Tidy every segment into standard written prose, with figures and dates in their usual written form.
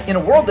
in a world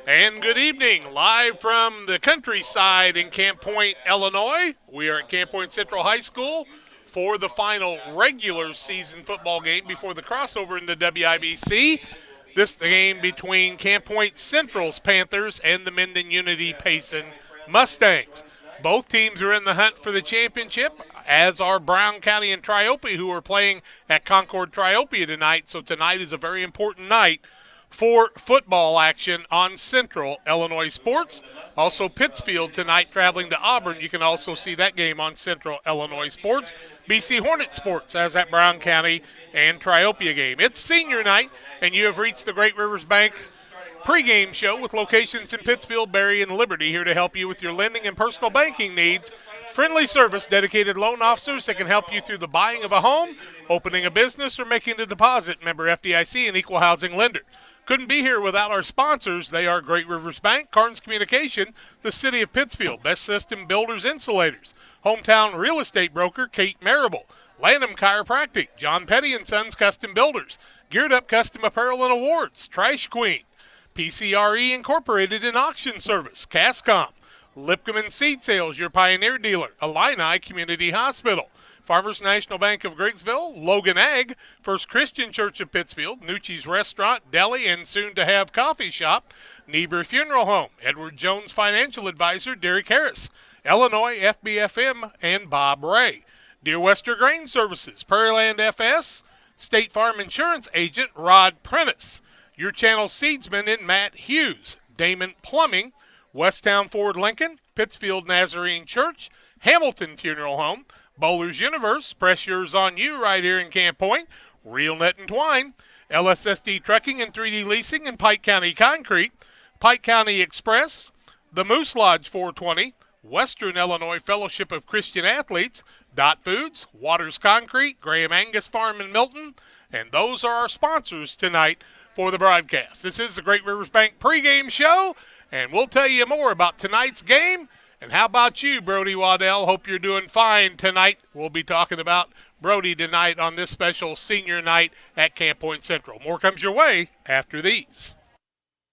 And good evening, live from the countryside in Camp Point, Illinois. We are at Camp Point Central High School for the final regular season football game before the crossover in the WIBC. This game between Camp Point Central's Panthers and the Mendon Unity Payson Mustangs. Both teams are in the hunt for the championship, as are Brown County and Triopia, who are playing at Concord Triopia tonight. So tonight is a very important night for football action on Central Illinois Sports. Also Pittsfield tonight traveling to Auburn. You can also see that game on Central Illinois Sports. BC Hornet Sports has that Brown County and Triopia game. It's senior night, and you have reached the Great Rivers Bank pregame show with locations in Pittsfield, Berry, and Liberty, here to help you with your lending and personal banking needs. Friendly service, dedicated loan officers that can help you through the buying of a home, opening a business, or making a deposit. Member FDIC and equal housing lender. Couldn't be here without our sponsors. They are Great Rivers Bank, Carnes Communication, the City of Pittsfield, Best System Builders Insulators, Hometown Real Estate Broker Kate Marable, Lanham Chiropractic, John Petty & Sons Custom Builders, Geared Up Custom Apparel and Awards, Trash Queen, PCRE Incorporated in Auction Service, Cascom, Lipcomb and Seed Sales, your Pioneer dealer, Illini Community Hospital, Farmers National Bank of Griggsville, Logan Ag, First Christian Church of Pittsfield, Nucci's Restaurant, Deli, and soon-to-have coffee shop, Niebuhr Funeral Home, Edward Jones Financial Advisor, Derek Harris, Illinois FBFM, and Bob Ray, Dear Wester Grain Services, Prairieland FS, State Farm Insurance Agent, Rod Prentice, Your Channel Seedsman in Matt Hughes, Damon Plumbing, Westtown Ford Lincoln, Pittsfield Nazarene Church, Hamilton Funeral Home, Bowler's Universe, Press Yours on You right here in Camp Point, Real Net and Twine, LSSD Trucking and 3D Leasing and Pike County Concrete, Pike County Express, the Moose Lodge 420, Western Illinois Fellowship of Christian Athletes, Dot Foods, Waters Concrete, Graham Angus Farm in Milton, and those are our sponsors tonight for the broadcast. This is the Great Rivers Bank pregame show, and we'll tell you more about tonight's game. And how about you, Brody Waddell? Hope you're doing fine tonight. We'll be talking about Brody tonight on this special senior night at Camp Point Central. More comes your way after these.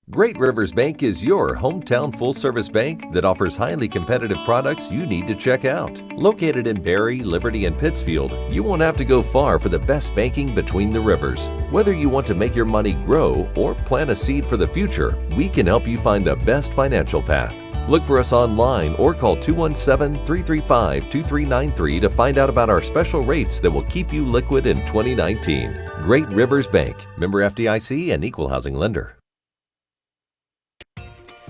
Great Rivers Bank is your hometown full-service bank that offers highly competitive products you need to check out. Located in Berry, Liberty, and Pittsfield, you won't have to go far for the best banking between the rivers. Whether you want to make your money grow or plant a seed for the future, we can help you find the best financial path. Look for us online or call 217-335-2393 to find out about our special rates that will keep you liquid in 2019. Great Rivers Bank, member FDIC and equal housing lender.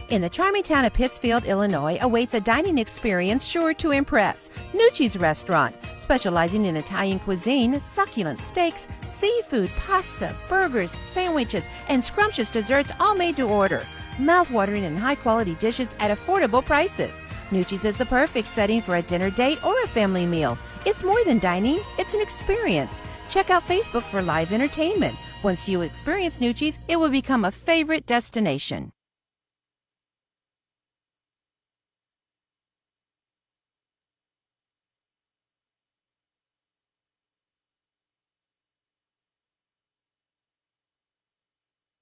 In the charming town of Pittsfield, Illinois, awaits a dining experience sure to impress. Nucci's Restaurant, specializing in Italian cuisine, succulent steaks, seafood, pasta, burgers, sandwiches, and scrumptious desserts, all made to order. Mouth-watering and high-quality dishes at affordable prices. Nucci's is the perfect setting for a dinner date or a family meal. It's more than dining, it's an experience. Check out Facebook for live entertainment. Once you experience Nucci's, it will become a favorite destination.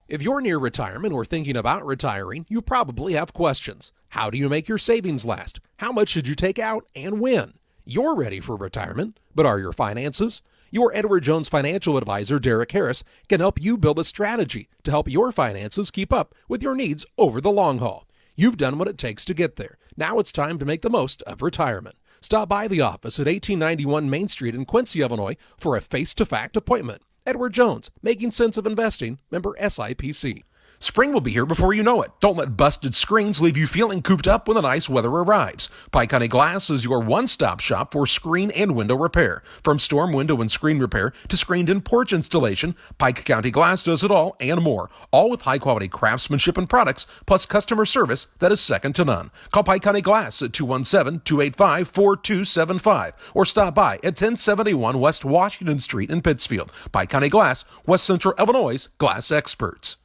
If you're near retirement or thinking about retiring, you probably have questions. How do you make your savings last? How much should you take out and when? You're ready for retirement, but are your finances? Your Edward Jones financial advisor, Derek Harris, can help you build a strategy to help your finances keep up with your needs over the long haul. You've done what it takes to get there. Now it's time to make the most of retirement. Stop by the office at 1891 Main Street in Quincy, Illinois for a face-to-fact appointment. Edward Jones, Making Sense of Investing, member SIPC. Spring will be here before you know it. Don't let busted screens leave you feeling cooped up when the nice weather arrives. Pike County Glass is your one-stop shop for screen and window repair. From storm window and screen repair to screened-in porch installation, Pike County Glass does it all and more. All with high-quality craftsmanship and products, plus customer service that is second to none. Call Pike County Glass at 217-285-4275 or stop by at 1071 West Washington Street in Pittsfield. Pike County Glass, West Central Illinois' glass experts.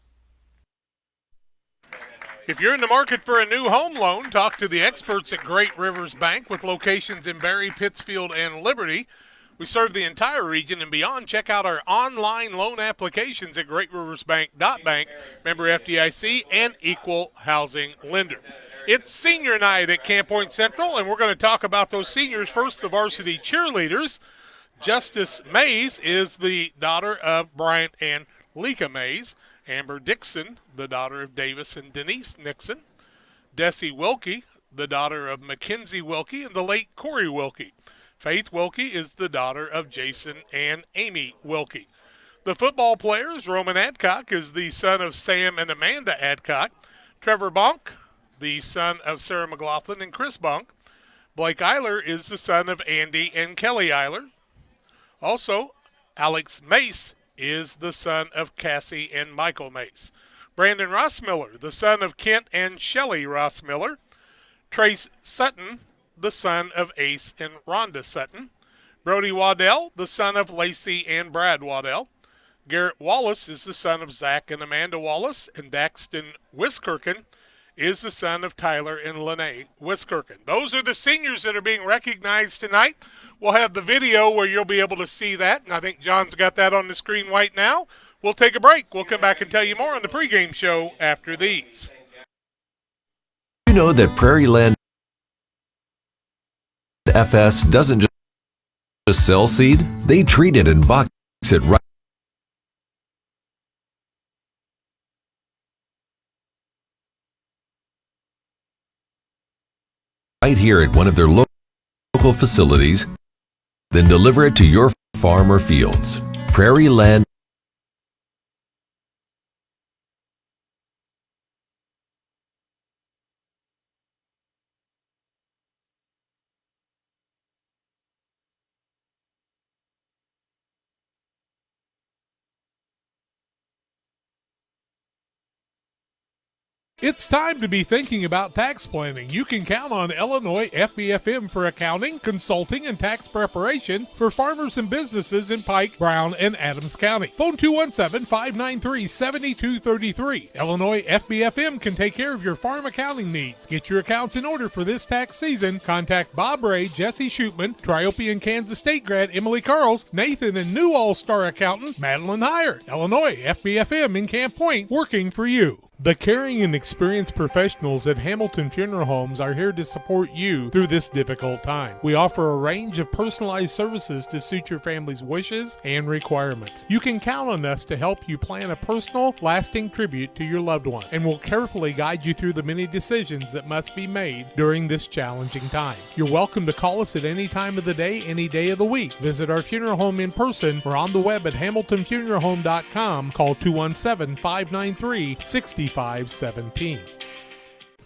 If you're in the market for a new home loan, talk to the experts at Great Rivers Bank with locations in Berry, Pittsfield, and Liberty. We serve the entire region and beyond. Check out our online loan applications at greatriversbank.bank, member FDIC, and equal housing lender. It's senior night at Camp Point Central, and we're going to talk about those seniors. First, the varsity cheerleaders. Justice Mays is the daughter of Bryant and Leka Mays. Amber Dixon, the daughter of Davis and Denise Nixon. Desi Wilkie, the daughter of Mackenzie Wilkie and the late Corey Wilkie. Faith Wilkie is the daughter of Jason and Amy Wilkie. The football players, Roman Adcock is the son of Sam and Amanda Adcock. Trevor Bonk, the son of Sarah McLaughlin and Chris Bonk. Blake Eiler is the son of Andy and Kelly Eiler. Also, Alex Mace is the son of Cassie and Michael Mace. Brandon Rossmiller, the son of Kent and Shelley Rossmiller. Trace Sutton, the son of Ace and Rhonda Sutton. Brody Waddell, the son of Lacey and Brad Waddell. Garrett Wallace is the son of Zach and Amanda Wallace, and Daxton Wiskirken is the son of Tyler and Lene Wiskirken. Those are the seniors that are being recognized tonight. We'll have the video where you'll be able to see that, and I think John's got that on the screen right now. We'll take a break. We'll come back and tell you more on the pregame show after these. You know that Prairieland FS doesn't just sell seed, they treat it and box it right here at one of their local facilities, then deliver it to your farm or fields. Prairieland It's time to be thinking about tax planning. You can count on Illinois FBFM for accounting, consulting, and tax preparation for farmers and businesses in Pike, Brown, and Adams County. Phone 217-593-7233. Illinois FBFM can take care of your farm accounting needs. Get your accounts in order for this tax season. Contact Bob Ray, Jesse Shootman, Triopian Kansas State grad Emily Carls, Nathan and new All-Star accountant Madeline Heyer. Illinois FBFM in Camp Point, working for you. The caring and experienced professionals at Hamilton Funeral Homes are here to support you through this difficult time. We offer a range of personalized services to suit your family's wishes and requirements. You can count on us to help you plan a personal, lasting tribute to your loved one, and we'll carefully guide you through the many decisions that must be made during this challenging time. You're welcome to call us at any time of the day, any day of the week. Visit our funeral home in person or on the web at hamiltonfuneralhome.com. Call 217-593-6517.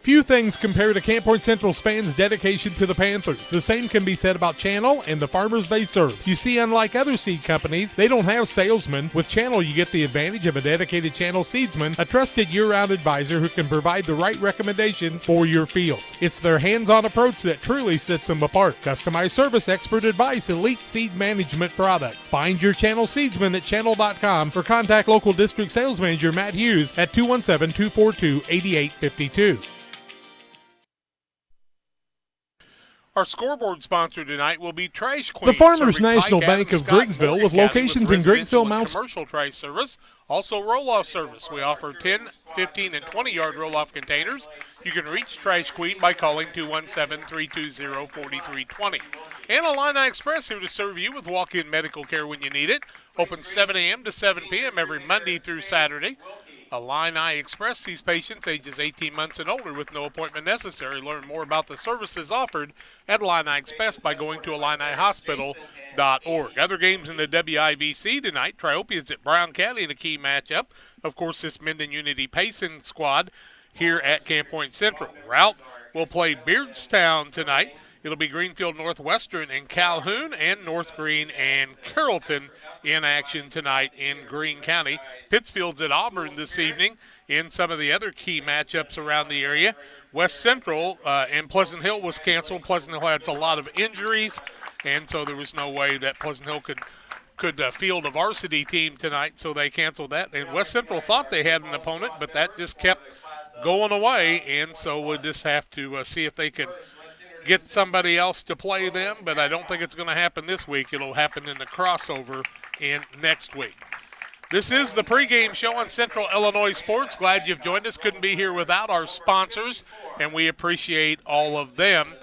Few things compare to Camp Point Central's fans' dedication to the Panthers. The same can be said about Channel and the farmers they serve. You see, unlike other seed companies, they don't have salesmen. With Channel, you get the advantage of a dedicated Channel seedsman, a trusted year-round advisor who can provide the right recommendations for your fields. It's their hands-on approach that truly sets them apart. Customized service, expert advice, elite seed management products. Find your Channel seedsman at channel.com or contact local district sales manager Matt Hughes at 217-242-8852. Our scoreboard sponsor tonight will be Trash Queen. The Farmers serving National Pike, Bank Adams, of Scott, Griggsville Morgan with County locations in residential Griggsville, and Mount commercial trash service. Also roll-off service. We offer 10, 15, and 20-yard roll-off containers. You can reach Trash Queen by calling 217-320-4320. And Illini Express here to serve you with walk-in medical care when you need it. Open 7 a.m. to 7 p.m. every Monday through Saturday. Illini Express sees patients ages 18 months and older with no appointment necessary. Learn more about the services offered at Illini Express by going to IlliniHospital.org. Other games in the WIVC tonight. Triopians at Brown County in a key matchup. Of course, this Mendon Unity Payson squad here at Camp Point Central. Route will play Beardstown tonight. It'll be Greenfield Northwestern and Calhoun, and North Green and Carrollton in action tonight in Greene County. Pittsfield's at Auburn this evening in some of the other key matchups around the area. West Central and Pleasant Hill was canceled. Pleasant Hill had a lot of injuries, and so there was no way that Pleasant Hill could field a varsity team tonight, so they canceled that. And West Central thought they had an opponent, but that just kept going away, and so we'll just have to see if they can get somebody else to play them, but I don't think it's going to happen this week. It'll happen in the crossover in next week. This is the pregame show on Central Illinois Sports. Glad you've joined us. Couldn't be here without our sponsors, and we appreciate all of them.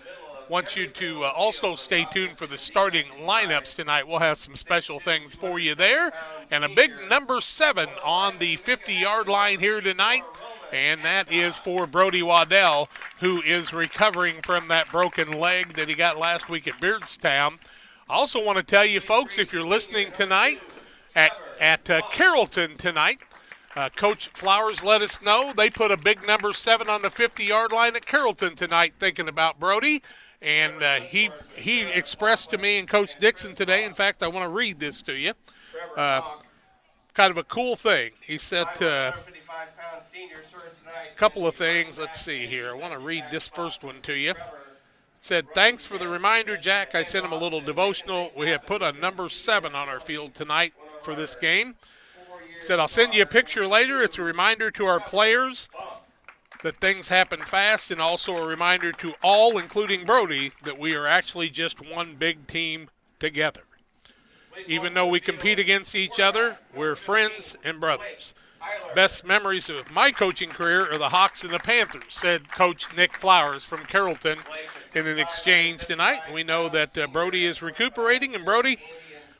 Want you to also stay tuned for the starting lineups tonight. We'll have some special things for you there. And a big number 7 on the 50-yard line here tonight, and that is for Brody Waddell, who is recovering from that broken leg that he got last week at Beardstown. I also want to tell you, folks, if you're listening tonight at Carrollton tonight, Coach Flowers let us know they put a big number 7 on the 50-yard line at Carrollton tonight thinking about Brody. And he expressed to me and Coach Dixon today, in fact, I want to read this to you, kind of a cool thing. He said a couple of things. Let's see here. I want to read this first one to you. Said, thanks for the reminder, Jack. I sent him a little devotional. We have put a number 7 on our field tonight for this game. Said, I'll send you a picture later. It's a reminder to our players that things happen fast, and also a reminder to all, including Brody, that we are actually just one big team together. Even though we compete against each other, we're friends and brothers. Best memories of my coaching career are the Hawks and the Panthers, said Coach Nick Flowers from Carrollton in an exchange tonight. We know that Brody is recuperating, and Brody,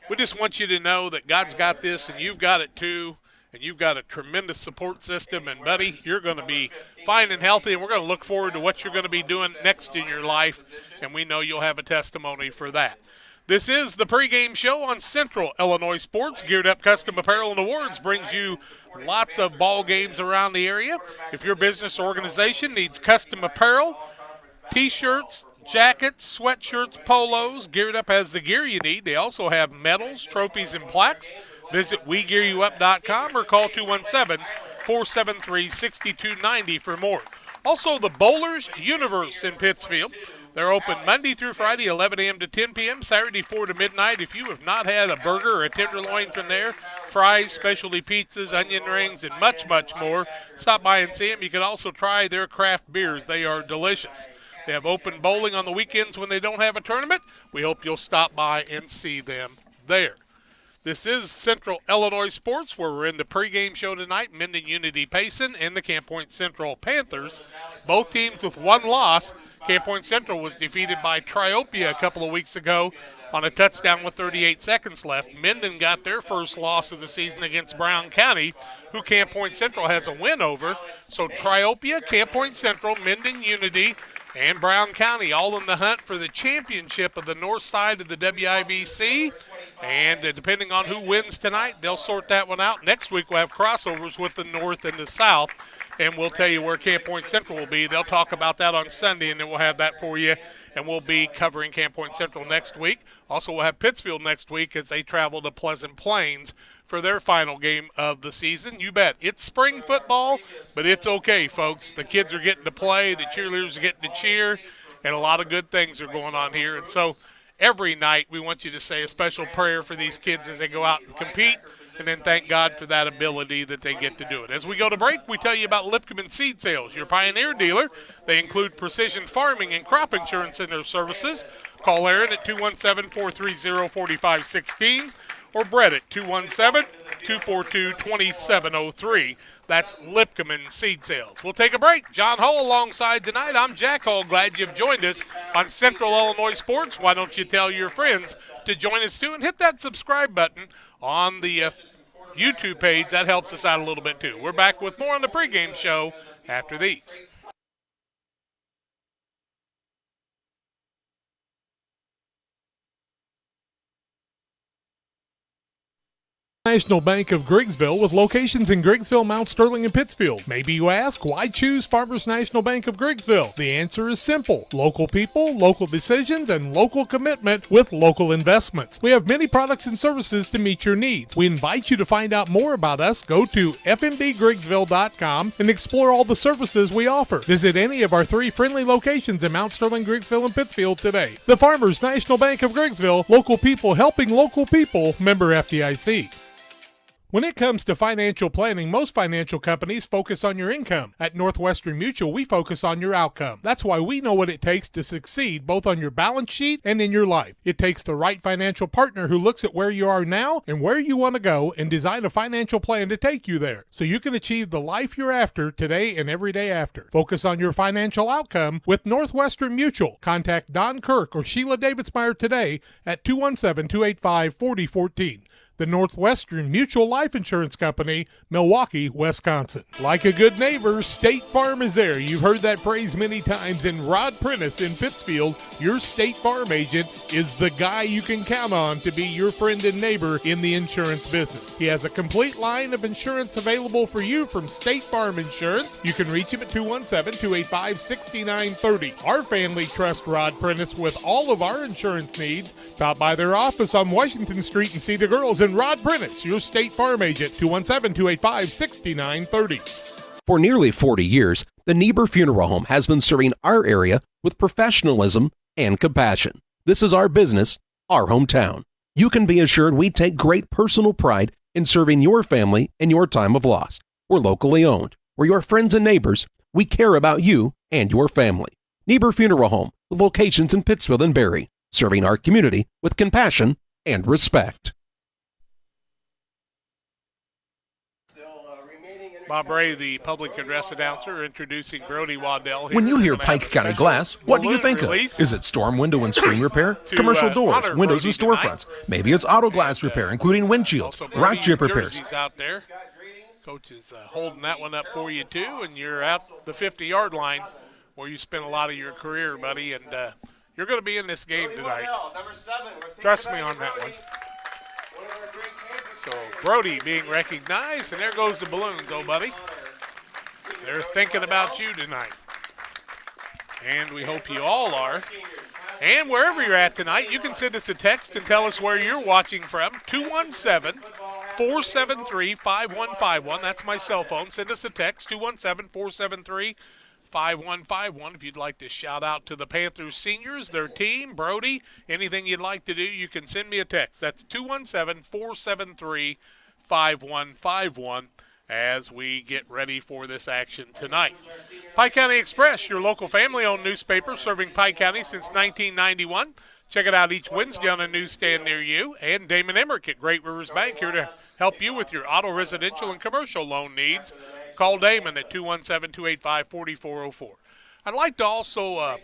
we just want you to know that God's got this, and you've got it too. And you've got a tremendous support system. And, buddy, you're going to be fine and healthy, and we're going to look forward to what you're going to be doing next in your life, and we know you'll have a testimony for that. This is the pregame show on Central Illinois Sports. Geared Up Custom Apparel and Awards brings you lots of ball games around the area. If your business or organization needs custom apparel, T-shirts, jackets, sweatshirts, polos, Geared Up has the gear you need. They also have medals, trophies, and plaques. Visit WeGearYouUp.com or call 217-473-6290 for more. Also, the Bowlers Universe in Pittsfield. They're open Monday through Friday, 11 a.m. to 10 p.m., Saturday 4 to midnight. If you have not had a burger or a tenderloin from there, fries, specialty pizzas, onion rings, and much, much more, stop by and see them. You can also try their craft beers. They are delicious. They have open bowling on the weekends when they don't have a tournament. We hope you'll stop by and see them there. This is Central Illinois Sports, where we're in the pregame show tonight. Mendon Unity Payson and the Camp Point Central Panthers. Both teams with one loss. Camp Point Central was defeated by Triopia a couple of weeks ago on a touchdown with 38 seconds left. Mendon got their first loss of the season against Brown County, who Camp Point Central has a win over. So Triopia, Camp Point Central, Mendon Unity, and Brown County all in the hunt for the championship of the north side of the WIBC. And depending on who wins tonight, they'll sort that one out. Next week we'll have crossovers with the north and the south, and we'll tell you where Camp Point Central will be. They'll talk about that on Sunday, and then we'll have that for you, and we'll be covering Camp Point Central next week. Also, we'll have Pittsfield next week as they travel to Pleasant Plains for their final game of the season. You bet. It's spring football, but it's okay, folks. The kids are getting to play, the cheerleaders are getting to cheer, and a lot of good things are going on here. And so every night we want you to say a special prayer for these kids as they go out and compete, and then thank God for that ability that they get to do it. As we go to break, we tell you about Lipcomb Seed Sales, your Pioneer dealer. They include precision farming and crop insurance in their services. Call Aaron at 217-430-4516 or Brett at 217-242-2703. That's Lipcomb Seed Sales. We'll take a break. John Hull alongside tonight. I'm Jack Hull. Glad you've joined us on Central Illinois Sports. Why don't you tell your friends to join us too, and hit that subscribe button on the YouTube page. That helps us out a little bit too. We're back with more on the pregame show after these. National Bank of Griggsville with locations in Griggsville, Mount Sterling, and Pittsfield. Maybe you ask, why choose Farmers National Bank of Griggsville? The answer is simple. Local people, local decisions, and local commitment with local investments. We have many products and services to meet your needs. We invite you to find out more about us. Go to fmbgriggsville.com and explore all the services we offer. Visit any of our 3 friendly locations in Mount Sterling, Griggsville, and Pittsfield today. The Farmers National Bank of Griggsville, local people helping local people, member FDIC. When it comes to financial planning, most financial companies focus on your income. At Northwestern Mutual, we focus on your outcome. That's why we know what it takes to succeed both on your balance sheet and in your life. It takes the right financial partner who looks at where you are now and where you want to go and design a financial plan to take you there so you can achieve the life you're after today and every day after. Focus on your financial outcome with Northwestern Mutual. Contact Don Kirk or Sheila Davidsmeyer today at 217-285-4014. The Northwestern Mutual Life Insurance Company, Milwaukee, Wisconsin. Like a good neighbor, State Farm is there. You've heard that phrase many times, and Rod Prentice in Pittsfield, your State Farm agent, is the guy you can count on to be your friend and neighbor in the insurance business. He has a complete line of insurance available for you from State Farm Insurance. You can reach him at 217-285-6930. Our family trusts Rod Prentice with all of our insurance needs. Stop by their office on Washington Street and see the girls in Rod Prentice, your State Farm agent, 217-285-6930. For nearly 40 years, the Niebuhr Funeral Home has been serving our area with professionalism and compassion. This is our business, our hometown. You can be assured we take great personal pride in serving your family in your time of loss. We're locally owned. We're your friends and neighbors. We care about you and your family. Niebuhr Funeral Home, with locations in Pittsfield and Barry, serving our community with compassion and respect. Bob Ray, the public address announcer, introducing Brody Waddell. When you hear Pike County Glass, what do you think of? Is it storm window and screen repair, commercial doors, windows and storefronts? Maybe it's auto glass repair, including windshields, rock chip repairs. Out there. Coach is holding that one up for you, too, and you're out the 50-yard line where you spent a lot of your career, buddy, and you're going to be in this game tonight. Trust me on that one. So Brody being recognized, and there goes the balloons, oh buddy. They're thinking about you tonight. And we hope you all are. And wherever you're at tonight, you can send us a text and tell us where you're watching from. 217-473-5151. That's my cell phone. Send us a text, 217-473-5151. If you'd like to shout out to the Panthers seniors, their team, Brody, anything you'd like to do, you can send me a text. That's 217-473-5151 as we get ready for this action tonight. Pike County Express, your local family-owned newspaper serving Pike County since 1991. Check it out each Wednesday on a newsstand near you. And Damon Emmerich at Great Rivers Bank here to help you with your auto, residential, and commercial loan needs. Call Damon at 217-285-4404. I'd like to also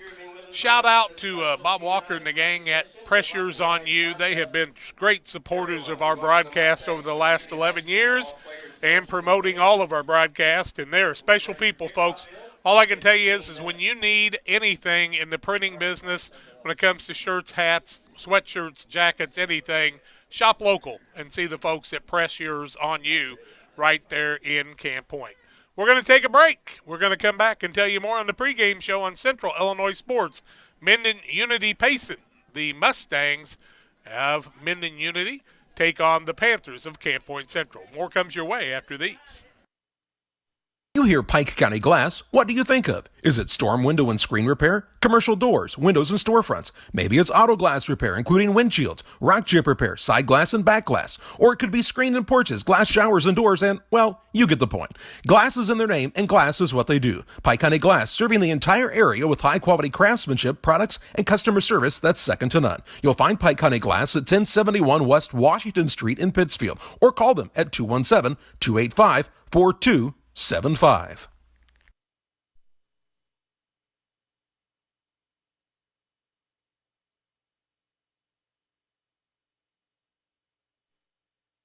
shout out to Bob Walker and the gang at Pressures on You. They have been great supporters of our broadcast over the last 11 years and promoting all of our broadcast. And they're special people, folks. All I can tell you is when you need anything in the printing business, when it comes to shirts, hats, sweatshirts, jackets, anything, shop local and see the folks at Pressures on You right there in Camp Point. We're going to take a break. We're going to come back and tell you more on the pregame show on Central Illinois Sports. Mendon Unity Payson, the Mustangs of Mendon Unity, take on the Panthers of Camp Point Central. More comes your way after these. You hear Pike County Glass, what do you think of? Is it storm window and screen repair, commercial doors, windows and storefronts? Maybe it's auto glass repair, including windshields, rock chip repair, side glass and back glass. Or it could be screen and porches, glass showers and doors, and, well, you get the point. Glass is in their name, and glass is what they do. Pike County Glass, serving the entire area with high-quality craftsmanship, products, and customer service that's second to none. You'll find Pike County Glass at 1071 West Washington Street in Pittsfield, or call them at 217-285-4275.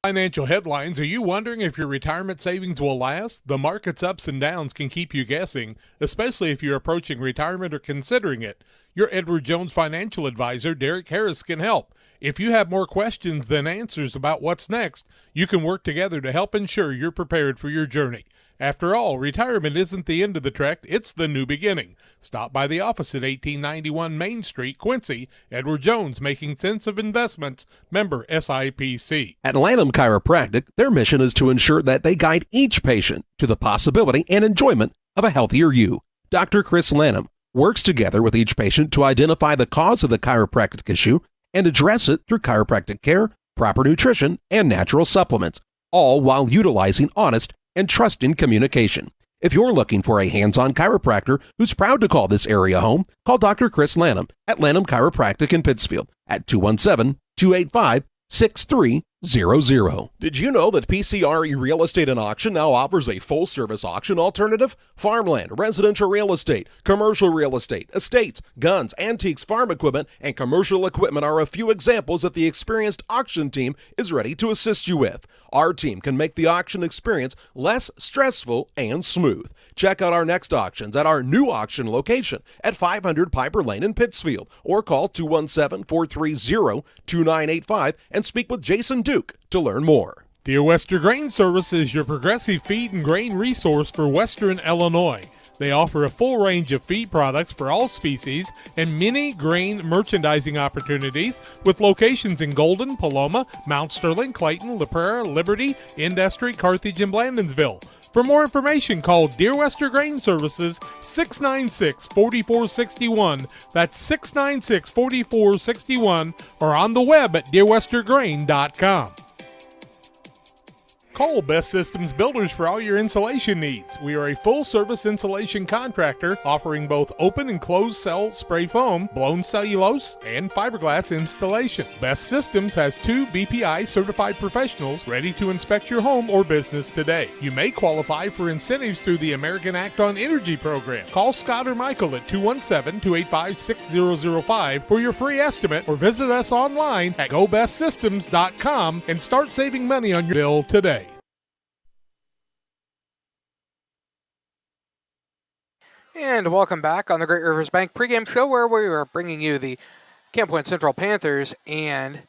Financial headlines. Are you wondering if your retirement savings will last? The market's ups and downs can keep you guessing, especially if you're approaching retirement or considering it. Your Edward Jones financial advisor, Derek Harris, can help. If you have more questions than answers about what's next, you can work together to help ensure you're prepared for your journey. After all, retirement isn't the end of the trek, it's the new beginning. Stop by the office at 1891 Main Street, Quincy. Edward Jones, making sense of investments. Member SIPC. At Lanham Chiropractic, their mission is to ensure that they guide each patient to the possibility and enjoyment of a healthier you. Dr. Chris Lanham works together with each patient to identify the cause of the chiropractic issue and address it through chiropractic care, proper nutrition, and natural supplements. all while utilizing honest and trusting communication. If you're looking for a hands-on chiropractor who's proud to call this area home, call Dr. Chris Lanham at Lanham Chiropractic in Pittsfield at 217-285-6300. Did you know that PCRE Real Estate and Auction now offers a full-service auction alternative? Farmland, residential real estate, commercial real estate, estates, guns, antiques, farm equipment, and commercial equipment are a few examples that the experienced auction team is ready to assist you with. Our team can make the auction experience less stressful and smooth. Check out our next auctions at our new auction location at 500 Piper Lane in Pittsfield, or call 217-430-2985 and speak with Jason Duke to learn more. Dear Western Grain Service is your progressive feed and grain resource for Western Illinois. They offer a full range of feed products for all species and many grain merchandising opportunities with locations in Golden, Paloma, Mount Sterling, Clayton, La Prairie, Liberty, Industry, Carthage, and Blandonsville. For more information, call Dear Western Grain Services 696-4461. That's 696-4461, or on the web at dearwesterngrain.com. Call Best Systems Builders for all your insulation needs. We are a full-service insulation contractor offering both open and closed cell spray foam, blown cellulose, and fiberglass installation. Best Systems has 2 BPI certified professionals ready to inspect your home or business today. You may qualify for incentives through the American Act on Energy program. Call Scott or Michael at 217-285-6005 for your free estimate, or visit us online at gobestsystems.com and start saving money on your bill today. And welcome back on the Great Rivers Bank pregame show, where we are bringing you the Camp Point Central Panthers and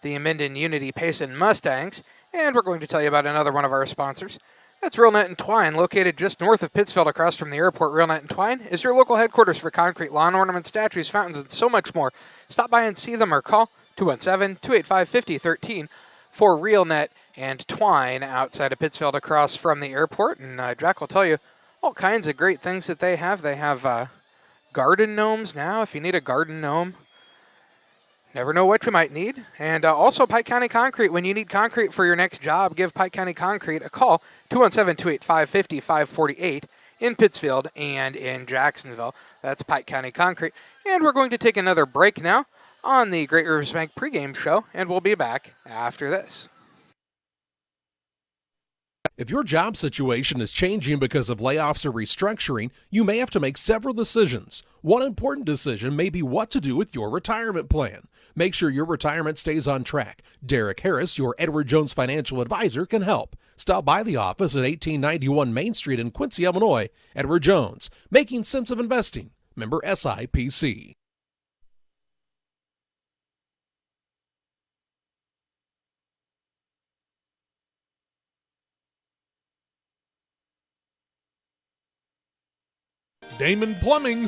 the Mendon Unity Payson Mustangs. And we're going to tell you about another one of our sponsors. That's Real Net and Twine, located just north of Pittsfield across from the airport. Real Net and Twine is your local headquarters for concrete, lawn ornaments, statues, fountains, and so much more. Stop by and see them or call 217-285-5013 for Real Net and Twine outside of Pittsfield across from the airport. And Jack will tell you all kinds of great things that they have. They have garden gnomes now, if you need a garden gnome. Never know what you might need. And also Pike County Concrete. When you need concrete for your next job, give Pike County Concrete a call, 217-285-5548 in Pittsfield and in Jacksonville. That's Pike County Concrete. And we're going to take another break now on the Great Rivers Bank pregame show, and we'll be back after this. If your job situation is changing because of layoffs or restructuring, you may have to make several decisions. One important decision may be what to do with your retirement plan. Make sure your retirement stays on track. Derek Harris, your Edward Jones financial advisor, can help. Stop by the office at 1891 Main Street in Quincy, Illinois. Edward Jones, making sense of investing. Member SIPC. Damon Plumbing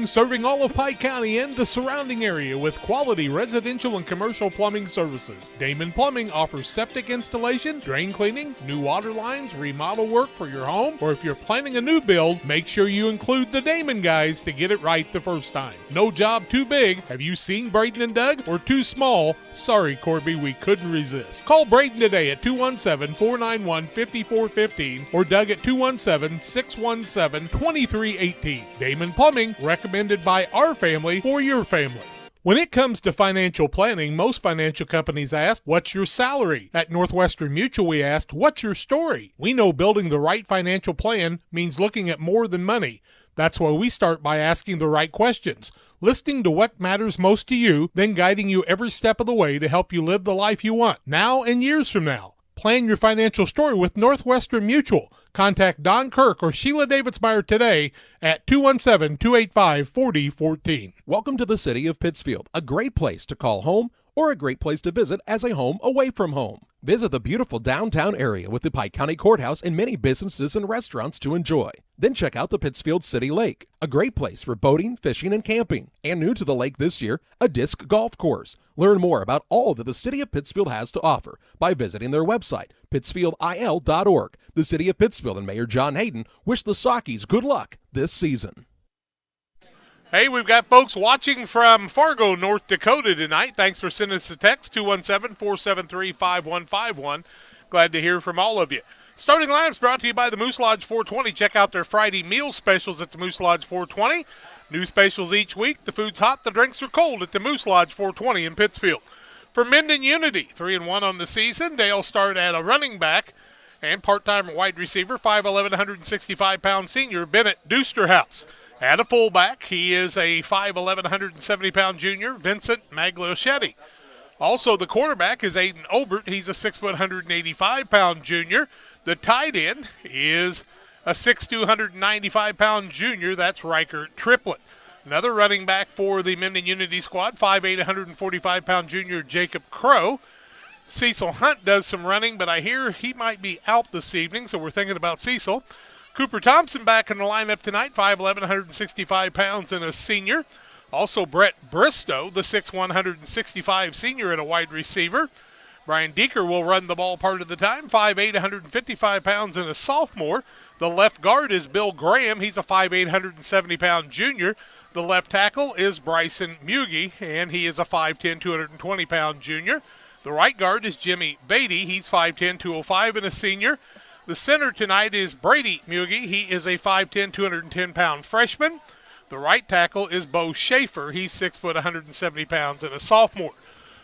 serving all of Pike County and the surrounding area with quality residential and commercial plumbing services. Damon Plumbing offers septic installation, drain cleaning, new water lines, remodel work for your home, or if you're planning a new build, make sure you include the Damon guys to get it right the first time. No job too big. Have you seen Braden and Doug? Or too small? Sorry, Corby, we couldn't resist. Call Braden today at 217-491-5415 or Doug at 217-617-2318. Damon Plumbing, recommended by our family for your family. When it comes to financial planning, most financial companies ask, what's your salary? At Northwestern Mutual, we asked, what's your story? We know building the right financial plan means looking at more than money. That's why we start by asking the right questions, listening to what matters most to you, then guiding you every step of the way to help you live the life you want, now and years from now. Plan your financial story with Northwestern Mutual. Contact Don Kirk or Sheila Davidsmeyer today at 217-285-4014. Welcome to the city of Pittsfield, a great place to call home or a great place to visit as a home away from home. Visit the beautiful downtown area with the Pike County Courthouse and many businesses and restaurants to enjoy. Then check out the Pittsfield City Lake, a great place for boating, fishing, and camping. And new to the lake this year, a disc golf course. Learn more about all that the City of Pittsfield has to offer by visiting their website, pittsfieldil.org. The City of Pittsfield and Mayor John Hayden wish the Sockies good luck this season. Hey, we've got folks watching from Fargo, North Dakota tonight. Thanks for sending us a text, 217-473-5151. Glad to hear from all of you. Starting lineups brought to you by the Moose Lodge 420. Check out their Friday meal specials at the Moose Lodge 420. New specials each week. The food's hot, the drinks are cold at the Moose Lodge 420 in Pittsfield. For Mendon Unity, 3-1 on the season. They'll start at a running back and part-time wide receiver, 5'11", 165-pound senior Bennett Dusterhouse. At a fullback, he is a 5'11", 170-pound junior, Vincent Magliochetti. Also, the quarterback is Aiden Obert. He's a 6', 185-pound junior. The tight end is a 6'2", 195-pound junior. That's Riker Triplett. Another running back for the Mendon Unity squad, 5'8", 145-pound junior Jacob Crow. Cecil Hunt does some running, but I hear he might be out this evening, so we're thinking about Cecil. Cooper Thompson back in the lineup tonight, 5'11", 165 pounds and a senior. Also Brett Bristow, the 6'1", 165 senior and a wide receiver. Brian Deeker will run the ball part of the time, 5'8", 155 pounds and a sophomore. The left guard is Bill Graham. He's a 5'8", 170-pound junior. The left tackle is Bryson Mugie, and he is a 5'10", 220-pound junior. The right guard is Jimmy Beatty. He's 5'10", 205 and a senior. The center tonight is Brady Mugie. He is a 5'10", 210-pound freshman. The right tackle is Bo Schaefer. He's 6 foot, 170 pounds and a sophomore.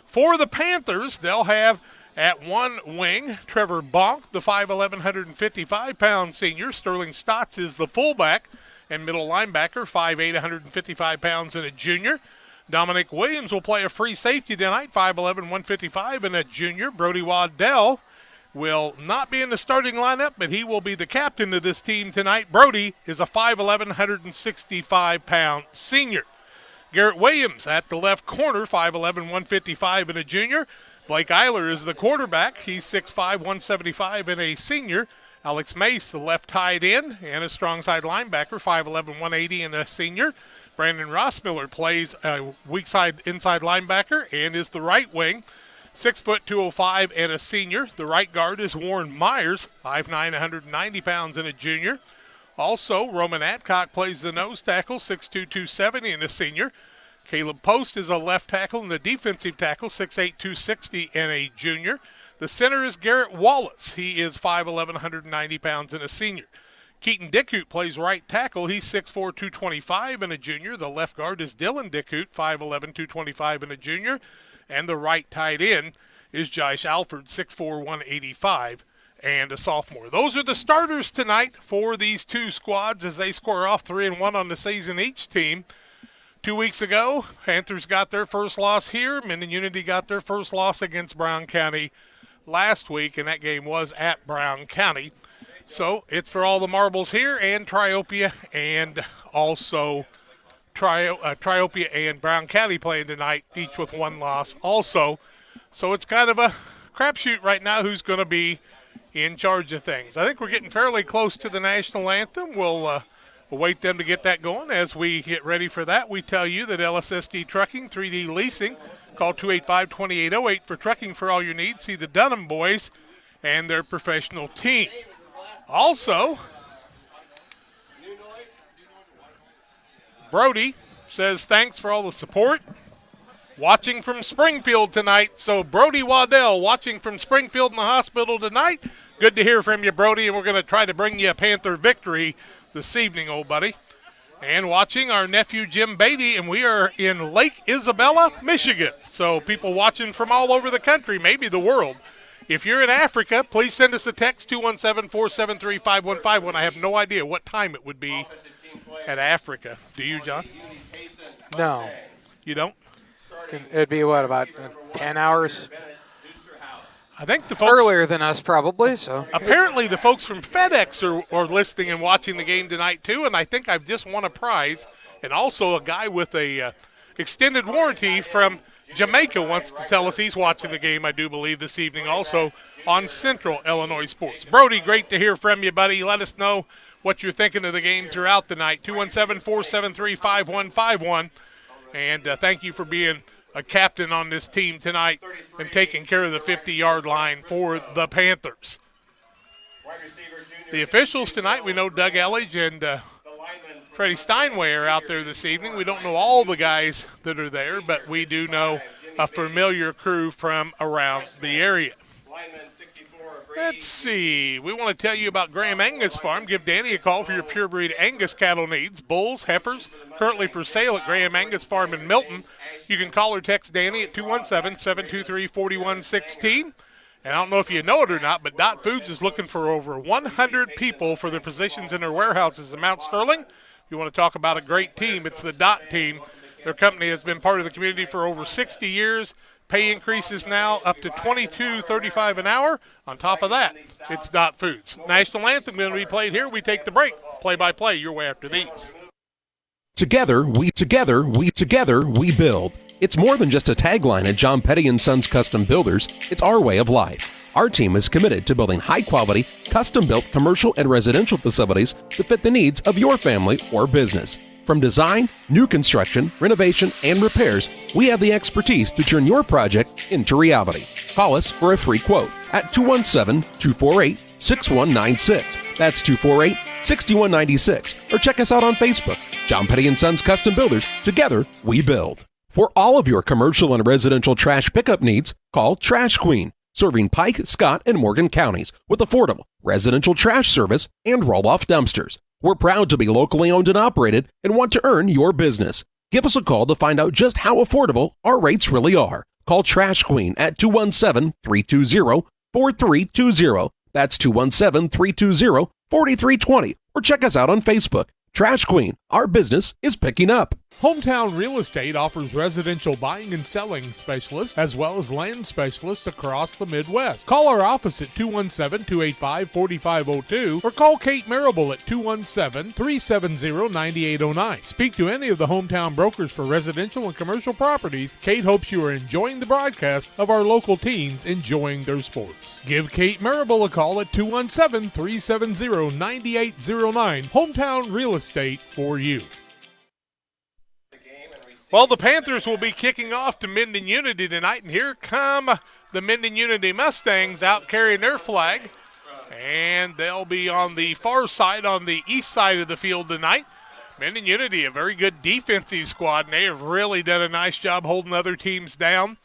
For the Panthers, they'll have at one wing Trevor Bonk, the 5'11", 155-pound senior. Sterling Stotts is the fullback and middle linebacker, 5'8", 155 pounds and a junior. Dominic Williams will play a free safety tonight, 5'11", 155 and a junior. Brody Waddell will not be in the starting lineup, but he will be the captain of this team tonight. Brody is a 5'11", 165-pound senior. Garrett Williams at the left corner, 5'11", 155 and a junior. Blake Eiler is the quarterback. He's 6'5", 175 and a senior. Alex Mace, the left tight end, and a strong side linebacker, 5'11", 180 and a senior. Brandon Rossmiller plays a weak side inside linebacker and is the right wing, 6 foot, 205 and a senior. The right guard is Warren Myers, 5'9", 190 pounds and a junior. Also, Roman Adcock plays the nose tackle, 6'2", 270 and a senior. Caleb Post is a left tackle and a defensive tackle, 6'8", 260 and a junior. The center is Garrett Wallace. He is 5'11", 190 pounds and a senior. Keaton Dickoot plays right tackle. He's 6'4", 225 and a junior. The left guard is Dylan Dickoot, 5'11", 225 and a junior. And the right tight end is Josh Alford, 6'4", 185 and a sophomore. Those are the starters tonight for these two squads as they square off 3-1 on the season each team. 2 weeks ago, Panthers got their first loss here. Mendon Unity got their first loss against Brown County last week, and that game was at Brown County. So it's for all the marbles here, and Triopia, and also Triopia and Brown County playing tonight, each with one loss also. So it's kind of a crapshoot right now who's going to be in charge of things. I think we're getting fairly close to the national anthem. We'll wait them to get that going. As we get ready for that, we tell you that LSSD Trucking, 3D Leasing, call 285-2808 for trucking for all your needs. See the Dunham boys and their professional team. Also, Brody says thanks for all the support. Watching from Springfield tonight. So Brody Waddell watching from Springfield in the hospital tonight. Good to hear from you, Brody, and we're going to try to bring you a Panther victory this evening, old buddy. And watching our nephew Jim Beatty, and we are in Lake Isabella, Michigan. So people watching from all over the country, maybe the world. If you're in Africa, please send us a text, 217-473-5151. I have no idea what time it would be at Africa. Do you, John? No. You don't? It'd be, what, about 10 hours? I think the folks earlier than us, probably. So apparently the folks from FedEx are listening and watching the game tonight too. And I think I've just won a prize, and also a guy with a extended warranty from Jamaica wants to tell us he's watching the game, I do believe, this evening also on Central Illinois Sports. Brody, great to hear from you, buddy. Let us know what you're thinking of the game throughout the night. 217-473-5151. And thank you for being a captain on this team tonight and taking care of the 50-yard line for the Panthers. The officials tonight, we know Doug Elledge and Freddie Steinway are out there this evening. We don't know all the guys that are there, but we do know a familiar crew from around the area. Let's see. We want to tell you about Graham Angus Farm. Give Danny a call for your purebred Angus cattle needs. Bulls, heifers, currently for sale at Graham Angus Farm in Milton. You can call or text Danny at 217-723-4116. And I don't know if you know it or not, but Dot Foods is looking for over 100 people for their positions in their warehouses in Mount Sterling. If you want to talk about a great team, it's the Dot team. Their company has been part of the community for over 60 years. Pay increases now up to $22.35 an hour. On top of that, it's Dot Foods. National anthem going to be played here. We take the break. Play-by-play your way after these. Together we build. It's more than just a tagline at John Petty & Sons Custom Builders. It's our way of life. Our team is committed to building high-quality, custom-built commercial and residential facilities to fit the needs of your family or business. From design, new construction, renovation, and repairs, we have the expertise to turn your project into reality. Call us for a free quote at 217-248-6196. That's 248-6196. Or check us out on Facebook. John Petty & Sons Custom Builders. Together, we build. For all of your commercial and residential trash pickup needs, call Trash Queen, serving Pike, Scott, and Morgan counties with affordable residential trash service and roll-off dumpsters. We're proud to be locally owned and operated and want to earn your business. Give us a call to find out just how affordable our rates really are. Call Trash Queen at 217-320-4320. That's 217-320-4320. Or check us out on Facebook. Trash Queen, our business is picking up. Hometown Real Estate offers residential buying and selling specialists as well as land specialists across the Midwest. Call our office at 217-285-4502 or call Kate Marable at 217-370-9809. Speak to any of the hometown brokers for residential and commercial properties. Kate hopes you are enjoying the broadcast of our local teams enjoying their sports. Give Kate Marable a call at 217-370-9809. Hometown Real Estate for you. Well, the Panthers will be kicking off to Mendon Unity tonight, and here come the Mendon Unity Mustangs out carrying their flag, and they'll be on the far side, on the east side of the field tonight. Mendon Unity, a very good defensive squad, and they have really done a nice job holding other teams down.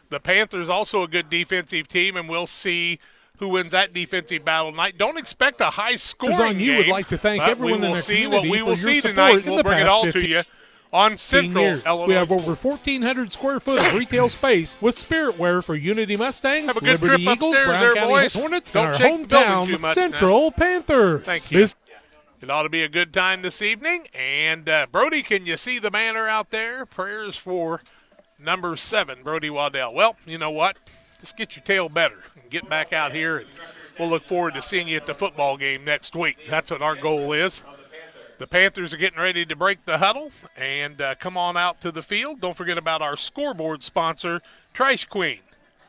The Panthers also a good defensive team, and we'll see who wins that defensive battle tonight. Don't expect a high-scoring game. You would like to thank everyone in the community we will for see your tonight. support in We'll the bring it past all 50 to you on Central years. Illinois. We have over 1,400 square foot of retail space with spirit wear for Unity Mustangs, Have a good Liberty trip Eagles, upstairs Brown there, County boys. Hornets, Don't and our shake the building too hometown much Central Panthers. Thank you. It ought to be a good time this evening. And Brody, can you see the banner out there? Prayers for number 7, Brody Waddell. Well, you know what? Just get your tail better and get back out here, and we'll look forward to seeing you at the football game next week. That's what our goal is. The Panthers are getting ready to break the huddle and come on out to the field. Don't forget about our scoreboard sponsor, Trash Queen,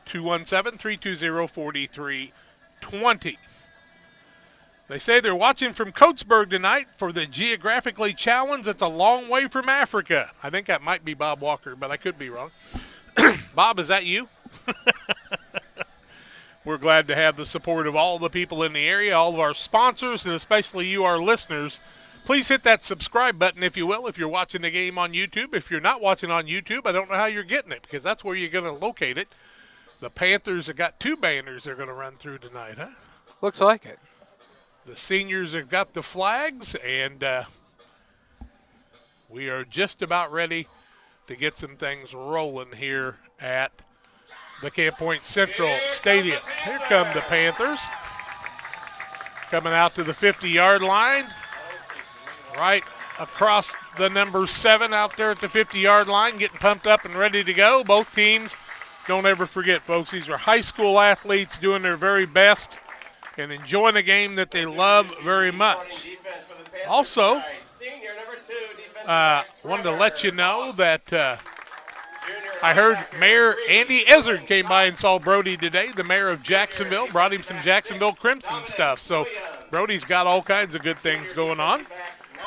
217-320-4320. They say they're watching from Coatesburg tonight for the geographically challenged. It's a long way from Africa. I think that might be Bob Walker, but I could be wrong. Bob, is that you? We're glad to have the support of all the people in the area, all of our sponsors, and especially you, our listeners. Please hit that subscribe button, if you will, if you're watching the game on YouTube. If you're not watching on YouTube, I don't know how you're getting it, because that's where you're going to locate it. The Panthers have got 2 banners they're going to run through tonight, huh? Looks like it. The seniors have got the flags, and we are just about ready to get some things rolling here at the Camp Point Central Stadium. Here come the Panthers. Coming out to the 50-yard line. Right across the number 7 out there at the 50-yard line, getting pumped up and ready to go. Both teams, don't ever forget, folks, these are high school athletes doing their very best and enjoying a game that they love very much. Also, wanted to let you know that I heard Mayor Andy Ezzard came by and saw Brody today, the mayor of Jacksonville, brought him some Jacksonville Crimson stuff. So Brody's got all kinds of good things going on.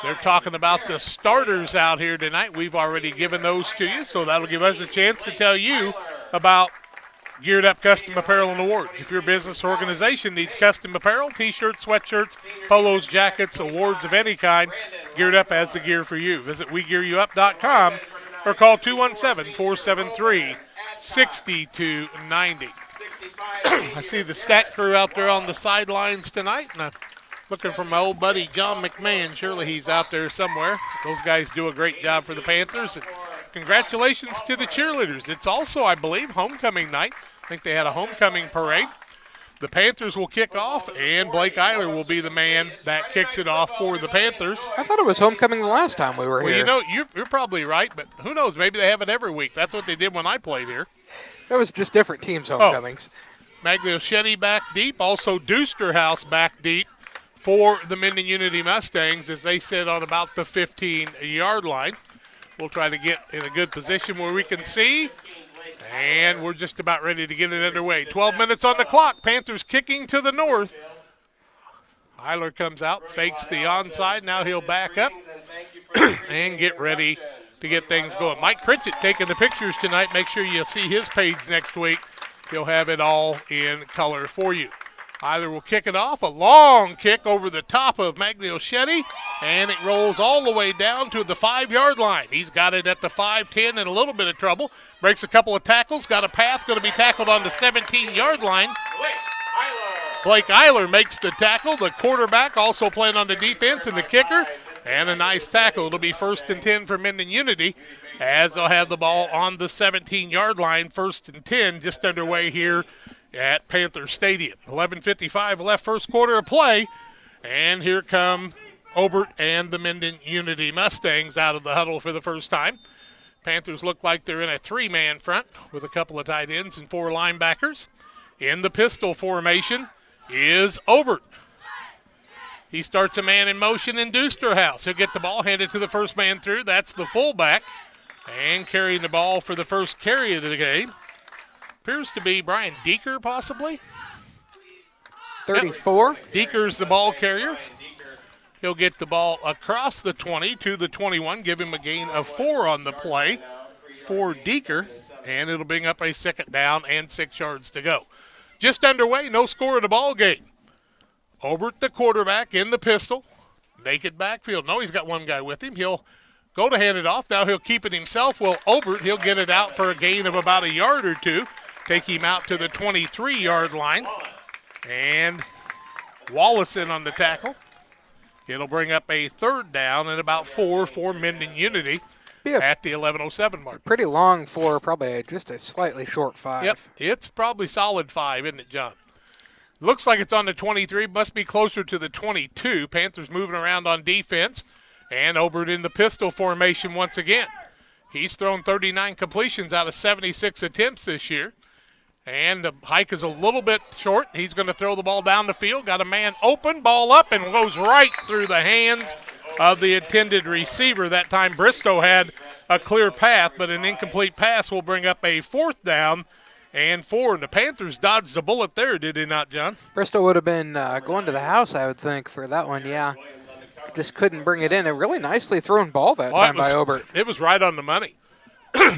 They're talking about the starters out here tonight. We've already given those to you, so that'll give us a chance to tell you about Geared Up Custom Apparel and Awards. If your business or organization needs custom apparel, T-shirts, sweatshirts, polos, jackets, awards of any kind, Geared Up has the gear for you. Visit WeGearYouUp.com or call 217-473-6290. I see the stat crew out there on the sidelines tonight, and I'm looking for my old buddy John McMahon. Surely he's out there somewhere. Those guys do a great job for the Panthers. And congratulations to the cheerleaders. It's also, I believe, homecoming night. I think they had a homecoming parade. The Panthers will kick off, and Blake Eiler will be the man that kicks it off for the Panthers. I thought it was homecoming the last time we were Well, here. you know, you're probably right, but who knows? Maybe they have it every week. That's what they did when I played here. It was just different teams' homecomings. Magliochetti back deep, also Deusterhouse back deep for the Mendon Unity Mustangs as they sit on about the 15-yard line. We'll try to get in a good position where we can see. And we're just about ready to get it underway. 12 minutes on the clock. Panthers kicking to the north. Eiler comes out, fakes the onside. Now he'll back up and get ready to get things going. Mike Pritchett taking the pictures tonight. Make sure you see his page next week. He'll have it all in color for you. Eiler will kick it off. A long kick over the top of Magliochetti, and it rolls all the way down to the 5-yard line. He's got it at the 5-10 in a little bit of trouble. Breaks a couple of tackles, got a path, going to be tackled on the 17-yard line. Blake Eiler makes the tackle. The quarterback also playing on the defense, and the kicker, and a nice tackle. It'll be 1st and 10 for Mendon Unity as they'll have the ball on the 17-yard line. 1st and 10 just underway here at Panther Stadium. 11:55 left, first quarter of play, and here come Obert and the Mendon Unity Mustangs out of the huddle for the first time. Panthers look like they're in a 3-man front with a couple of tight ends and 4 linebackers. In the pistol formation is Obert. He starts a man in motion in Deusterhouse. He'll get the ball handed to the first man through. That's the fullback, and carrying the ball for the first carry of the game appears to be Brian Deeker, possibly. 34. Yep. Deeker's the ball carrier. He'll get the ball across the 20 to the 21, give him a gain of 4 on the play for Deeker, and it'll bring up a 2nd down and 6 yards to go. Just underway, no score in the ball game. Obert, the quarterback, in the pistol. Naked backfield. No, he's got one guy with him. He'll go to hand it off. Now he'll keep it himself. Well, Obert, he'll get it out for a gain of about a yard or 2. Take him out to the 23-yard line. And Wallace in on the tackle. It'll bring up a 3rd down and about 4 for Mendon Unity at the 11:07 mark. Pretty long for probably just a slightly short 5. Yep, it's probably solid 5, isn't it, John? Looks like it's on the 23, must be closer to the 22. Panthers moving around on defense, and Obert in the pistol formation once again. He's thrown 39 completions out of 76 attempts this year. And the hike is a little bit short. He's going to throw the ball down the field. Got a man open, ball up, and goes right through the hands of the intended receiver. That time Bristow had a clear path, but an incomplete pass will bring up a 4th down and 4. And the Panthers dodged a bullet there, did they not, John? Bristow would have been going to the house, I would think, for that one, yeah. Just couldn't bring it in. A really nicely thrown ball that time by Obert. It was right on the money.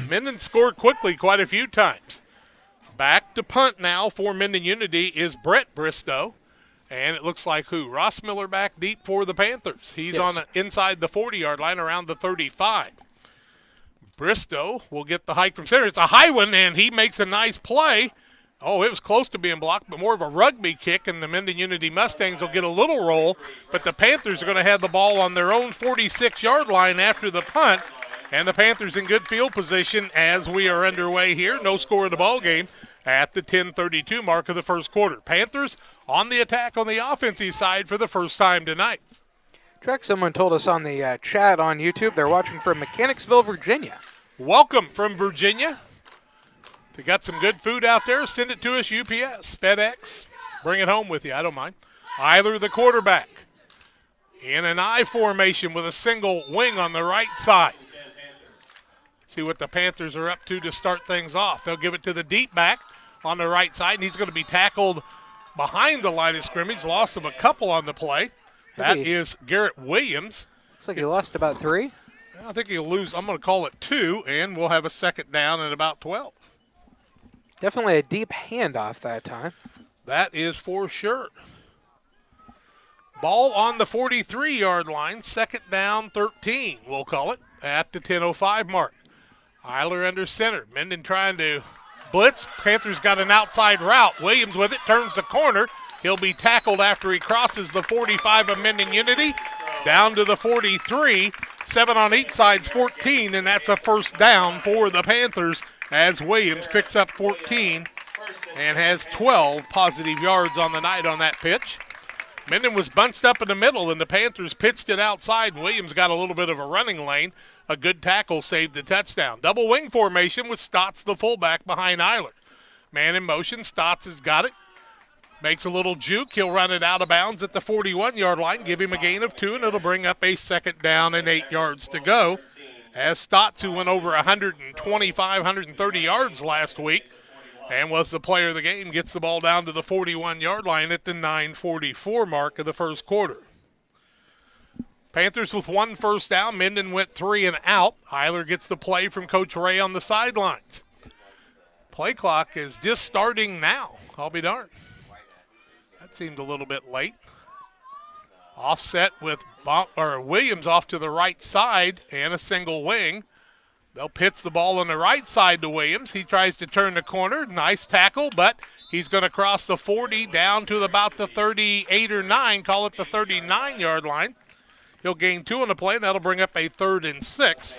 Mendon scored quickly quite a few times. Back to punt now for Mendon Unity is Brett Bristow. And it looks like who? Ross Miller back deep for the Panthers. He's on the inside the 40-yard line around the 35. Bristow will get the hike from center. It's a high one, and he makes a nice play. Oh, it was close to being blocked, but more of a rugby kick, and the Mendon Unity Mustangs will get a little roll. But the Panthers are going to have the ball on their own 46-yard line after the punt. And the Panthers in good field position as we are underway here. No score in the ball game at the 10:32 mark of the first quarter. Panthers on the attack on the offensive side for the first time tonight. Chuck, someone told us on the chat on YouTube they're watching from Mechanicsville, Virginia. Welcome from Virginia. If you got some good food out there, send it to us, UPS, FedEx. Bring it home with you, I don't mind. Eiler, the quarterback, in an I formation with a single wing on the right side. See what the Panthers are up to start things off. They'll give it to the deep back on the right side, and he's going to be tackled behind the line of scrimmage. Loss of a couple on the play. That is Garrett Williams. Looks like he lost about 3. I think he'll lose. I'm going to call it 2, and we'll have a 2nd down at about 12. Definitely a deep handoff that time. That is for sure. Ball on the 43-yard line. 2nd down, 13, we'll call it, at the 10:05 mark. Eiler under center. Mendon trying to blitz. Panthers got an outside route. Williams with it, turns the corner. He'll be tackled after he crosses the 45 of Mendon Unity down to the 43. 7 on each side's 14, and that's a first down for the Panthers as Williams picks up 14 and has 12 positive yards on the night on that pitch. Mendon was bunched up in the middle, and the Panthers pitched it outside. Williams got a little bit of a running lane. A good tackle saved the touchdown. Double wing formation with Stotts, the fullback, behind Eiler. Man in motion. Stotts has got it. Makes a little juke. He'll run it out of bounds at the 41-yard line, give him a gain of 2, and it'll bring up a second down and 8 yards to go. As Stotts, who went over 125, 130 yards last week and was the player of the game, gets the ball down to the 41-yard line at the 9:44 mark of the first quarter. Panthers with 1 first down. Mendon went 3 and out. Eiler gets the play from Coach Ray on the sidelines. Play clock is just starting now. I'll be darned. That seemed a little bit late. Offset with Williams off to the right side and a single wing. They'll pitch the ball on the right side to Williams. He tries to turn the corner. Nice tackle, but he's going to cross the 40 down to about the 38 or 9, call it the 39-yard line. He'll gain 2 on the play, and that'll bring up a 3rd and 6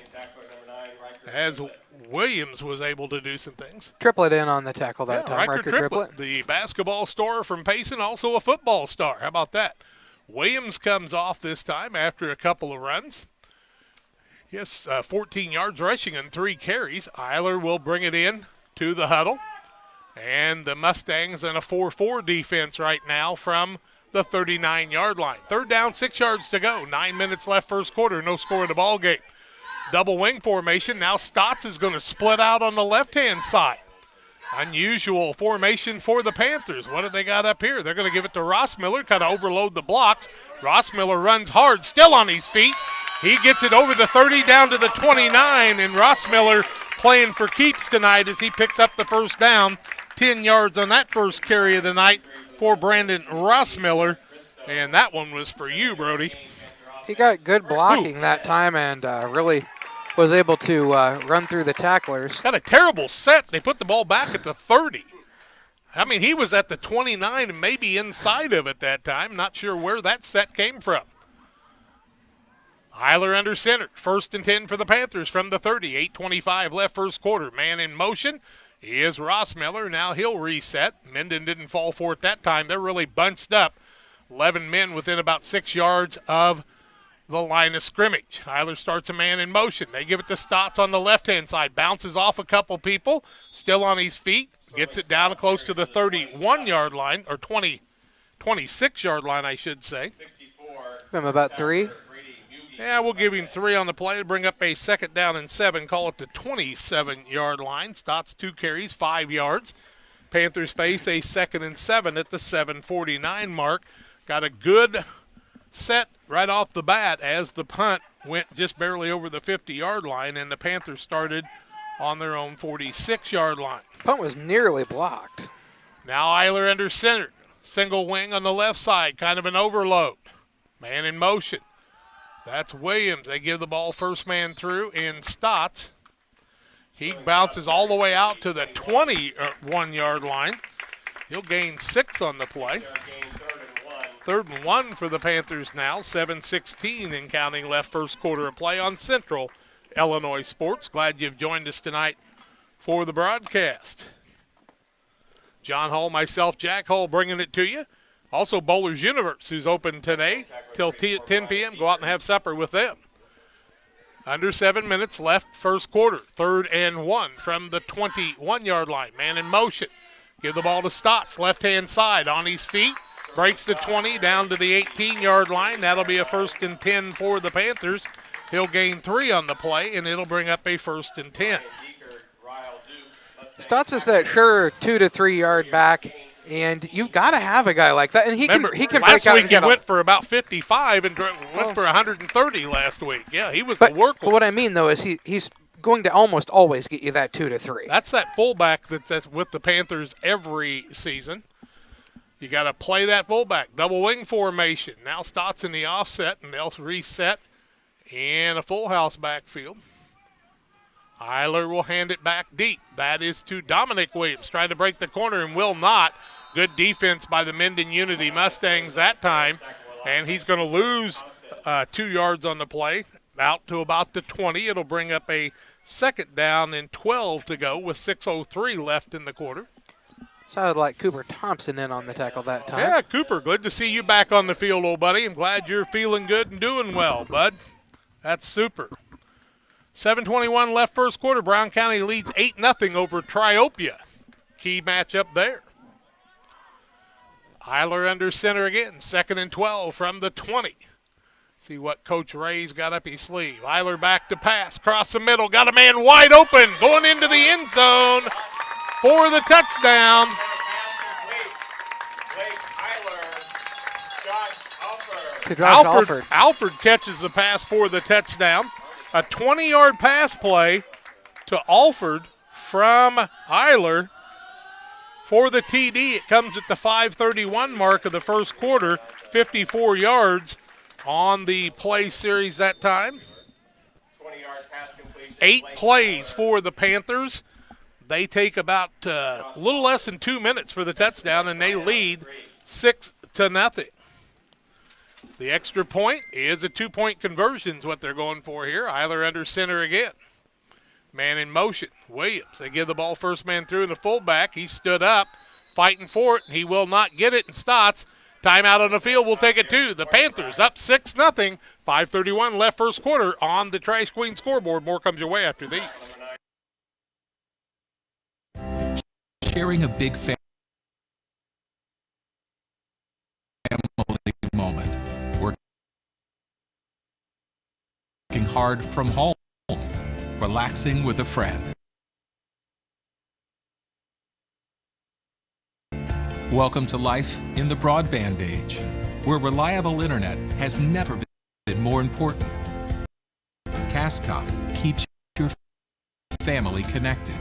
as Williams was able to do some things. Triplet in on the tackle that time. Riker Triplet, the basketball star from Payson, also a football star. How about that? Williams comes off this time after a couple of runs. Yes, 14 yards rushing and 3 carries. Eiler will bring it in to the huddle. And the Mustangs in a 4-4 defense right now from the 39-yard line. 3rd down, 6 yards to go. 9 minutes left first quarter. No score in the ball game. Double wing formation. Now Stotts is going to split out on the left-hand side. Unusual formation for the Panthers. What have they got up here? They're going to give it to Rossmiller, kind of overload the blocks. Rossmiller runs hard, still on his feet. He gets it over the 30 down to the 29, and Rossmiller playing for keeps tonight as he picks up the first down. 10 yards on that first carry of the night for Brandon Rossmiller, and that one was for you, Brody. He got good blocking that time and really was able to run through the tacklers. Got a terrible set. They put the ball back at the 30. I mean, he was at the 29 and maybe inside of it that time. Not sure where that set came from. Eiler under center. 1st and 10 for the Panthers from the 30. 8:25 left first quarter. Man in motion is Rossmiller. Now he'll reset. Mendon didn't fall for it that time. They're really bunched up. 11 men within about 6 yards of the line of scrimmage. Eiler starts a man in motion. They give it to Stotts on the left-hand side. Bounces off a couple people. Still on his feet. Gets it down close to the 31-yard line, or 26-yard line, I should say. Give him about 3. Yeah, we'll give him 3 on the play to bring up a 2nd down and 7. Call it the 27-yard line. Stotts 2 carries, 5 yards. Panthers face a 2nd and 7 at the 7:49 mark. Got a good set right off the bat as the punt went just barely over the 50-yard line, and the Panthers started on their own 46-yard line. Punt was nearly blocked. Now Eiler under center. Single wing on the left side, kind of an overload. Man in motion. That's Williams. They give the ball first man through in Stotts. He bounces all the way out to the 21-yard line. He'll gain 6 on the play. 3rd and 1 for the Panthers now. 7:16 and counting left first quarter of play on Central Illinois Sports. Glad you've joined us tonight for the broadcast. John Hall, myself, Jack Hall bringing it to you. Also Bowlers Universe, who's open today till 10 p.m. Go out and have supper with them. Under 7 minutes left first quarter. 3rd and 1 from the 21-yard line. Man in motion. Give the ball to Stotts, left-hand side, on his feet. Breaks the 20 down to the 18-yard line. That'll be a 1st and 10 for the Panthers. He'll gain 3 on the play, and it'll bring up a 1st and 10. Stotts is that sure 2 to 3 yard back, and you've got to have a guy like that. And he can break out. Last week he went for about 55 and went for 130 last week. Yeah, he was the workhorse. But what I mean, though, is he's going to almost always get you that 2 to 3. That's that fullback that's with the Panthers every season. You got to play that fullback. Double wing formation. Now Stotts in the offset, and they'll reset in a full house backfield. Eiler will hand it back deep. That is to Dominic Williams. Trying to break the corner and will not. Good defense by the Mendon Unity Mustangs that time. And he's going to lose 2 yards on the play. Out to about the 20. It'll bring up a second down and 12 to go with 6:03 left in the quarter. Sounded like Cooper Thompson in on the tackle that time. Yeah, Cooper, good to see you back on the field, old buddy. I'm glad you're feeling good and doing well, bud. That's super. 7:21 left first quarter. Brown County leads 8-0 over Triopia. Key matchup there. Eiler under center again. 2nd and 12 from the 20. See what Coach Ray's got up his sleeve. Eiler back to pass. Across the middle. Got a man wide open. Going into the end zone for the touchdown. Alford catches the pass for the touchdown. A 20-yard pass play to Alford from Eiler for the TD. It comes at the 5:31 mark of the first quarter, 54 yards on the play series that time. 8 plays for the Panthers. They take about a little less than 2 minutes for the touchdown, and they lead 6-0. The extra point is a 2-point conversion is what they're going for here. Eiler under center again. Man in motion. Williams. They give the ball first man through and the fullback. He stood up, fighting for it, and he will not get it. And Stotts, timeout on the field, will take it too. The Panthers up 6-0. 5:31 left first quarter on the Trash Queen scoreboard. More comes your way after these. Sharing a big family moment. Working hard from home. Relaxing with a friend. Welcome to life in the broadband age, where reliable internet has never been more important. Cascot keeps your family connected.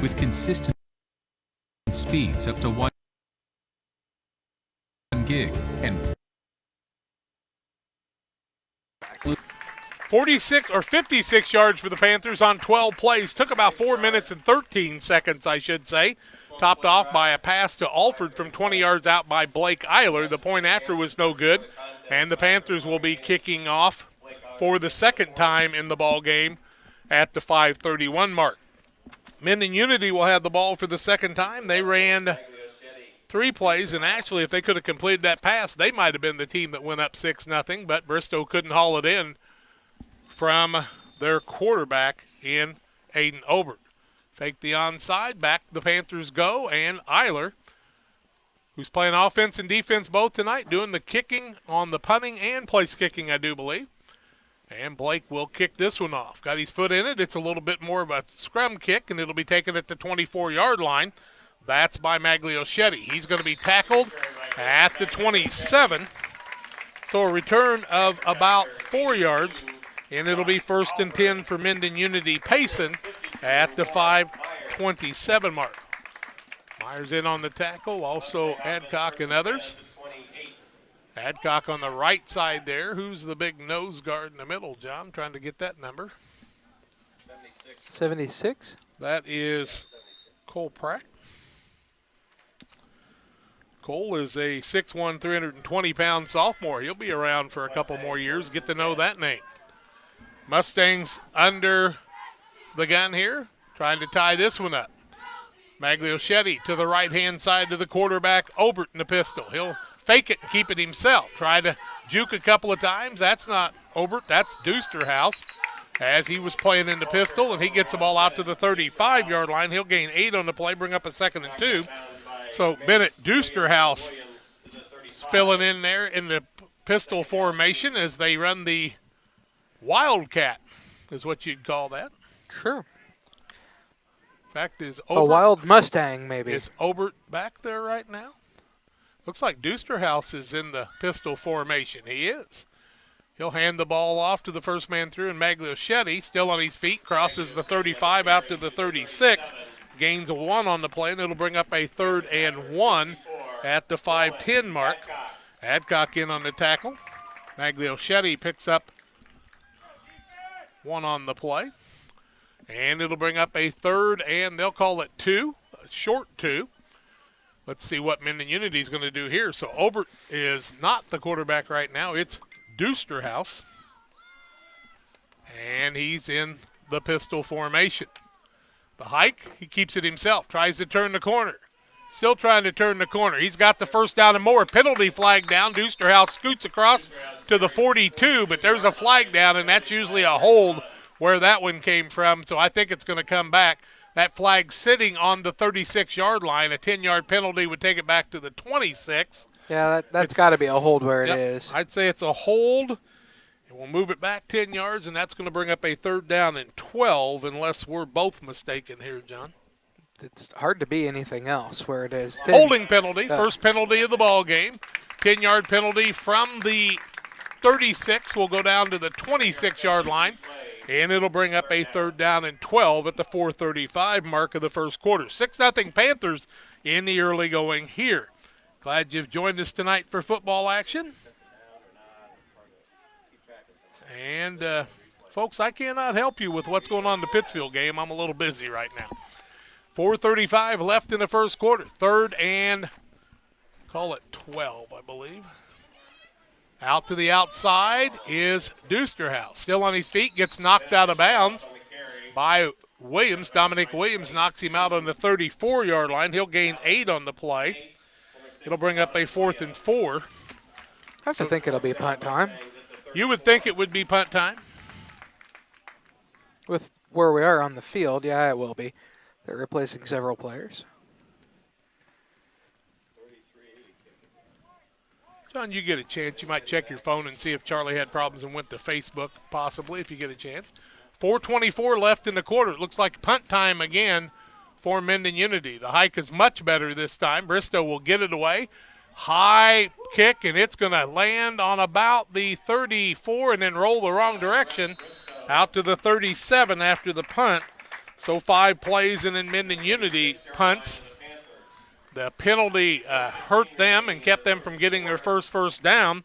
With consistent speeds up to 1 gig and 56 yards for the Panthers on 12 plays. Took about 4 minutes and 13 seconds, I should say. Topped off by a pass to Alford from 20 yards out by Blake Eiler. The point after was no good, and the Panthers will be kicking off for the second time in the ball game at the 5:31 mark. Mendon Unity will have the ball for the second time. They ran 3 plays, and actually if they could have completed that pass, they might have been the team that went up 6-0, but Bristow couldn't haul it in from their quarterback in Aiden Obert. Fake the onside, back the Panthers go, and Eiler, who's playing offense and defense both tonight, doing the kicking on the punting and place kicking, I do believe. And Blake will kick this one off. Got his foot in it. It's a little bit more of a scrum kick, and it'll be taken at the 24-yard line. That's by Magliochetti. He's going to be tackled at the 27. So a return of about 4 yards, and it'll be 1st and 10 for Mendon Unity Payson at the 5:27 mark. Myers in on the tackle, also Adcock and others. Adcock on the right side there. Who's the big nose guard in the middle, John? Trying to get that number. 76? That is Cole Pratt. Cole is a 6'1", 320-pound sophomore. He'll be around for a couple more years. Get to know that name. Mustangs under the gun here, trying to tie this one up. Magliochetti to the right-hand side to the quarterback, Obert in the pistol. He'll fake it and keep it himself. Try to juke a couple of times. That's not Obert. That's Dusterhouse as he was playing in the pistol, and he gets the ball out to the 35-yard line. He'll gain 8 on the play, bring up a 2nd and 2. So Bennett Dusterhouse filling in there in the pistol formation as they run the Wildcat is what you'd call that. Sure. Fact is, a wild Mustang, maybe. Is Obert back there right now? Looks like Dusterhouse is in the pistol formation. He is. He'll hand the ball off to the first man through, and Magliochetti, still on his feet, crosses the 35 out to the 36, gains a 1 on the play, and it'll bring up a 3rd and 1 at the 5:10 mark. Adcock in on the tackle. Magliochetti picks up 1 on the play, and it'll bring up a 3rd, and they'll call it 2, a short 2. Let's see what Mendon Unity is going to do here. So Obert is not the quarterback right now. It's Dusterhouse, and he's in the pistol formation. The hike, he keeps it himself, tries to turn the corner. Still trying to turn the corner. He's got the first down and more. Penalty flag down. Dusterhouse scoots across to the 42, but there's a flag down, and that's usually a hold where that one came from, so I think it's going to come back. That flag sitting on the 36-yard line. A 10-yard penalty would take it back to the 26. Yeah, that's got to be a hold where it is. I'd say it's a hold. And we'll move it back 10 yards, and that's going to bring up a 3rd down and 12, unless we're both mistaken here, John. It's hard to be anything else where it is. Holding penalty, first penalty of the ball game. 10-yard penalty from the 36 will go down to the 26-yard line. And it'll bring up a 3rd down and 12 at the 4:35 mark of the first quarter. 6-0 Panthers in the early going here. Glad you've joined us tonight for football action. And, folks, I cannot help you with what's going on in the Pittsfield game. I'm a little busy right now. 4:35 left in the first quarter. 3rd and, call it 12, I believe. Out to the outside is Dusterhouse. Still on his feet, gets knocked out of bounds by Williams. Dominic Williams knocks him out on the 34-yard line. He'll gain 8 on the play. It'll bring up a 4th and 4. I have to think it'll be punt time. You would think it would be punt time. With where we are on the field, yeah, it will be. They're replacing several players. John, you get a chance. You might check your phone and see if Charlie had problems and went to Facebook, possibly, if you get a chance. 4:24 left in the quarter. It looks like punt time again for Mendon Unity. The hike is much better this time. Bristow will get it away. High kick, and it's going to land on about the 34 and then roll the wrong direction out to the 37 after the punt. So 5 plays, and then Mendon Unity punts. The penalty hurt them and kept them from getting their first down.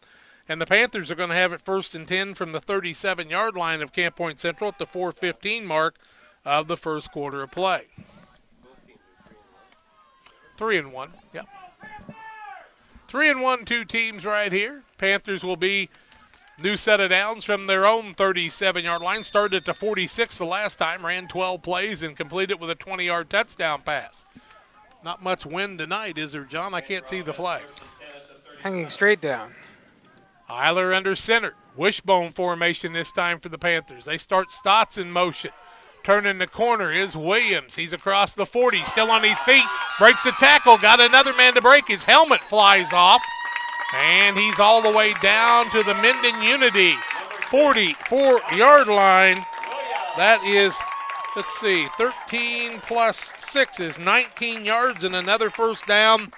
And the Panthers are going to have it 1st and 10 from the 37-yard line of Camp Point Central at the 4:15 mark of the first quarter of play. 3-1, yep. 3-1, 2 teams right here. Panthers will be new set of downs from their own 37-yard line. Started at the 46 the last time, ran 12 plays, and completed with a 20-yard touchdown pass. Not much wind tonight, is there, John? I can't see the flag. Hanging straight down. Eiler under center. Wishbone formation this time for the Panthers. They start Stotts in motion. Turning the corner is Williams. He's across the 40, still on his feet. Breaks the tackle, got another man to break. His helmet flies off. And he's all the way down to the Mendon Unity 44-yard line. That is, let's see, 13 plus 6 is 19 yards and another first down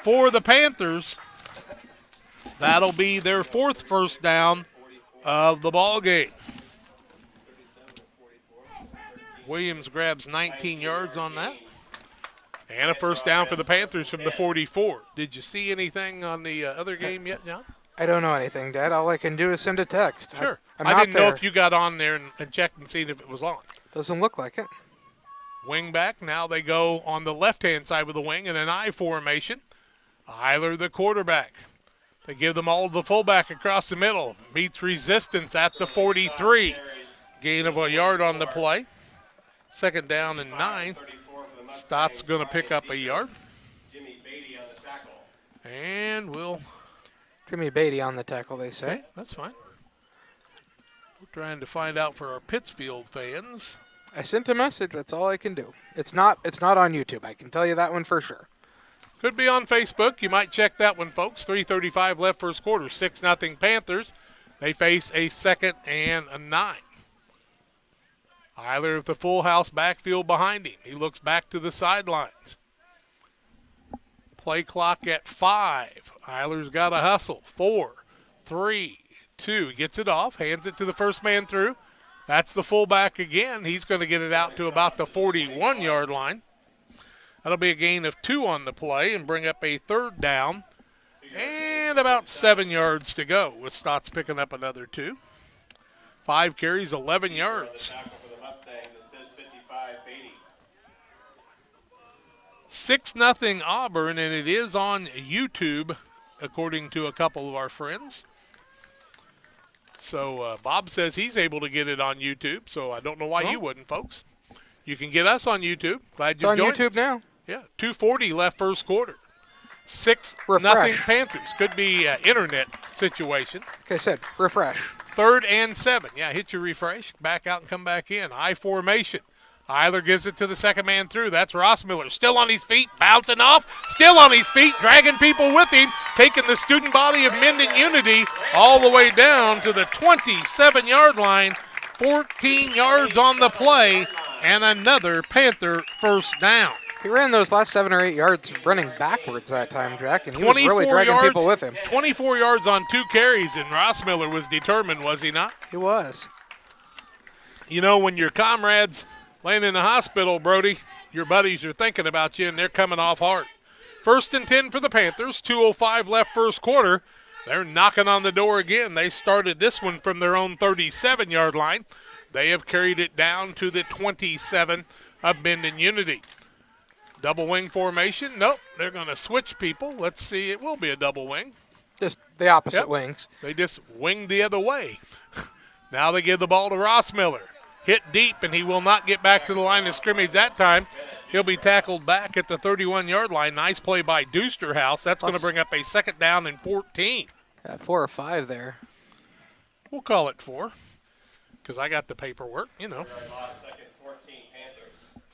for the Panthers. That'll be their 4th first down of the ball game. Williams grabs 19 yards on that. And a first down for the Panthers from the 44. Did you see anything on the other game yet, John? I don't know anything, Dad. All I can do is send a text. Sure. I'm I not didn't know there. if you got on there and checked and seen if it was on. Doesn't look like it. Wing back. Now they go on the left-hand side of the wing in an I formation. Eiler, the quarterback. They give them all to the fullback across the middle. Meets resistance at the 43. Gain of a yard on the play. 2nd down and 9. Stott's going to pick up a yard. And we'll... Jimmy Beatty on the tackle, they say. Okay, that's fine. We're trying to find out for our Pittsfield fans. I sent a message. That's all I can do. It's not on YouTube. I can tell you that one for sure. Could be on Facebook. You might check that one, folks. 3:35 left first quarter. 6-0 Panthers. They face a 2nd and a 9. Eiler with the full house backfield behind him. He looks back to the sidelines. Play clock at 5. Eiler's got to hustle. 4, 3, 2. He gets it off, hands it to the first man through. That's the fullback again. He's going to get it out to about the 41-yard line. That'll be a gain of 2 on the play and bring up a third down. And about 7 yards to go with Stotts picking up another 2. 5 carries, 11 yards. 6-0 Auburn, and it is on YouTube, according to a couple of our friends. So Bob says he's able to get it on YouTube, so I don't know why you wouldn't, folks. You can get us on YouTube. Glad you joined us. It's on YouTube now. Yeah, 2:40 left first quarter. 6-0 Refresh. Panthers. Could be internet situation. Like I said, refresh. 3rd and 7. Yeah, hit your refresh. Back out and come back in. I formation. Eiler gives it to the second man through. That's Rossmiller. Still on his feet, bouncing off. Still on his feet, dragging people with him. Taking the student body of Mendon Unity all the way down to the 27-yard line. 14 yards on the play, and another Panther first down. He ran those last 7 or 8 yards running backwards that time, Jack, and he was really dragging people with him. 24 yards on 2 carries, and Rossmiller was determined, was he not? He was. You know, when your comrades laying in the hospital, Brody, your buddies are thinking about you, and they're coming off hard. 1st and 10 for the Panthers, 2:05 left first quarter. They're knocking on the door again. They started this one from their own 37-yard line. They have carried it down to the 27 of Mendon Unity. Double wing formation. Nope, they're going to switch people. Let's see, it will be a double wing. Just the opposite wings. They just winged the other way. Now they give the ball to Rossmiller. Hit deep, and he will not get back to the line of scrimmage that time. He'll be tackled back at the 31-yard line. Nice play by Doosterhouse. That's going to bring up a 2nd down and 14. 4 or 5 there. We'll call it 4 because I got the paperwork, you know.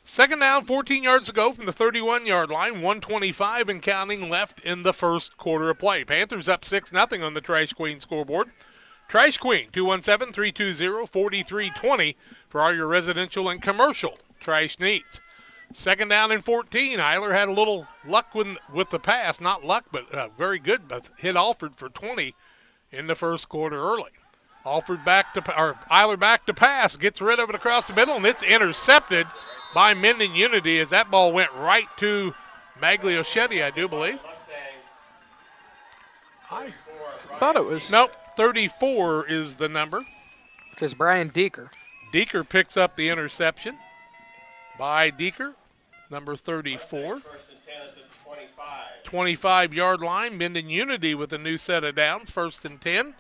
2nd down, 14 yards to go from the 31-yard line. 1:25 and counting left in the first quarter of play. Panthers up 6-0 on the Trash Queen scoreboard. Trash Queen, 217-320-4320 for all your residential and commercial trash needs. 2nd down and 14. Eiler had a little luck with the pass. Not luck, but very good. But hit Alford for 20 in the first quarter early. Eiler back to pass. Gets rid of it across the middle, and it's intercepted by Mendon Unity as that ball went right to Magliochetti, I do believe. I thought it was. Nope, 34 is the number. Because Brian Deeker. Deeker picks up the interception by Deeker, number 34. 25-yard line. Mendon Unity with a new set of downs, 1st and 10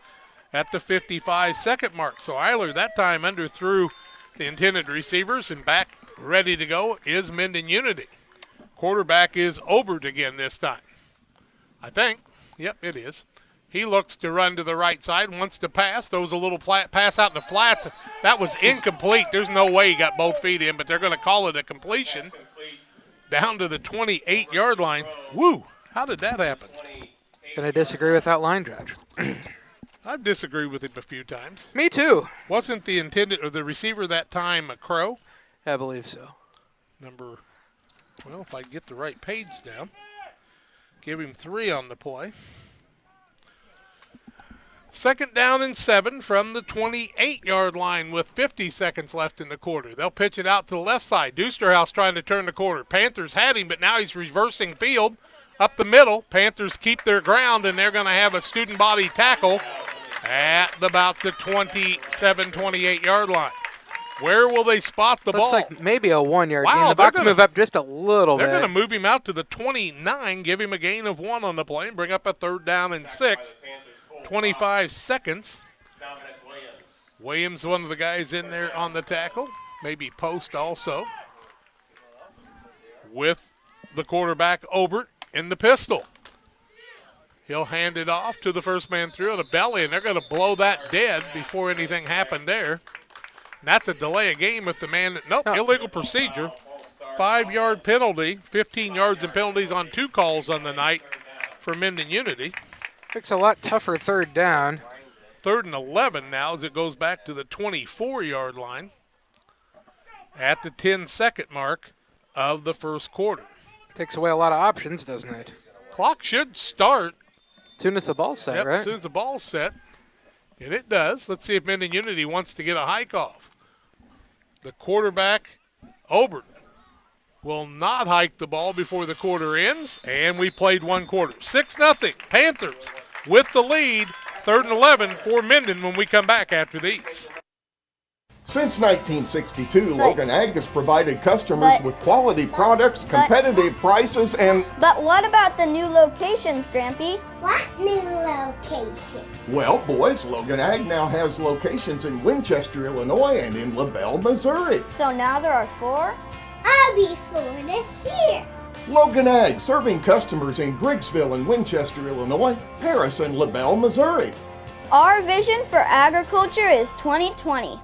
at the 55-second mark. So Eiler that time underthrew the intended receivers, and back ready to go is Mendon Unity. Quarterback is Obert again this time, I think. Yep, it is. He looks to run to the right side, wants to pass. There was a little pass out in the flats. That was incomplete. There's no way he got both feet in, but they're going to call it a completion. Down to the 28-yard line. Woo, how did that happen? Going to disagree with that line judge. I've disagreed with him a few times. Me too. Wasn't the intended or the receiver that time a Crow? I believe so. Well, if I get the right page down, give him 3 on the play. 2nd down and 7 from the 28-yard line with 50 seconds left in the quarter. They'll pitch it out to the left side. Doosterhouse trying to turn the corner. Panthers had him, but now he's reversing field up the middle. Panthers keep their ground, and they're going to have a student body tackle at about the 27, 28-yard line. Where will they spot the ball? Looks like maybe a 1-yard gain. Wow, The box move up just a little bit. They're going to move him out to the 29, give him a gain of 1 on the play, and bring up a 3rd down and 6. 25 seconds. Williams, one of the guys in there on the tackle. Maybe Post also. With the quarterback, Obert, in the pistol. He'll hand it off to the first man through the belly, and they're going to blow that dead before anything happened there. And that's a delay of game if the man, illegal procedure. 5-yard penalty, 15 yards and penalties on 2 calls on the night for Mendon Unity. Looks a lot tougher 3rd down. 3rd and 11 now as it goes back to the 24-yard line at the 10-second mark of the first quarter. Takes away a lot of options, doesn't it? Clock should start. As soon as the ball's set, Yep, right? as soon as the ball's set. And it does. Let's see if Mendon Unity wants to get a hike off. The quarterback, Obert, will not hike the ball before the quarter ends, and we played one quarter. 6-0, Panthers with the lead, 3rd and 11 for Mendon when we come back after these. Since 1962, Logan Ag has provided customers with quality products, competitive prices, and... But what about the new locations, Grampy? What new location? Well, boys, Logan Ag now has locations in Winchester, Illinois, and in LaBelle, Missouri. So now there are 4? I'll be 4 this year. Logan Ag, serving customers in Griggsville and Winchester, Illinois, Paris, and LaBelle, Missouri. Our vision for agriculture is 2020.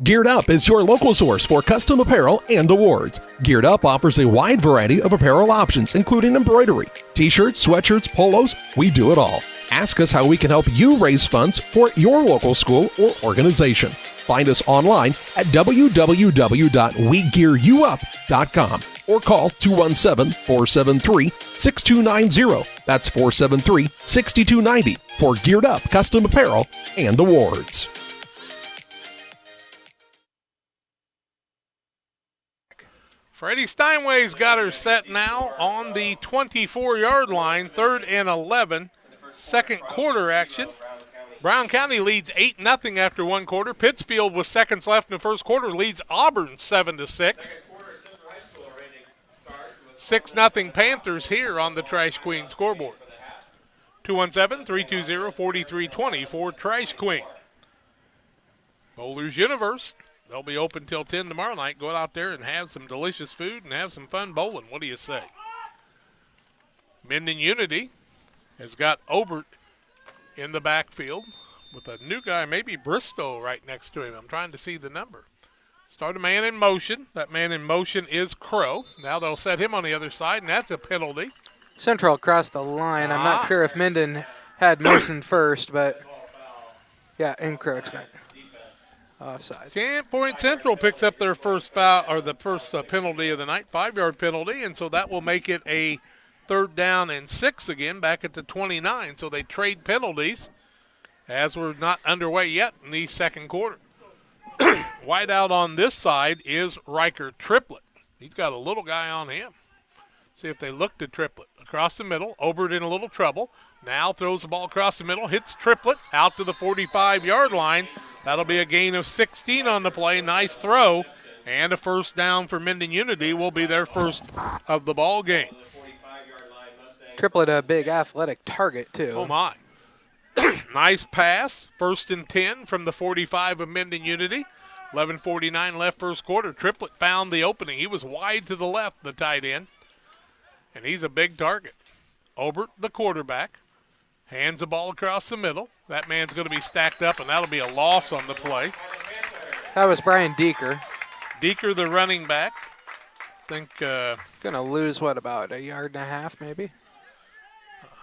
Geared Up is your local source for custom apparel and awards. Geared Up offers a wide variety of apparel options, including embroidery, t-shirts, sweatshirts, polos. We do it all. Ask us how we can help you raise funds for your local school or organization. Find us online at www.wegearyouup.com or call 217-473-6290. That's 473-6290 for Geared Up custom apparel and awards. Freddie Steinway's got her set now on the 24-yard line, 3rd and 11, second quarter action. Brown County leads 8-0 after one quarter. Pittsfield, with seconds left in the first quarter, leads Auburn 7-6. 6-0 Panthers here on the Trash Queen scoreboard. 217-320-4320 for Trash Queen. Bowlers Universe. They'll be open till 10 tomorrow night. Go out there and have some delicious food and have some fun bowling. What do you say? Mendon Unity has got Obert in the backfield with a new guy, maybe Bristow, right next to him. I'm trying to see the number. Start a man in motion. That man in motion is Crow. Now they'll set him on the other side, and that's a penalty. Central across the line. I'm not sure if Mendon had motion first, but yeah, encroachment. Offside. Camp Point Central picks up their first foul, or the first penalty of the night, 5-yard penalty, and so that will make it a 3rd down and 6 again, back at the 29. So they trade penalties as we're not underway yet in the second quarter. Wide out on this side is Riker Triplett. He's got a little guy on him. See if they look to Triplett. Across the middle, Obert in a little trouble. Now throws the ball across the middle, hits Triplett out to the 45-yard line. That'll be a gain of 16 on the play. Nice throw. And a first down for Mendon Unity will be their first of the ball game. Triplett, a big athletic target, too. Oh, my. Nice pass. 1st and 10 from the 45 of Mendon Unity. 11:49 left first quarter. Triplett found the opening. He was wide to the left, the tight end. And he's a big target. Obert, the quarterback, hands the ball across the middle. That man's going to be stacked up, and that'll be a loss on the play. That was Brian Deeker. Deeker, the running back. I think going to lose, what, about a yard and a half, maybe?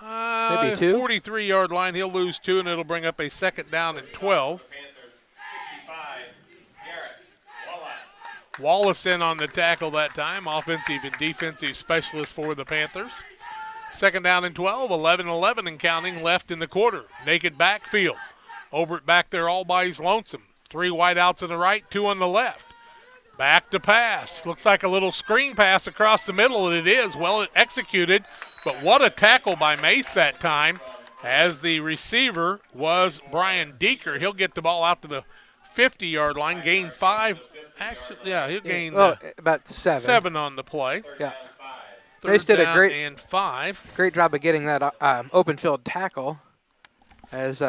Maybe 2. 43-yard line. He'll lose 2, and it'll bring up a 2nd down and 12. Wallace in on the tackle that time, offensive and defensive specialist for the Panthers. 2nd down and 12, 11-11 and counting left in the quarter. Naked backfield. Obert back there all by his lonesome. 3 wideouts on the right, 2 on the left. Back to pass. Looks like a little screen pass across the middle, and it is well executed. But what a tackle by Mace that time, as the receiver was Brian Deeker. He'll get the ball out to the 50-yard line, gain 5. Actually, yeah, he'll gain about 7. 7 on the play. Yeah. Mace did a great and 5. Great job of getting that open field tackle. As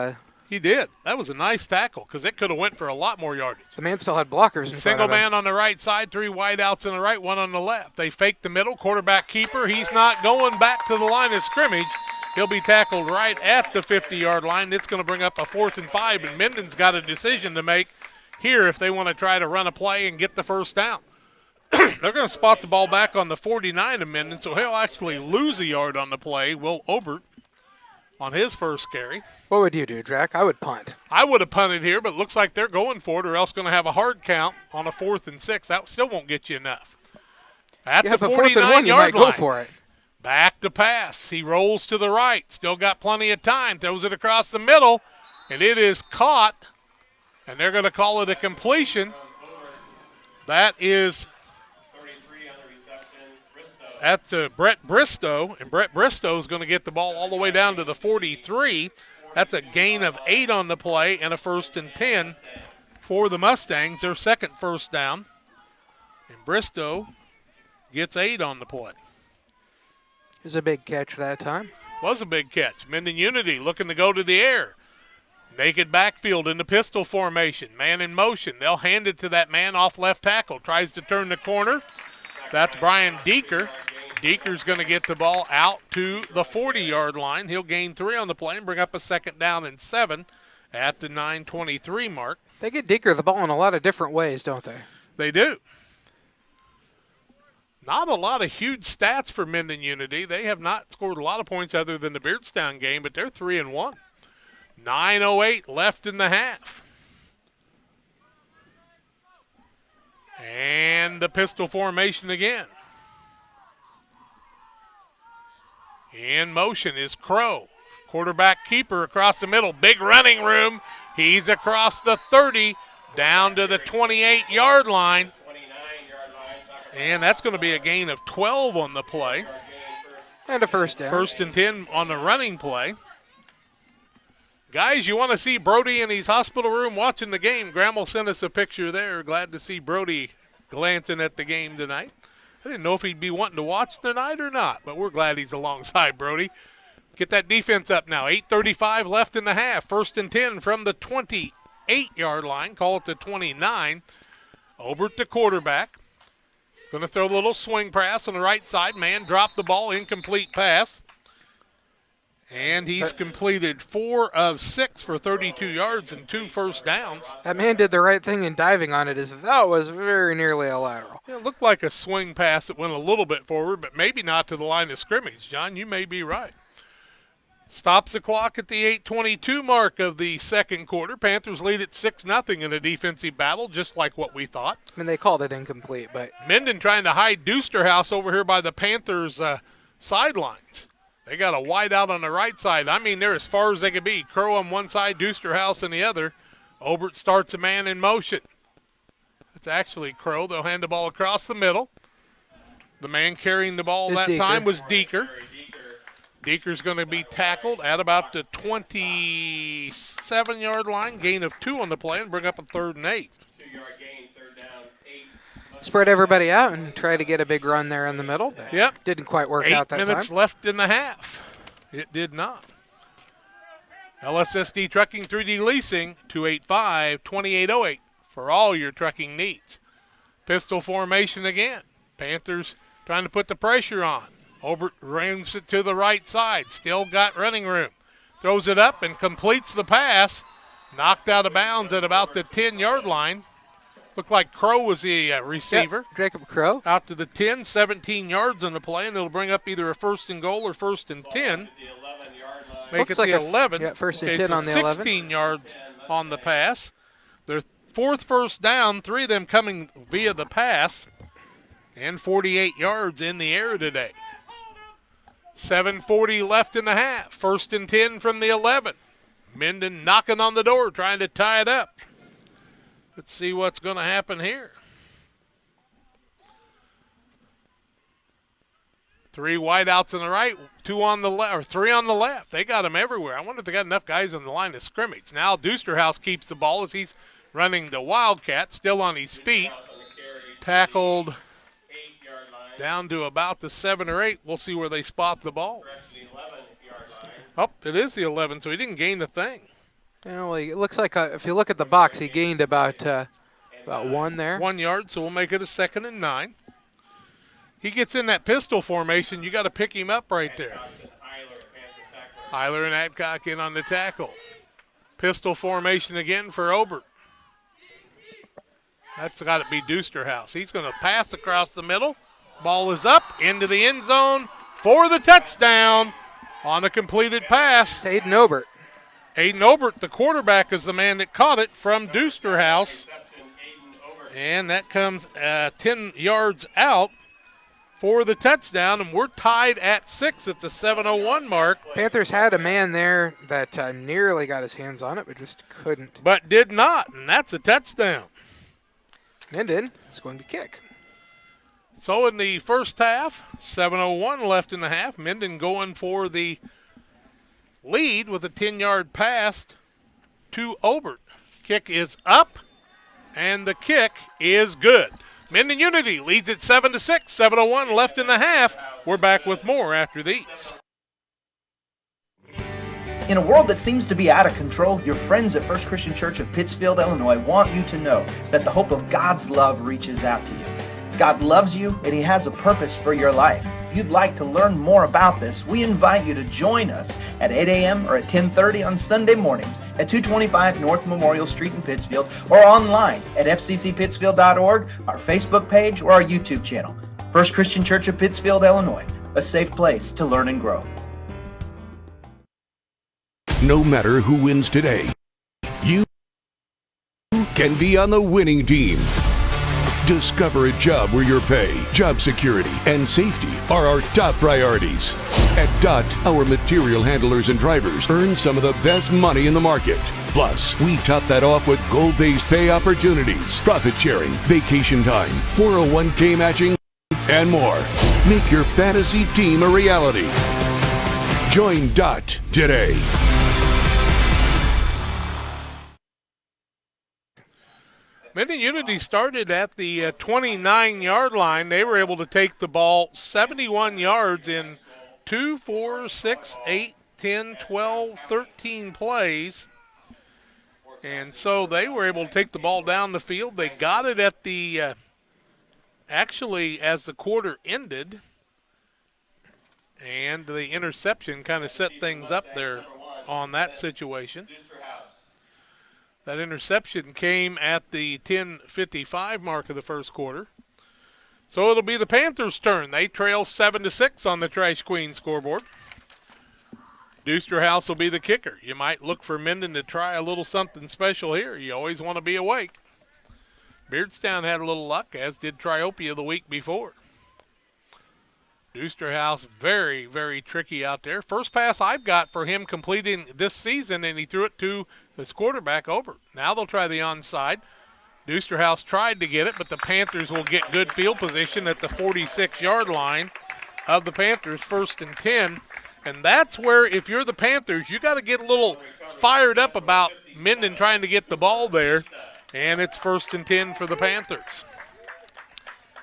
he did. That was a nice tackle because it could have went for a lot more yardage. The man still had blockers in Single front of him. man on the right side, 3 wideouts on the right, 1 on the left. They fake the middle. Quarterback keeper. He's not going back to the line of scrimmage. He'll be tackled right at the 50-yard line. It's going to bring up a 4th and 5, and Mendon's got a decision to make here if they want to try to run a play and get the first down. They're going to spot the ball back on the 49 of Mendon, so he'll actually lose a yard on the play. Will Obert on his first carry. What would you do, Jack? I would punt. I would have punted here, but it looks like they're going for it, or else going to have a hard count on a 4th and 6. That still won't get you enough. At You the have a 4th and 1, you 49-yard might line. go for it. Back to pass. He rolls to the right. Still got plenty of time. Throws it across the middle, and it is caught, and they're going to call it a completion. That's Brett Bristow, and Brett Bristow is going to get the ball all the way down to the 43. That's a gain of 8 on the play and a 1st and 10 for the Mustangs, their second first down. And Bristow gets 8 on the play. It was a big catch that time. Was a big catch. Mendon Unity looking to go to the air. Naked backfield in the pistol formation. Man in motion. They'll hand it to that man off left tackle. Tries to turn the corner. That's Brian Deeker. Deeker's going to get the ball out to the 40-yard line. He'll gain 3 on the play and bring up a 2nd down and 7 at the 9:23 mark. They get Deeker the ball in a lot of different ways, don't they? They do. Not a lot of huge stats for Mendon Unity. They have not scored a lot of points other than the Beardstown game, but they're 3-1. 9:08 left in the half. And the pistol formation again. In motion is Crow. Quarterback keeper across the middle. Big running room. He's across the 30 down to the 28-yard line. And that's going to be a gain of 12 on the play. And a 1st down. 1st and 10 on the running play. Guys, you want to see Brody in his hospital room watching the game. Grandma sent us a picture there. Glad to see Brody glancing at the game tonight. I didn't know if he'd be wanting to watch tonight or not, but we're glad he's alongside Brody. Get that defense up now. 8:35 left in the half. 1st and 10 from the 28-yard line. Call it the 29. Obert, the quarterback. Going to throw a little swing pass on the right side. Man dropped the ball. Incomplete pass. And he's completed 4 of 6 for 32 yards and 2 first downs. That man did the right thing in diving on it, as that was very nearly a lateral. Yeah, it looked like a swing pass that went a little bit forward, but maybe not to the line of scrimmage. John, you may be right. Stops the clock at the 8:22 mark of the second quarter. Panthers lead at 6-0 in a defensive battle, just like what we thought. I mean, they called it incomplete, but Mendon trying to hide Deusterhouse over here by the Panthers' sidelines. They got a wide out on the right side. I mean, they're as far as they could be. Crow on one side, Deusterhouse on the other. Obert starts a man in motion. It's actually Crow. They'll hand the ball across the middle. The man carrying the ball that time was Deeker. Deeker's going to be tackled at about the 27-yard line. Gain of 2 on the play and bring up a 3rd and 8. Spread everybody out and try to get a big run there in the middle. But yep. Didn't quite work out that time. 8 minutes left in the half. It did not. LSSD Trucking 3D Leasing, 285-2808 for all your trucking needs. Pistol formation again. Panthers trying to put the pressure on. Obert runs it to the right side. Still got running room. Throws it up and completes the pass. Knocked out of bounds at about the 10-yard line. Looked like Crow was the receiver. Yep, Jacob Crow. Out to the 10, 17 yards on the play, and it'll bring up either a 1st and goal or 1st and 10. Make it like the 11. Yeah, 1st and okay, 10 so on the 11. 16 yards on the pass. Their 4th first down, 3 of them coming via the pass, and 48 yards in the air today. 7:40 left in the half. 1st and 10 from the 11. Mendon knocking on the door, trying to tie it up. Let's see what's going to happen here. 3 wideouts on the right, 2 on the left, or 3 on the left. They got them everywhere. I wonder if they got enough guys on the line of scrimmage. Now Deusterhouse keeps the ball as he's running the Wildcat, still on his feet. Tackled down to about the 7 or 8. We'll see where they spot the ball. Oh, it is the 11, so he didn't gain a thing. Yeah, well, it looks like if you look at the box, he gained about 1 there. 1 yard, so we'll make it a 2nd and 9. He gets in that pistol formation. You got to pick him up right there. Heiler and Adcock in on the tackle. Pistol formation again for Obert. That's got to be Deusterhouse. He's going to pass across the middle. Ball is up into the end zone for the touchdown on a completed pass. It's Aiden Obert. Aiden Obert, the quarterback, is the man that caught it from Deusterhouse. And that comes 10 yards out for the touchdown, and we're tied at 6 at the 7:01 mark. Panthers had a man there that nearly got his hands on it, but just couldn't. But did not, and that's a touchdown. Mendon is going to kick. So in the first half, 7:01 left in the half, Mendon going for the lead with a 10-yard pass to Obert. Kick is up, and the kick is good. Mendon Unity leads at 7-6, 7:01 left in the half. We're back with more after these. In a world that seems to be out of control, your friends at First Christian Church of Pittsfield, Illinois want you to know that the hope of God's love reaches out to you. God loves you and He has a purpose for your life. If you'd like to learn more about this, we invite you to join us at 8 a.m. or at 10:30 on Sunday mornings at 225 North Memorial Street in Pittsfield, or online at fccpittsfield.org, our Facebook page, or our YouTube channel. First Christian Church of Pittsfield, Illinois, a safe place to learn and grow. No matter who wins today, you can be on the winning team. Discover a job where your pay, job security, and safety are our top priorities. At DOT, our material handlers and drivers earn some of the best money in the market. Plus, we top that off with goal-based pay opportunities, profit sharing, vacation time, 401k matching, and more. Make your fantasy team a reality. Join DOT today. Mendon Unity started at the 29-yard line. They were able to take the ball 71 yards in 2, 4, 6, 8, 10, 12, 13 plays. And so they were able to take the ball down the field. They got it at the, actually, as the quarter ended. And the interception kind of set things up there on that situation. That interception came at the 10:55 mark of the first quarter. So it'll be the Panthers' turn. They trail 7-6 on the Trash Queen scoreboard. Deusterhouse will be the kicker. You might look for Mendon to try a little something special here. You always want to be awake. Beardstown had a little luck, as did Triopia the week before. Deusterhouse very, very tricky out there. First pass I've got for him completing this season, and he threw it to his quarterback over. Now they'll try the onside. Deusterhouse tried to get it, but the Panthers will get good field position at the 46-yard line of the Panthers, 1st and 10. And that's where, if you're the Panthers, you got to get a little fired up about Mendon trying to get the ball there. And it's 1st and 10 for the Panthers.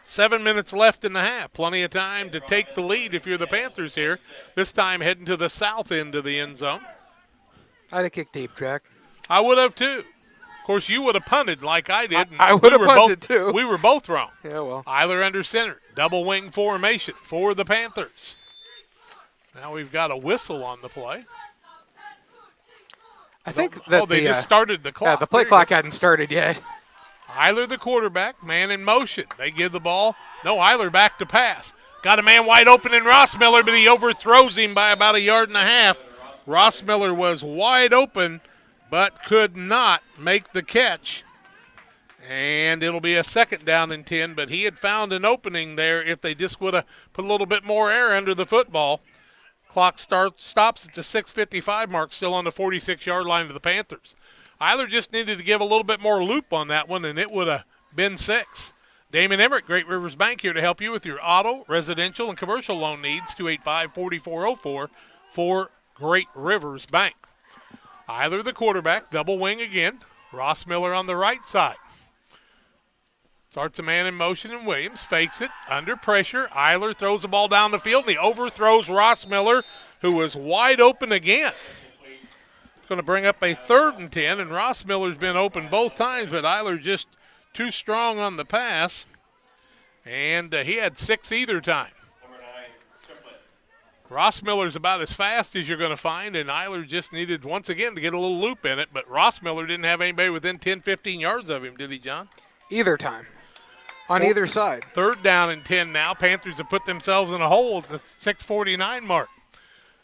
7 minutes left in the half. Plenty of time to take the lead if you're the Panthers here. This time heading to the south end of the end zone. I'd have kicked deep, Jack. I would have too. Of course, you would have punted like I did. I would have punted too. We were both wrong. Yeah, well. Eiler under center. Double wing formation for the Panthers. Now we've got a whistle on the play. I think that they just started the clock. Yeah, the play clock hadn't started yet. Eiler, the quarterback, man in motion. They give the ball. No, Eiler back to pass. Got a man wide open in Rossmiller, but he overthrows him by about 1.5 yards. Rossmiller was wide open, but could not make the catch. And it'll be a 2nd down and 10, but he had found an opening there if they just would have put a little bit more air under the football. Clock stops at the 6:55 mark, still on the 46-yard line of the Panthers. Eiler just needed to give a little bit more loop on that one, and it would have been 6. Damon Emmerich, Great Rivers Bank, here to help you with your auto, residential, and commercial loan needs. 285-4404 for Great Rivers Bank. Eiler, the quarterback, double wing again. Rossmiller on the right side. Starts a man in motion, and Williams fakes it under pressure. Eiler throws the ball down the field, and he overthrows Rossmiller, who was wide open again. Going to bring up a 3rd and 10, and Rossmiller's been open both times, but Eiler just too strong on the pass, and he had 6 either time. Rossmiller's about as fast as you're going to find, and Eiler just needed, once again, to get a little loop in it, but Rossmiller didn't have anybody within 10, 15 yards of him, did he, John? Either time. On either side. 3rd down and 10 now. Panthers have put themselves in a hole at the 6:49 mark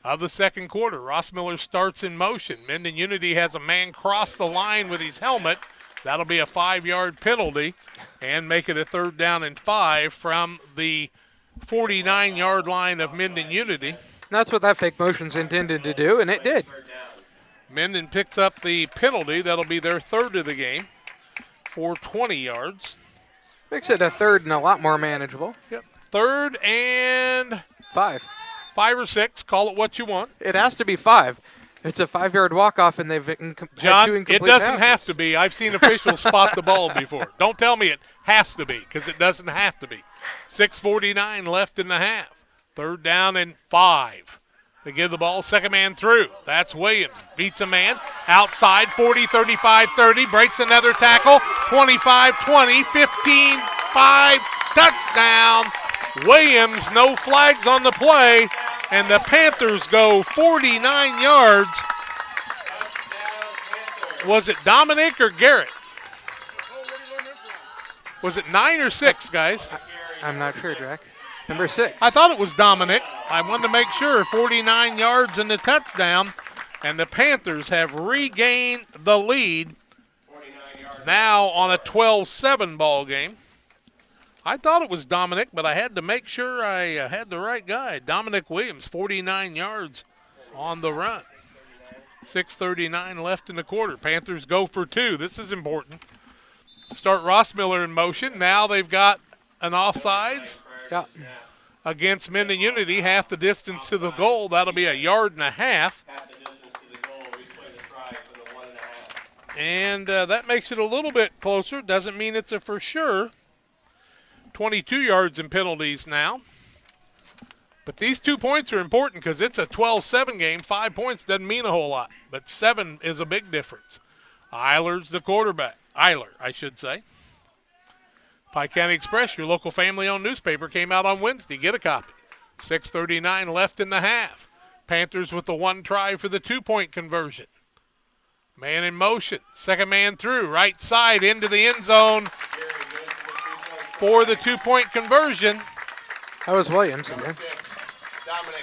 of the second quarter. Rossmiller starts in motion. Mendon Unity has a man cross the line with his helmet. That'll be a 5-yard penalty and make it a 3rd down and 5 from the 49-yard line of Mendon Unity. That's what that fake motion's intended to do, and it did. Mendon picks up the penalty. That'll be their third of the game for 20 yards. Makes it a third and a lot more manageable. Yep. Third and 5. 5 or 6. Call it what you want. It has to be 5. It's a 5-yard walk-off, and they've John, had 2 incomplete it doesn't passes. have to be. I've seen officials spot the ball before. Don't tell me it has to be, because it doesn't have to be. 6:49 left in the half. Third down and 5. They give the ball, second man through. That's Williams. Beats a man. Outside, 40, 35, 30. Breaks another tackle. 25, 20, 15, 5. Touchdown. Williams, no flags on the play. And the Panthers go 49 yards. Was it Dominic or Garrett? Was it 9 or 6, guys? I'm not sure, Jack. Number 6. I thought it was Dominic. I wanted to make sure. 49 yards and the touchdown. And the Panthers have regained the lead now on a 12-7 ball game. I thought it was Dominic, but I had to make sure I had the right guy. Dominic Williams, 49 yards on the run. 6:39 left in the quarter. Panthers go for 2. This is important. Start Rossmiller in motion. Now they've got an offsides against Mendon Unity, half the distance to the goal. That'll be 1.5 yards. And that makes it a little bit closer. Doesn't mean it's a for sure. 22 yards in penalties now. But these 2 points are important because it's a 12-7 game. 5 points doesn't mean a whole lot, but 7 is a big difference. Eiler's the quarterback. Eiler, I should say. Pike County Express, your local family-owned newspaper, came out on Wednesday. Get a copy. 6:39 left in the half. Panthers with the 1 try for the 2-point conversion. Man in motion. Second man through. Right side into the end zone for the 2-point conversion. That was Williams again.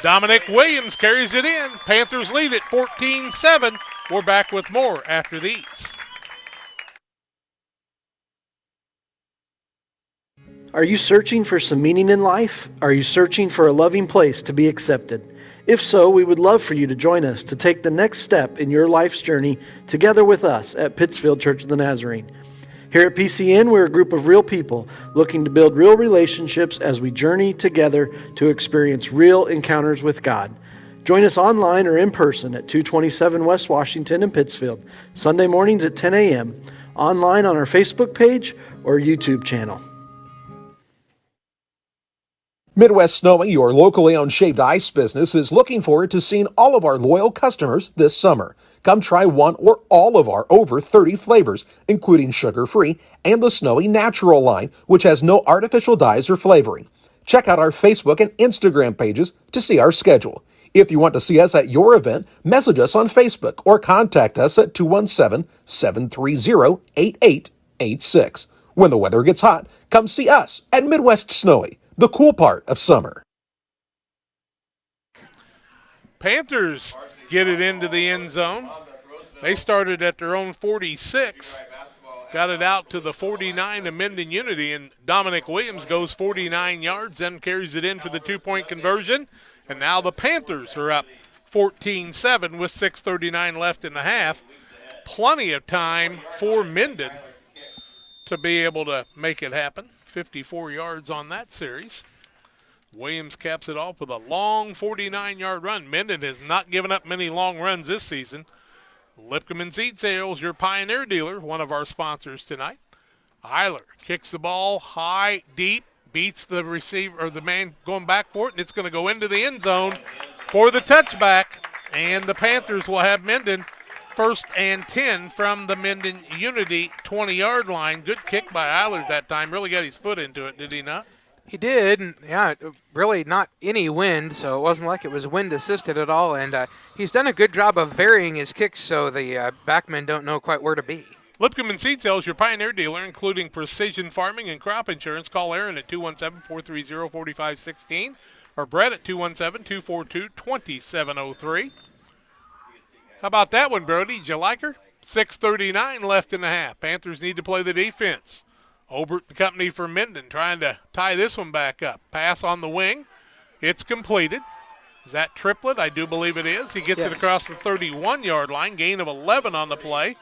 Dominic Williams carries it in. Panthers lead it 14-7. We're back with more after these. Are you searching for some meaning in life? Are you searching for a loving place to be accepted? If so, we would love for you to join us to take the next step in your life's journey together with us at Pittsfield Church of the Nazarene. Here at PCN, we're a group of real people looking to build real relationships as we journey together to experience real encounters with God. Join us online or in person at 227 West Washington in Pittsfield, Sunday mornings at 10 a.m., online on our Facebook page or YouTube channel. Midwest Snowy, your locally owned shaved ice business, is looking forward to seeing all of our loyal customers this summer. Come try one or all of our over 30 flavors, including sugar-free and the Snowy Natural line, which has no artificial dyes or flavoring. Check out our Facebook and Instagram pages to see our schedule. If you want to see us at your event, message us on Facebook or contact us at 217-730-8886. When the weather gets hot, come see us at Midwest Snowy, the cool part of summer. Panthers get it into the end zone. They started at their own 46, got it out to the 49 of Mendon Unity, and Dominic Williams goes 49 yards, then carries it in for the 2-point conversion. And now the Panthers are up 14-7 with 6:39 left in the half. Plenty of time for Mendon to be able to make it happen. 54 yards on that series. Williams caps it off with a long 49-yard run. Mendon has not given up many long runs this season. Lipcom and Seed Sales, your Pioneer dealer, one of our sponsors tonight. Eiler kicks the ball high, deep, beats the receiver or the man going back for it, and it's going to go into the end zone for the touchback. And the Panthers will have Mendon 1st and 10 from the Mendon Unity 20-yard line. Good kick by Eiler that time. Really got his foot into it, did he not? He did, and yeah, really not any wind, so it wasn't like it was wind assisted at all. And he's done a good job of varying his kicks so the backmen don't know quite where to be. Lipcom and Seed Sales, your Pioneer dealer, including precision farming and crop insurance. Call Aaron at 217-430-4516 or Brett at 217-242-2703. How about that one, Brody? Did you like her? 6:39 left in the half. Panthers need to play the defense. Obert and company for Mendon trying to tie this one back up. Pass on the wing. It's completed. Is that triplet? I do believe it is. He gets it across the 31-yard line. Gain of 11 on the play.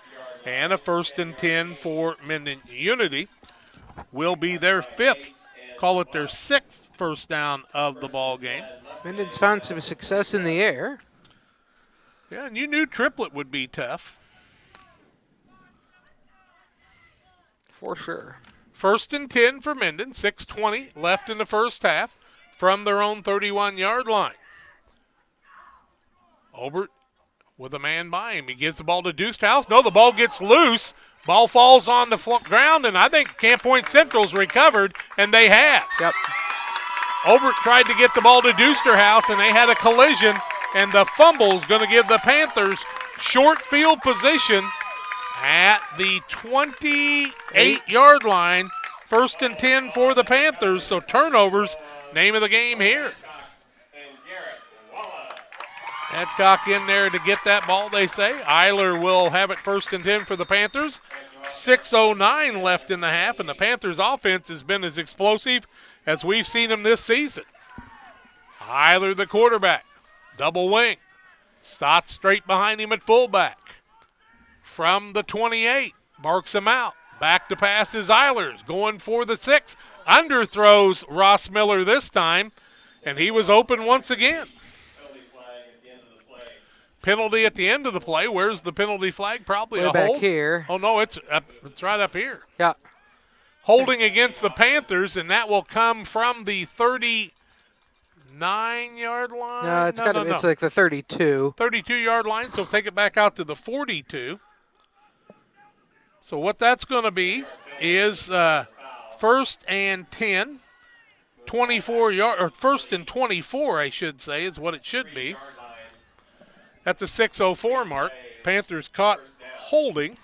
And a 1st and 10 for Mendon Unity. Will be their 5th. Call it their 6th first down of the ball game. Mendon's found some success in the air. Yeah, and you knew triplet would be tough. For sure. 1st and 10 for Mendon. 6:20 left in the first half from their own 31-yard line. Obert with a man by him. He gives the ball to Deucehouse. No, the ball gets loose. Ball falls on the ground, and I think Camp Point Central's recovered, and they have. Yep. Obert tried to get the ball to Deucehouse, and they had a collision, and the fumble's going to give the Panthers short field position at the 28-yard line. 1st and 10 for the Panthers, so turnovers, name of the game here. Adcock in there to get that ball, they say. Eiler will have it 1st and 10 for the Panthers. 6:09 left in the half, and the Panthers' offense has been as explosive as we've seen them this season. Eiler, the quarterback, double wing. Stott straight behind him at fullback. From the 28, barks him out. Back to pass is Eilers, going for the 6. Underthrows Ross Miller this time, and he was open once again. Penalty at the end of the play. Where's the penalty flag? Probably a back hold. Here. Oh, no, it's right up here. Yeah. Holding against the Panthers, and that will come from the 39-yard line. No, it's like the 32. 32-yard line, so take it back out to the 42. So what that's going to be is 1st and 10, 24-yard, or 1st and 24, I should say, is what it should be. At the 6:04 mark, Panthers caught holding.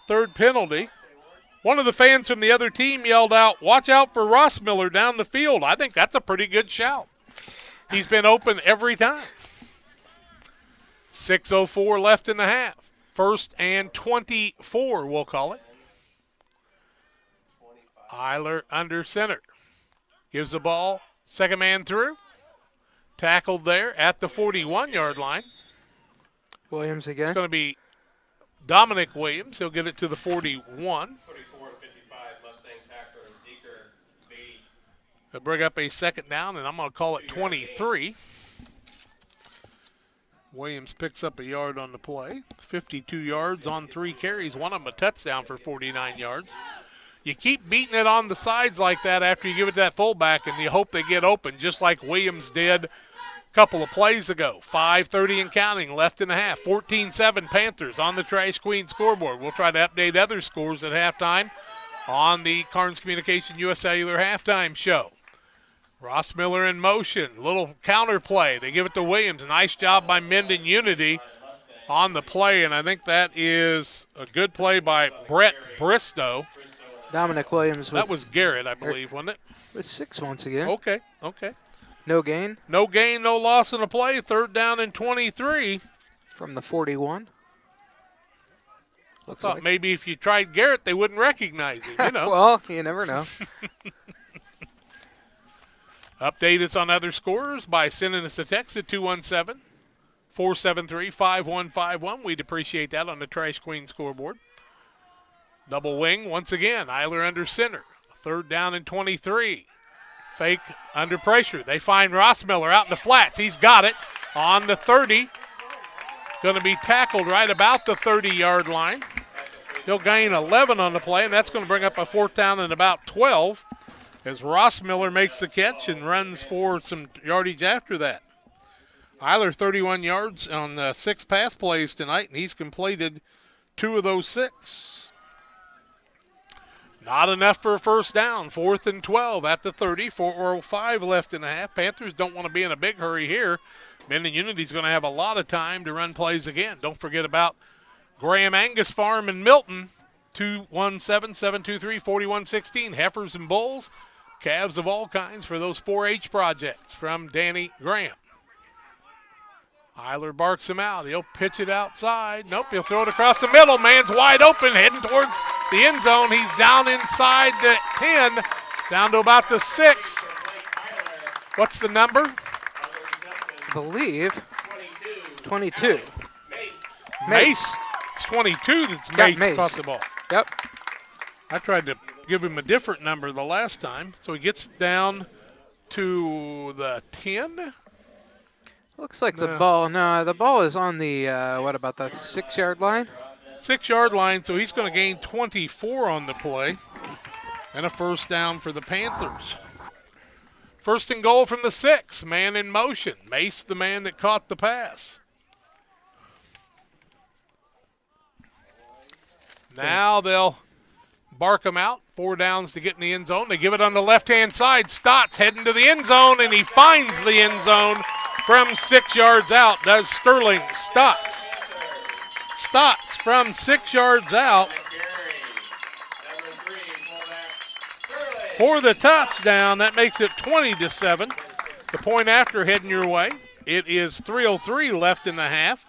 3rd penalty. One of the fans from the other team yelled out, "Watch out for Ross Miller down the field." I think that's a pretty good shout. He's been open every time. 6:04 left in the half. 1st and 24, we'll call it. Eiler under center. Gives the ball. 2nd man through. Tackled there at the 41-yard line. Williams again. It's going to be Dominic Williams. He'll get it to the 41. They'll bring up a 2nd down, and I'm going to call it 23. Williams picks up a yard on the play. 52 yards on 3 carries. One of them a touchdown for 49 yards. You keep beating it on the sides like that after you give it to that fullback, and you hope they get open, just like Williams did a couple of plays ago. 5:30 and counting left in the half. 14-7 Panthers on the Trash Queen scoreboard. We'll try to update other scores at halftime on the Carnes Communication US Cellular halftime show. Ross Miller in motion. Little counter play. They give it to Williams. A nice job by Mendon Unity on the play, and I think that is a good play by Brett Bristow. Dominic Williams. That was Garrett, I believe, wasn't it? With 6 once again. Okay. No gain. No gain, no loss in the play. 3rd down and 23. From the 41. I thought maybe if you tried Garrett, they wouldn't recognize him, you know. Well, you never know. Update us on other scores by sending us a text at 217-473-5151. We'd appreciate that on the Trash Queen scoreboard. Double wing once again. Eiler under center. 3rd down and 23. Fake under pressure. They find Ross Miller out in the flats. He's got it on the 30. Going to be tackled right about the 30-yard line. He'll gain 11 on the play, and that's going to bring up a 4th down and about 12 as Ross Miller makes the catch and runs for some yardage after that. Eiler 31 yards on 6 pass plays tonight, and he's completed 2 of those 6. Not enough for a 1st down. 4th and 12 at the 30. 4:05 left in the half. Panthers don't want to be in a big hurry here. Mendon Unity's going to have a lot of time to run plays again. Don't forget about Graham Angus Farm in Milton. 217-723-4116. Heifers and bulls. Calves of all kinds for those 4-H projects from Danny Graham. Eiler barks him out. He'll pitch it outside. Nope, he'll throw it across the middle. Man's wide open, heading towards the end zone. He's down inside the 10, down to about the 6. What's the number? I believe 22. Mace. It's 22 that's Mace caught the ball. Yep. I tried to give him a different number the last time. So he gets down to the 10. Looks like the ball is on the, what about the 6-yard line? 6-yard line, so he's going to gain 24 on the play. And a first down for the Panthers. First and goal from the 6, man in motion. Mace, the man that caught the pass. Now they'll bark him out. 4 downs to get in the end zone. They give it on the left-hand side. Stotts heading to the end zone, and he finds the end zone from 6 yards out. Does Sterling Stotts. Stotts from 6 yards out for the touchdown. That makes it 20-7. The point after heading your way. It is 3:03 left in the half.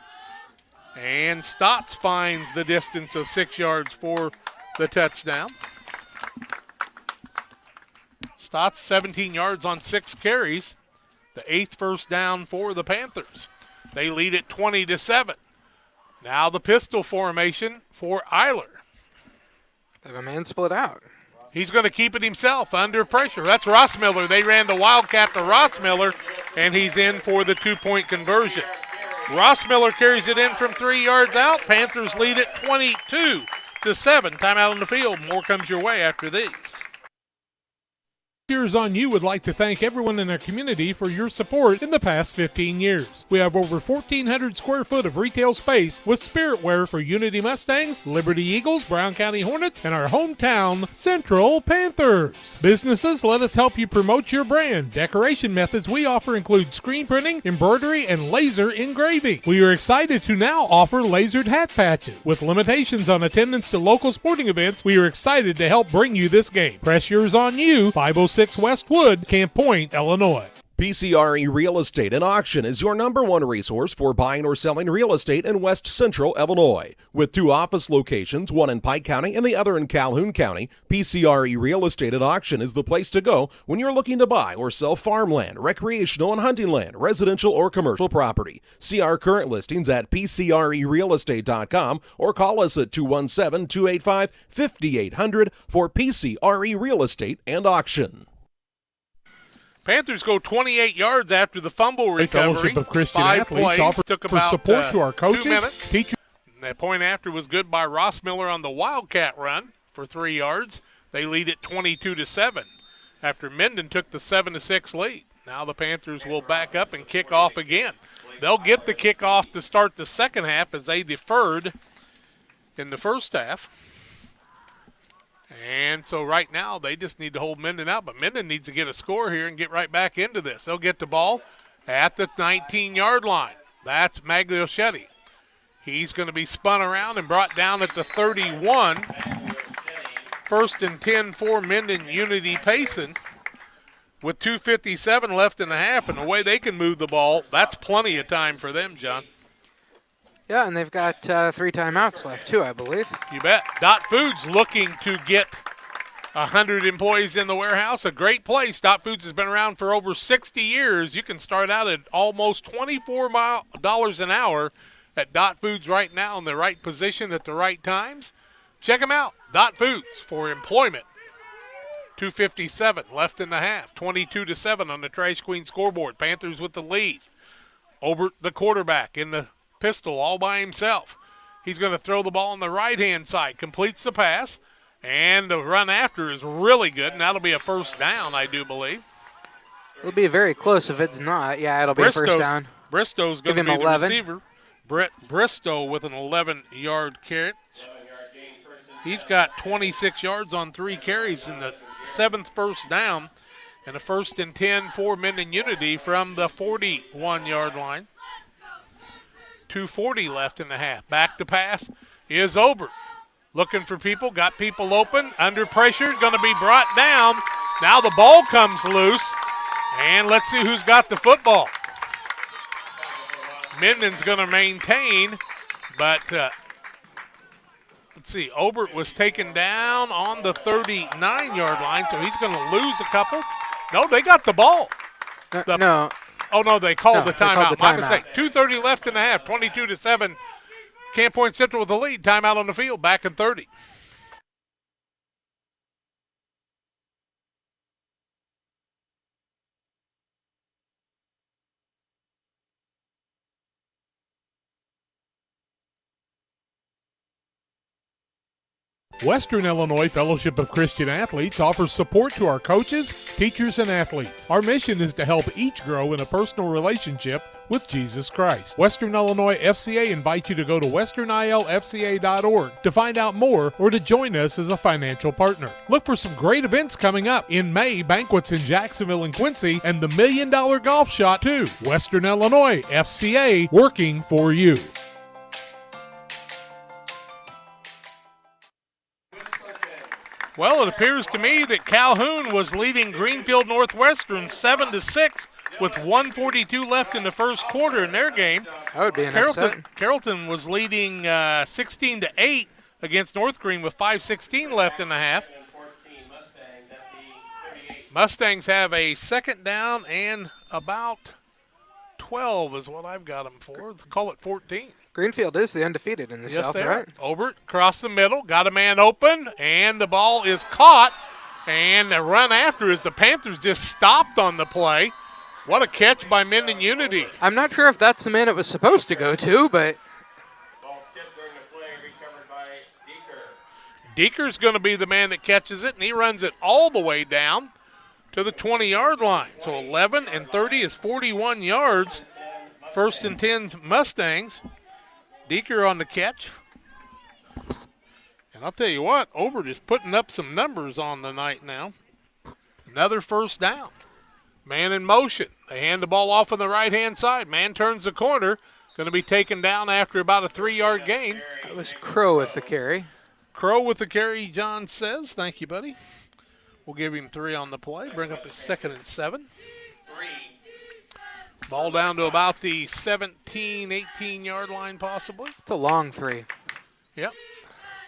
And Stotts finds the distance of 6 yards for the touchdown. Stotts 17 yards on 6 carries. The 8th first down for the Panthers. They lead it 20-7. Now the pistol formation for Eiler. They have a man split out. He's going to keep it himself under pressure. That's Rossmiller. They ran the Wildcat to Rossmiller, and he's in for the 2-point conversion. Rossmiller carries it in from 3 yards out. Panthers lead it 22-7. Timeout on the field. More comes your way after these. Cheers on You would like to thank everyone in our community for your support in the past 15 years. We have over 1,400 square foot of retail space with spirit wear for Unity Mustangs, Liberty Eagles, Brown County Hornets, and our hometown Central Panthers. Businesses, let us help you promote your brand. Decoration methods we offer include screen printing, embroidery, and laser engraving. We are excited to now offer lasered hat patches. With limitations on attendance to local sporting events, we are excited to help bring you this game. Press yours on you, 506 Westwood, Camp Point, Illinois. PCRE Real Estate and Auction is your #1 resource for buying or selling real estate in West Central Illinois. With 2 office locations, one in Pike County and the other in Calhoun County, PCRE Real Estate and Auction is the place to go when you're looking to buy or sell farmland, recreational and hunting land, residential or commercial property. See our current listings at PCRERealestate.com or call us at 217-285-5800 for PCRE Real Estate and Auction. Panthers go 28 yards after the fumble recovery. Fellowship of Christian 5 Athletes plays. offer Took for about support to our 2 coaches, minutes. teachers. That point after was good by Rossmiller on the Wildcat run for 3 yards. They lead it 22-7 after Mendon took the 7-6 lead. Now the Panthers will back up and kick off again. They'll get the kickoff to start the second half as they deferred in the first half. And so right now they just need to hold Mendon out, but Mendon needs to get a score here and get right back into this. They'll get the ball at the 19-yard line. That's Magliochetti. He's going to be spun around and brought down at the 31. First and 10 for Mendon Unity Payson with 2:57 left in the half, and the way they can move the ball, that's plenty of time for them, John. Yeah, and they've got 3 timeouts left, too, I believe. You bet. Dot Foods looking to get 100 employees in the warehouse. A great place. Dot Foods has been around for over 60 years. You can start out at almost $24 an hour at Dot Foods right now in the right position at the right times. Check them out. Dot Foods for employment. 2:57 left in the half. 22-7 on the Trash Queen scoreboard. Panthers with the lead. Obert, the quarterback, in the pistol all by himself. He's going to throw the ball on the right-hand side. Completes the pass. And the run after is really good. And that'll be a first down, I do believe. It'll be very close if it's not. Yeah, it'll be a first down. Bristow's going to be the receiver. Brett Bristow with an 11-yard carry. He's got 26 yards on 3 carries in the 7th first down. And a first and 10 for Mendon Unity from the 41-yard line. 2:40 left in the half. Back to pass is Obert. Looking for people, got people open, under pressure, going to be brought down. Now the ball comes loose, and let's see who's got the football. Mendon's going to maintain, but let's see, Obert was taken down on the 39-yard line, so he's going to lose a couple. No, they got the ball. No. Oh, no, they called the timeout. My timeout. mistake. 2:30 left in the half, 22-7. Camp Point Central with the lead. Timeout on the field, back in 30. Western Illinois Fellowship of Christian Athletes offers support to our coaches, teachers, and athletes. Our mission is to help each grow in a personal relationship with Jesus Christ. Western Illinois FCA invites you to go to westernilfca.org to find out more or to join us as a financial partner. Look for some great events coming up. In May, banquets in Jacksonville and Quincy, and the $1 Million Golf Shot too. Western Illinois FCA, working for you. Well, it appears to me that Calhoun was leading Greenfield Northwestern 7-6 with 1:42 left in the first quarter in their game. That would be an upset. Carrollton was leading 16-8 against North Green with 5:16 left in the half. Mustangs have a second down and about 12 is what I've got them for. Let's call it 14. Greenfield is the undefeated in the South, right? Obert across the middle, got a man open, and the ball is caught. And the run after is the Panthers just stopped on the play. What a catch by Mendon Unity. I'm not sure if that's the man it was supposed to go to, but Ball tipped during the play, recovered by Deeker's going to be the man that catches it, and he runs it all the way down to the 20-yard line. So 11 and 30 is 41 yards. First and 10 Mustangs. Deeker on the catch. And I'll tell you what, Obert is putting up some numbers on the night now. Another first down. Man in motion. They hand the ball off on the right-hand side. Man turns the corner. Going to be taken down after about a 3-yard gain. That was Crow with the carry. Crow with the carry, John says. Thank you, buddy. We'll give him 3 on the play. Bring up his 2nd and 7. Ball down to about the 17, 18-yard line possibly. It's a long 3. Yep.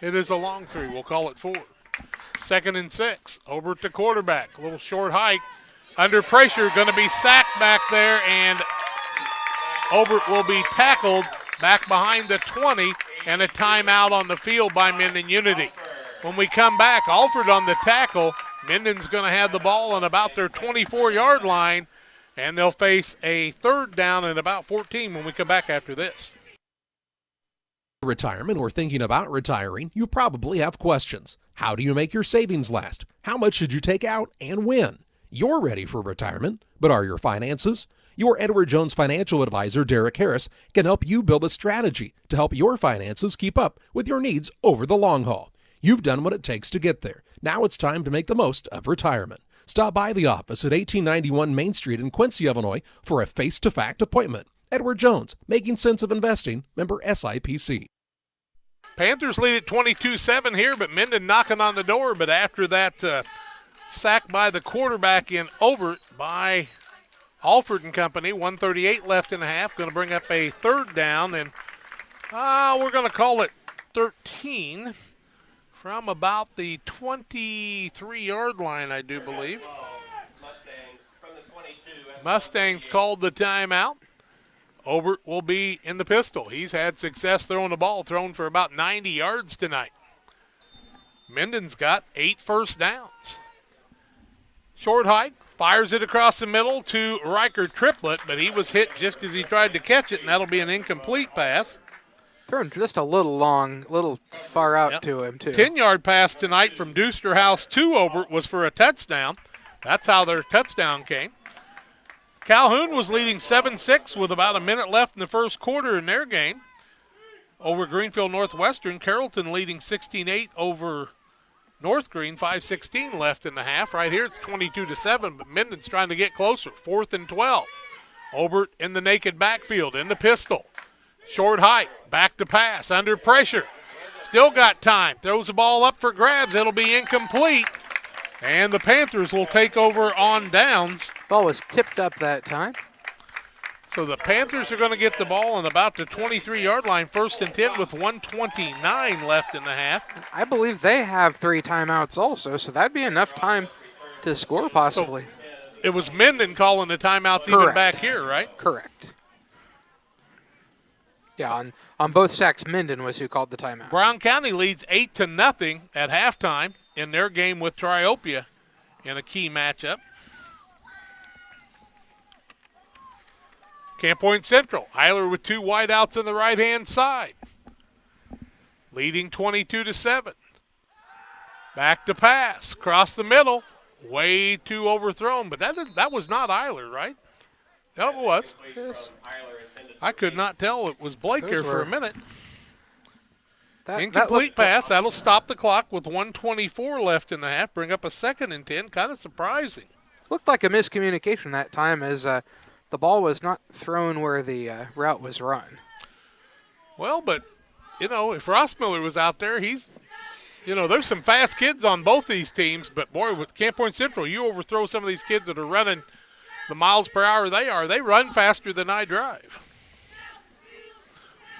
It is a long 3. We'll call it 4. 2nd and 6. Over to quarterback. A little short hike. Under pressure. Going to be sacked back there. And Obert will be tackled back behind the 20. And a timeout on the field by Mendon Unity. When we come back, Alford on the tackle. Mendon's going to have the ball on about their 24-yard line. And they'll face a 3rd down and about 14 when we come back after this. Retirement or thinking about retiring, you probably have questions. How do you make your savings last? How much should you take out and when? You're ready for retirement, but are your finances? Your Edward Jones financial advisor, Derek Harris, can help you build a strategy to help your finances keep up with your needs over the long haul. You've done what it takes to get there. Now it's time to make the most of retirement. Stop by the office at 1891 Main Street in Quincy, Illinois for a face-to-fact appointment. Edward Jones, Making Sense of Investing, member SIPC. Panthers lead at 22-7 here, but Mendon knocking on the door. But after that sack by the quarterback in Obert by Alford and company, 1:38 left in the half. Going to bring up a 3rd down, and we're going to call it 13. From about the 23-yard line, I do believe. Mustangs called the timeout. Obert will be in the pistol. He's had success throwing the ball, thrown for about 90 yards tonight. Mendon's got 8 first downs. Short hike, fires it across the middle to Riker Triplett, but he was hit just as he tried to catch it, and that'll be an incomplete pass. Throwing just a little long, little far out to him, too. 10-yard pass tonight from Deusterhouse to Obert was for a touchdown. That's how their touchdown came. Calhoun was leading 7-6 with about a minute left in the first quarter in their game. Over Greenfield Northwestern, Carrollton leading 16-8 over North Green, 5:16 left in the half. Right here it's 22-7, but Mendon's trying to get closer. 4th and 12. Obert in the naked backfield, in the pistol. Short height, back to pass, under pressure. Still got time, throws the ball up for grabs. It'll be incomplete, and the Panthers will take over on downs. Ball was tipped up that time. So the Panthers are going to get the ball on about the 23-yard line, 1st and 10 with 1:29 left in the half. I believe they have 3 timeouts also, so that'd be enough time to score possibly. So it was Mendon calling the timeouts. Correct. Even back here, right? Correct. Yeah, on both sacks, Mendon was who called the timeout. Brown County leads 8-0 at halftime in their game with Triopia in a key matchup. Camp Point Central, Eiler with 2 wideouts on the right-hand side, leading 22-7. Back to pass, across the middle, way too overthrown, but that was not Eiler, right? No, it was. I could not tell it was Blake here for a minute. Incomplete pass. That'll stop the clock with 1:24 left in the half. Bring up a 2nd and 10. Kind of surprising. Looked like a miscommunication that time as the ball was not thrown where the route was run. Well, but, if Rossmiller was out there, there's some fast kids on both these teams. But, boy, with Camp Point Central, you overthrow some of these kids that are running the miles per hour they run faster than I drive.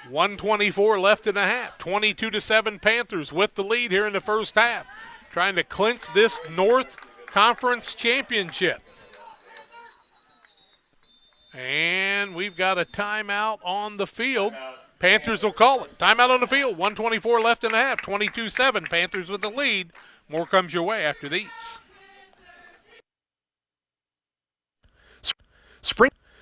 1:24 left in the half. 22-7 Panthers with the lead here in the first half, trying to clinch this North Conference championship. And we've got a timeout on the field. Panthers will call it. Timeout on the field. 1:24 left in the half. 22-7 Panthers with the lead. More comes your way after these.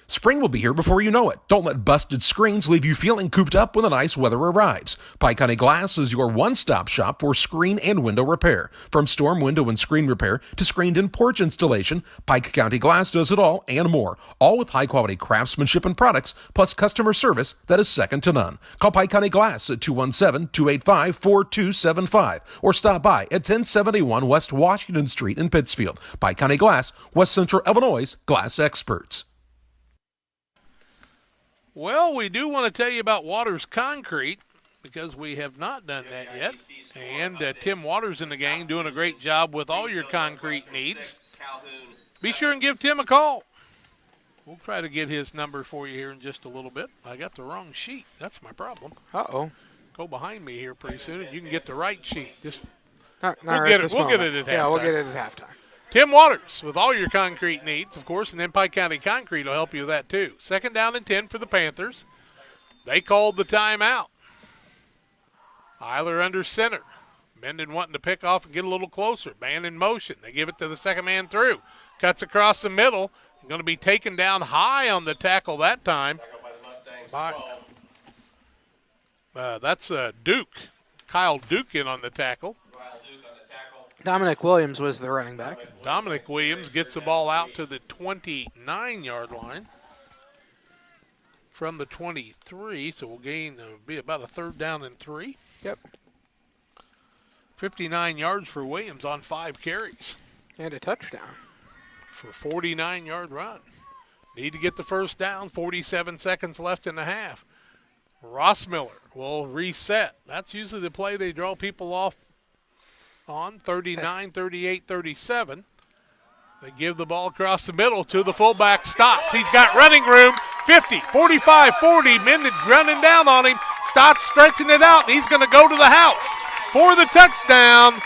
Spring will be here before you know it. Don't let busted screens leave you feeling cooped up when the nice weather arrives. Pike County Glass is your one-stop shop for screen and window repair. From storm window and screen repair to screened-in porch installation, Pike County Glass does it all and more. All with high-quality craftsmanship and products, plus customer service that is second to none. Call Pike County Glass at 217-285-4275 or stop by at 1071 West Washington Street in Pittsfield. Pike County Glass, West Central Illinois' glass experts. Well, we do want to tell you about Waters Concrete because we have not done that yet. And Tim Waters and the gang doing a great job with all your concrete needs. Be sure and give Tim a call. We'll try to get his number for you here in just a little bit. I got the wrong sheet. That's my problem. Uh-oh. Go behind me here pretty soon and you can get the right sheet. We'll right get it at halftime. Yeah, we'll get it at halftime. Tim Waters with all your concrete needs, of course, and then Pike County Concrete will help you with that too. 2nd down and 10 for the Panthers. They called the timeout. Eiler under center. Mendon wanting to pick off and get a little closer. Man in motion. They give it to the second man through. Cuts across the middle. Going to be taken down high on the tackle that time. That's Duke. Kyle Duke in on the tackle. Dominic Williams was the running back. Dominic Williams gets the ball out to the 29-yard line from the 23, so we'll gain, be about a 3rd down and 3. Yep. 59 yards for Williams on 5 carries. And a touchdown. For a 49-yard run. Need to get the 1st down, 47 seconds left in the half. Rossmiller will reset. That's usually the play they draw people off on, 39, 38, 37. They give the ball across the middle to the fullback, Stotts. He's got running room, 50, 45, 40. Mendon running down on him. Stotts stretching it out, and he's going to go to the house for the touchdown.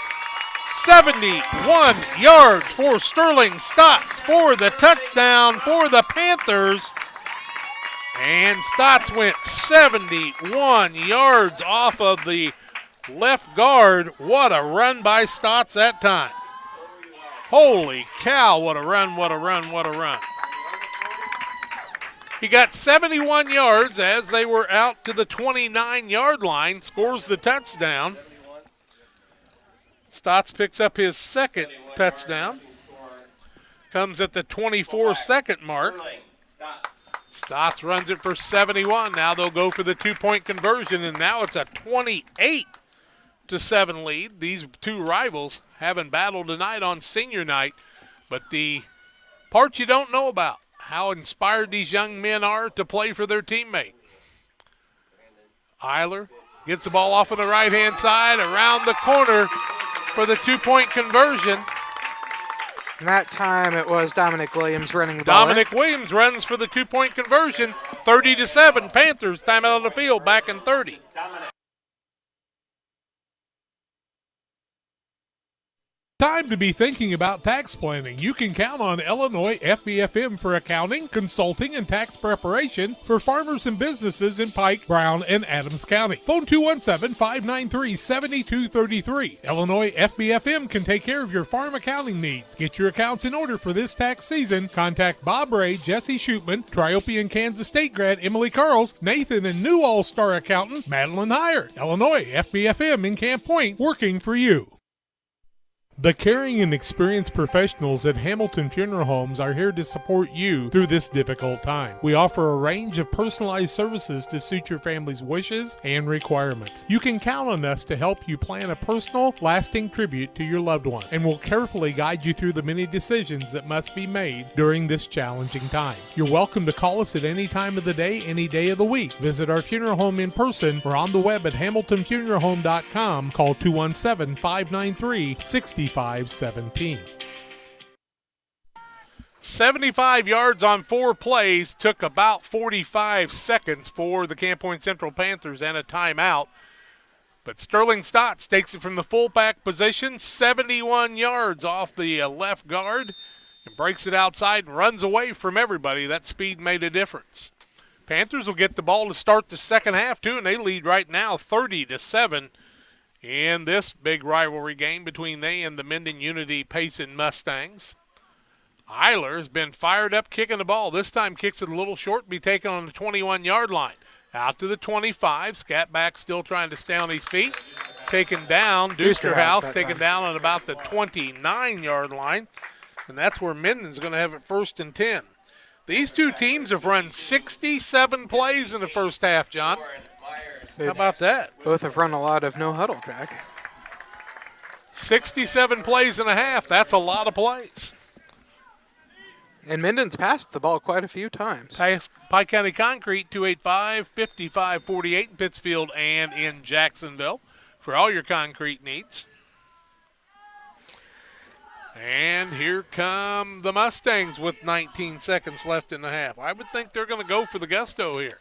71 yards for Sterling Stotts for the touchdown for the Panthers. And Stotts went 71 yards off of the left guard. What a run by Stotts that time. Holy cow, what a run, what a run, what a run. He got 71 yards as they were out to the 29-yard line, scores the touchdown. Stotts picks up his 2nd touchdown. Comes at the 24-second mark. Stotts runs it for 71. Now they'll go for the 2-point conversion, and now it's a 28-7 lead. These two rivals having battle tonight on senior night, but the part you don't know about, how inspired these young men are to play for their teammate. Eiler gets the ball off on the right-hand side, around the corner for the 2-point conversion. And that time it was Dominic Williams running the ball. Dominic Williams runs for the 2-point conversion. 30-7. Panthers timeout on the field, back in 30. Time to be thinking about tax planning. You can count on Illinois FBFM for accounting, consulting, and tax preparation for farmers and businesses in Pike, Brown, and Adams County. Phone 217-593-7233. Illinois FBFM can take care of your farm accounting needs. Get your accounts in order for this tax season. Contact Bob Ray, Jesse Shootman, Triopian Kansas State grad Emily Carls, Nathan, and new all-star accountant Madeline Heyer. Illinois FBFM in Camp Point, working for you. The caring and experienced professionals at Hamilton Funeral Homes are here to support you through this difficult time. We offer a range of personalized services to suit your family's wishes and requirements. You can count on us to help you plan a personal, lasting tribute to your loved one, and will carefully guide you through the many decisions that must be made during this challenging time. You're welcome to call us at any time of the day, any day of the week. Visit our funeral home in person or on the web at hamiltonfuneralhome.com. Call 217-593-6517. 75 yards on 4 plays, took about 45 seconds for the Camp Point Central Panthers and a timeout. But Sterling Stotts takes it from the fullback position, 71 yards off the left guard, and breaks it outside and runs away from everybody. That speed made a difference. Panthers will get the ball to start the second half, too, and they lead right now 30-7. In this big rivalry game between they and the Mendon Unity Payson Mustangs. Eiler has been fired up kicking the ball. This time kicks it a little short, be taken on the 21-yard line. Out to the 25. Scatback still trying to stay on his feet. Taken down. Dusterhouse taken down on about the 29-yard line. And that's where Mendon's going to have it 1st and 10. These two teams have run 67 plays in the first half, John. How about that? Both have run a lot of no-huddle, Jack. 67 plays and a half. That's a lot of plays. And Mendon's passed the ball quite a few times. Pike County Concrete, 285-5548 in Pittsfield and in Jacksonville for all your concrete needs. And here come the Mustangs with 19 seconds left in the half. I would think they're going to go for the gusto here.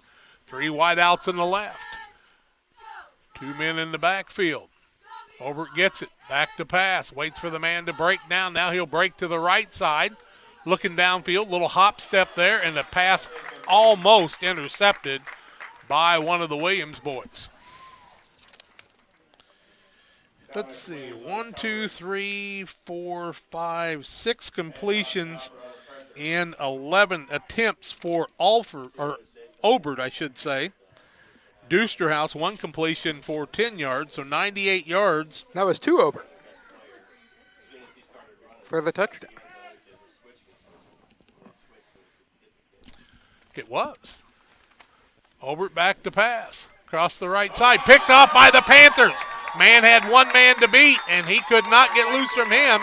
3 wideouts in the left. 2 men in the backfield. Obert gets it. Back to pass. Waits for the man to break down. Now he'll break to the right side. Looking downfield. Little hop step there. And the pass almost intercepted by one of the Williams boys. Let's see. 1, 2, 3, 4, 5, 6 completions in 11 attempts for Obert, I should say. Dusterhouse, 1 completion for 10 yards, so 98 yards. That was 2 over for the touchdown. It was. Obert back to pass. Across the right side. Picked off by the Panthers. Man had 1 man to beat, and he could not get loose from him.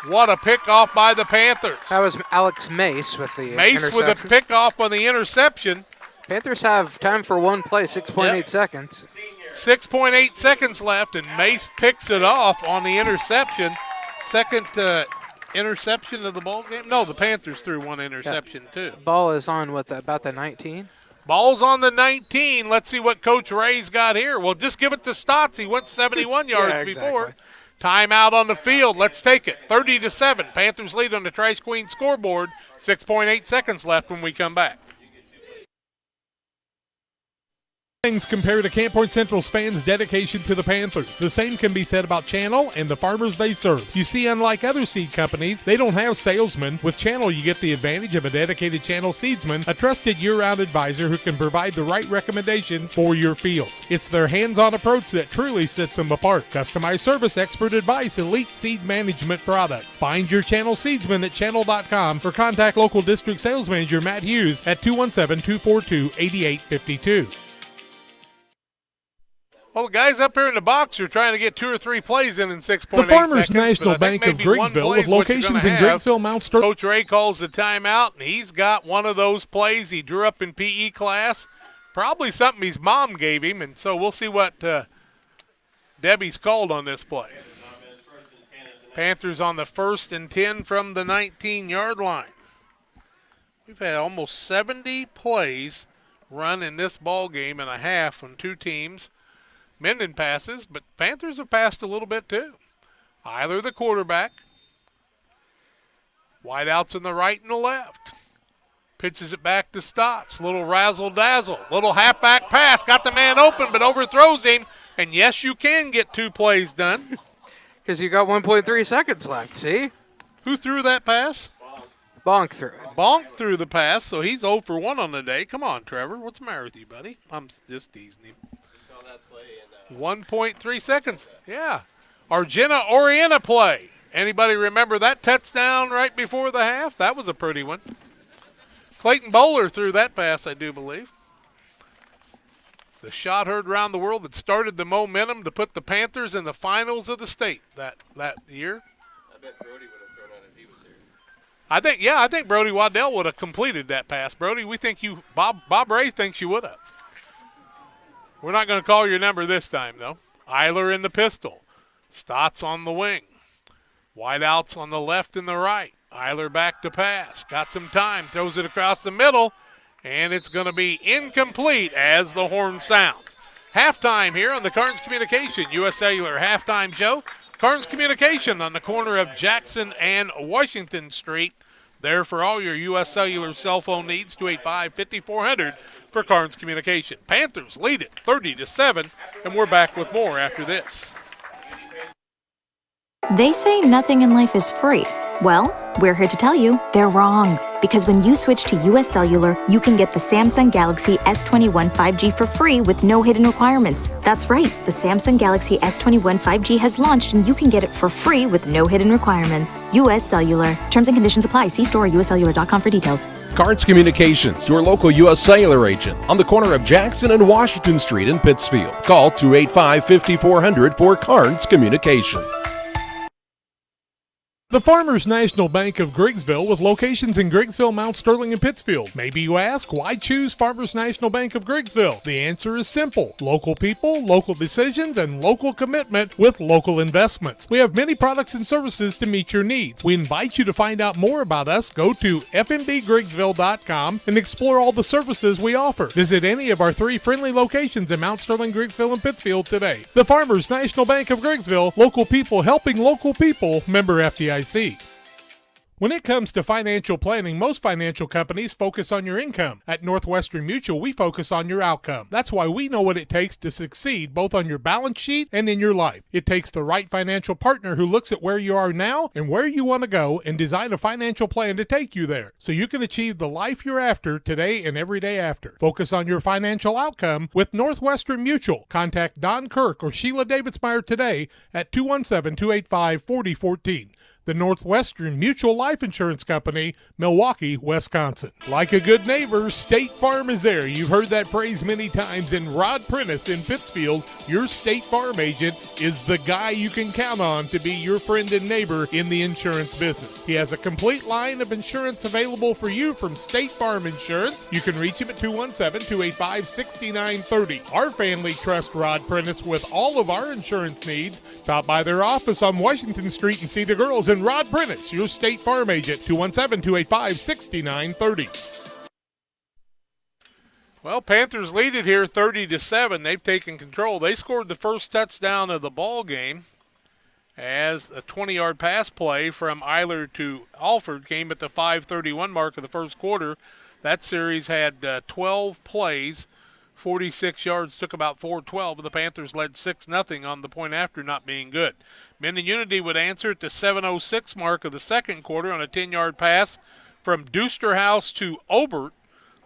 What a pick off by the Panthers. That was Alex Mace with the Mace with a pick off on the interception. Panthers have time for 1 play, 6.8 seconds. 6.8 seconds left, and Mace picks it off on the interception. Second interception of the ball game. No, the Panthers threw 1 interception too. Ball is on about the 19. Ball's on the 19. Let's see what Coach Ray's got here. Well, just give it to Stotts. He went 71 yards before. Timeout on the field. Let's take it. 30-7. Panthers lead on the Trash Queen scoreboard. 6.8 seconds left when we come back. Things compared to Camp Point Central's fans' dedication to the Panthers. The same can be said about Channel and the farmers they serve. You see, unlike other seed companies, they don't have salesmen. With Channel, you get the advantage of a dedicated Channel seedsman, a trusted year-round advisor who can provide the right recommendations for your fields. It's their hands-on approach that truly sets them apart. Customized service, expert advice, elite seed management products. Find your Channel seedsman at channel.com or contact local district sales manager Matt Hughes at 217-242-8852. Well, the guys up here in the box are trying to get 2 or 3 plays in 6.8 seconds. The Farmers National Bank of Griggsville, with locations in Griggsville, Mount Sterling. Coach Ray calls the timeout, and he's got one of those plays he drew up in PE class. Probably something his mom gave him, and so we'll see what Debbie's called on this play. Panthers on the 1st and 10 from the 19-yard line. We've had almost 70 plays run in this ball game and a half from two teams. Mendon passes, but Panthers have passed a little bit too. Eiler, the quarterback. Wideouts on the right and the left. Pitches it back to Stotts. Little razzle-dazzle. Little halfback pass. Got the man open, but overthrows him. And yes, you can get 2 plays done. Because you got 1.3 seconds left, see? Who threw that pass? Bonk threw it. Bonk threw the pass, so he's 0 for 1 on the day. Come on, Trevor. What's the matter with you, buddy? I'm just teasing him. 1.3 seconds. Yeah. Argenta Orienta play. Anybody remember that touchdown right before the half? That was a pretty one. Clayton Bowler threw that pass, I do believe. The shot heard around the world that started the momentum to put the Panthers in the finals of the state that year. I bet Brody would have thrown it if he was here. I think Brody Waddell would have completed that pass. Brody, we think you, Bob Ray thinks you would have. We're not going to call your number this time, though. Eiler in the pistol. Stotts on the wing. Wideouts on the left and the right. Eiler back to pass. Got some time. Throws it across the middle. And it's going to be incomplete as the horn sounds. Halftime here on the Carnes Communication U.S. Cellular halftime show. Carnes Communication on the corner of Jackson and Washington Street. There for all your U.S. Cellular cell phone needs, 285-5400 for Carnes Communication. Panthers lead it 30-7, and we're back with more after this. They say nothing in life is free. Well, we're here to tell you they're wrong. Because when you switch to US Cellular, you can get the Samsung Galaxy S21 5G for free with no hidden requirements. That's right, the Samsung Galaxy S21 5G has launched and you can get it for free with no hidden requirements. US Cellular. Terms and conditions apply. See store at uscellular.com for details. Carnes Communications, your local U.S. Cellular agent on the corner of Jackson and Washington Street in Pittsfield. Call 285-5400 for Carnes Communication. The Farmers National Bank of Griggsville with locations in Griggsville, Mount Sterling, and Pittsfield. Maybe you ask, why choose Farmers National Bank of Griggsville? The answer is simple. Local people, local decisions, and local commitment with local investments. We have many products and services to meet your needs. We invite you to find out more about us. Go to fmbgriggsville.com and explore all the services we offer. Visit any of our 3 friendly locations in Mount Sterling, Griggsville, and Pittsfield today. The Farmers National Bank of Griggsville, local people helping local people, member FDIC. When it comes to financial planning, most financial companies focus on your income. At Northwestern Mutual, we focus on your outcome. That's why we know what it takes to succeed both on your balance sheet and in your life. It takes the right financial partner who looks at where you are now and where you want to go and design a financial plan to take you there so you can achieve the life you're after today and every day after. Focus on your financial outcome with Northwestern Mutual. Contact Don Kirk or Sheila Davidsmeyer today at 217-285-4014. The Northwestern Mutual Life Insurance Company, Milwaukee, Wisconsin. Like a good neighbor, State Farm is there. You've heard that phrase many times. And Rod Prentice in Pittsfield, your State Farm agent, is the guy you can count on to be your friend and neighbor in the insurance business. He has a complete line of insurance available for you from State Farm Insurance. You can reach him at 217-285-6930. Our family trusts Rod Prentice with all of our insurance needs. Stop by their office on Washington Street and see the girls and Rod Prentice, your State Farm agent, 217-285-6930. Well, Panthers lead it here 30-7. They've taken control. They scored the first touchdown of the ball game as a 20-yard pass play from Eiler to Alford came at the 5:31 mark of the first quarter. That series had 12 plays, 46 yards, took about 4:12, and the Panthers led 6-0 on the point after not being good. Mendon Unity would answer at the 7:06 mark of the second quarter on a 10-yard pass from Dusterhouse to Obert.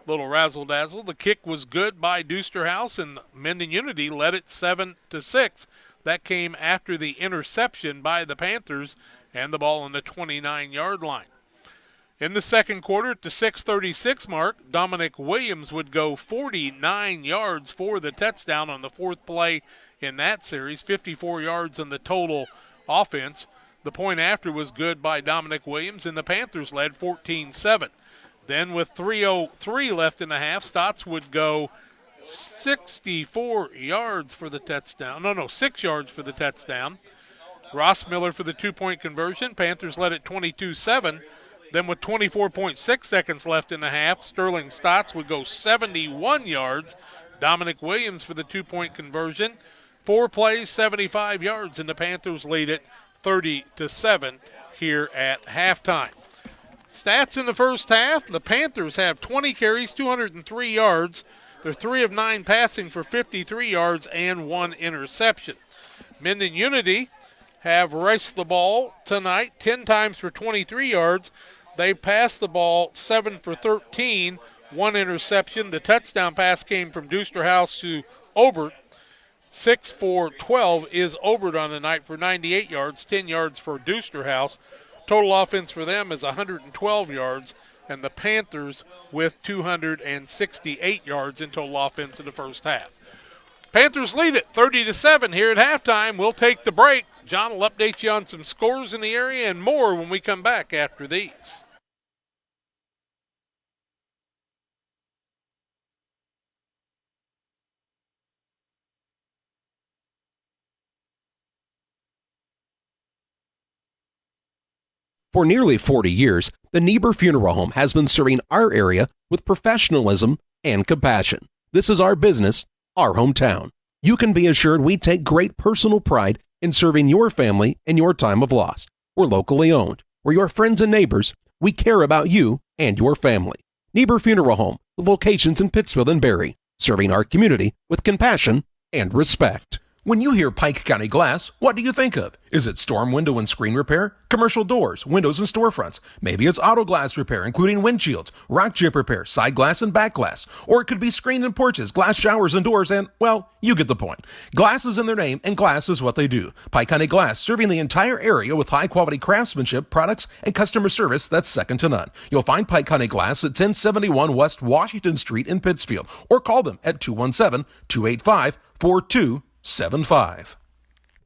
Little razzle-dazzle. The kick was good by Dusterhouse, and Mendon Unity led it 7-6. That came after the interception by the Panthers and the ball on the 29-yard line. In the second quarter, at the 6:36 mark, Dominic Williams would go 49 yards for the touchdown on the fourth play in that series, 54 yards on the total offense. The point after was good by Dominic Williams, and the Panthers led 14-7. Then with 3:03 left in the half, Stotts would go 64 yards for the touchdown. 6 yards for the touchdown. Ross Miller for the two-point conversion. Panthers led at 22-7. Then with 24.6 seconds left in the half, Sterling Stotts would go 71 yards. Dominic Williams for the two-point conversion. 4 plays, 75 yards, and the Panthers lead it 30-7 here at halftime. Stats in the first half, the Panthers have 20 carries, 203 yards. They're 3 of 9 passing for 53 yards and 1 interception. Mendon Unity have raced the ball tonight 10 times for 23 yards. They passed the ball 7 for 13, 1 interception. The touchdown pass came from Dusterhouse to Obert. 6 for 12 is Obert on the night for 98 yards, 10 yards for Dusterhouse. Total offense for them is 112 yards, and the Panthers with 268 yards in total offense in the first half. Panthers lead it 30-7 here at halftime. We'll take the break. John will update you on some scores in the area and more when we come back after these. For nearly 40 years, the Niebuhr Funeral Home has been serving our area with professionalism and compassion. This is our business, our hometown. You can be assured we take great personal pride in serving your family in your time of loss. We're locally owned. We're your friends and neighbors. We care about you and your family. Niebuhr Funeral Home, with locations in Pittsfield and Barry, serving our community with compassion and respect. When you hear Pike County Glass, what do you think of? Is it storm window and screen repair, commercial doors, windows and storefronts? Maybe it's auto glass repair, including windshields, rock chip repair, side glass and back glass. Or it could be screen and porches, glass showers and doors, and, well, you get the point. Glass is in their name, and glass is what they do. Pike County Glass, serving the entire area with high-quality craftsmanship, products, and customer service that's second to none. You'll find Pike County Glass at 1071 West Washington Street in Pittsfield, or call them at 217-285-4275.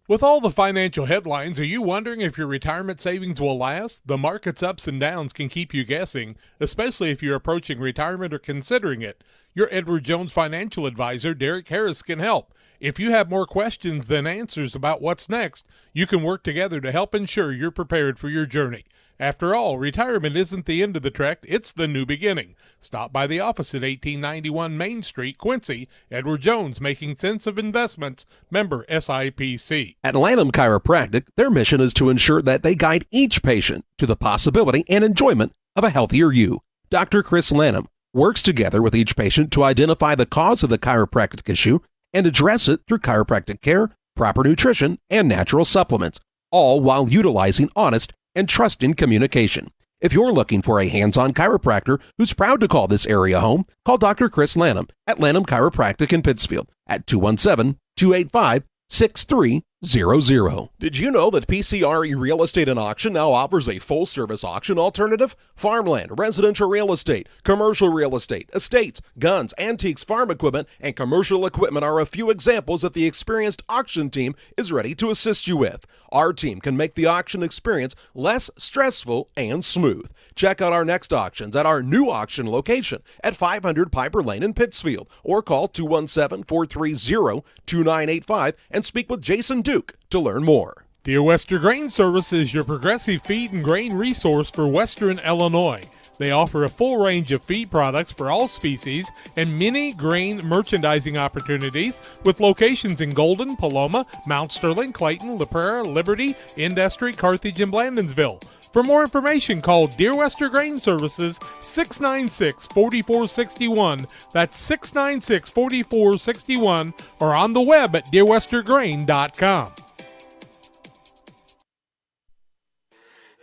With all the financial headlines, are you wondering if your retirement savings will last? The market's ups and downs can keep you guessing, especially if you're approaching retirement or considering it. Your Edward Jones financial advisor, Derek Harris, can help. If you have more questions than answers about what's next, you can work together to help ensure you're prepared for your journey. After all, retirement isn't the end of the trek, it's the new beginning. Stop by the office at 1891 Main Street, Quincy. Edward Jones, making sense of investments. Member SIPC. At Lanham Chiropractic, their mission is to ensure that they guide each patient to the possibility and enjoyment of a healthier you. Dr. Chris Lanham works together with each patient to identify the cause of the chiropractic issue and address it through chiropractic care, proper nutrition, and natural supplements, all while utilizing honest and trusting communication. If you're looking for a hands-on chiropractor who's proud to call this area home, call Dr. Chris Lanham at Lanham Chiropractic in Pittsfield at 217-285-6300. Did you know that PCRE Real Estate and Auction now offers a full-service auction alternative? Farmland, residential real estate, commercial real estate, estates, guns, antiques, farm equipment, and commercial equipment are a few examples that the experienced auction team is ready to assist you with. Our team can make the auction experience less stressful and smooth. Check out our next auctions at our new auction location at 500 Piper Lane in Pittsfield, or call 217-430-2985 and speak with Jason Duke to learn more. Dear Western Grain Service is your progressive feed and grain resource for Western Illinois. They offer a full range of feed products for all species and many grain merchandising opportunities with locations in Golden, Paloma, Mount Sterling, Clayton, La Prairie, Liberty, Industry, Carthage, and Blandonsville. For more information, call Dear Western Grain Services 696-4461. That's 696-4461, or on the web at dearwesterngrain.com.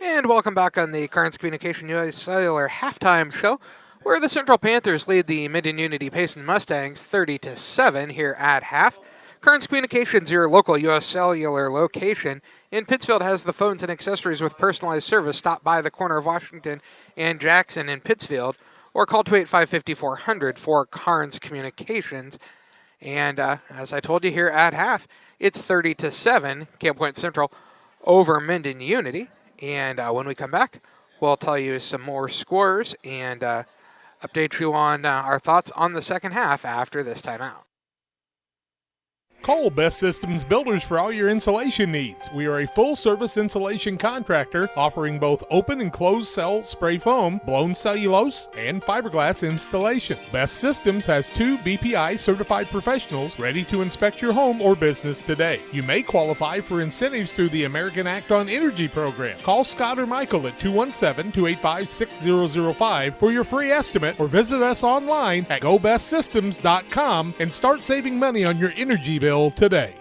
And welcome back on the Carnes Communication US Cellular halftime show, where the Central Panthers lead the Mendon Unity Payson Mustangs 30-7 here at half. Carnes Communications, your local US Cellular location in Pittsfield, has the phones and accessories with personalized service. Stop by the corner of Washington and Jackson in Pittsfield, or call 285-5400 for Carnes Communications. And as I told you here at half, it's 30-7, Camp Point Central over Mendon Unity. And when we come back, we'll tell you some more scores and update you on our thoughts on the second half after this timeout. Call Best Systems Builders for all your insulation needs. We are a full-service insulation contractor offering both open and closed cell spray foam, blown cellulose, and fiberglass installation. Best Systems has 2 BPI certified professionals ready to inspect your home or business today. You may qualify for incentives through the American Act on Energy program. Call Scott or Michael at 217-285-6005 for your free estimate or visit us online at gobestsystems.com and start saving money on your energy bill today.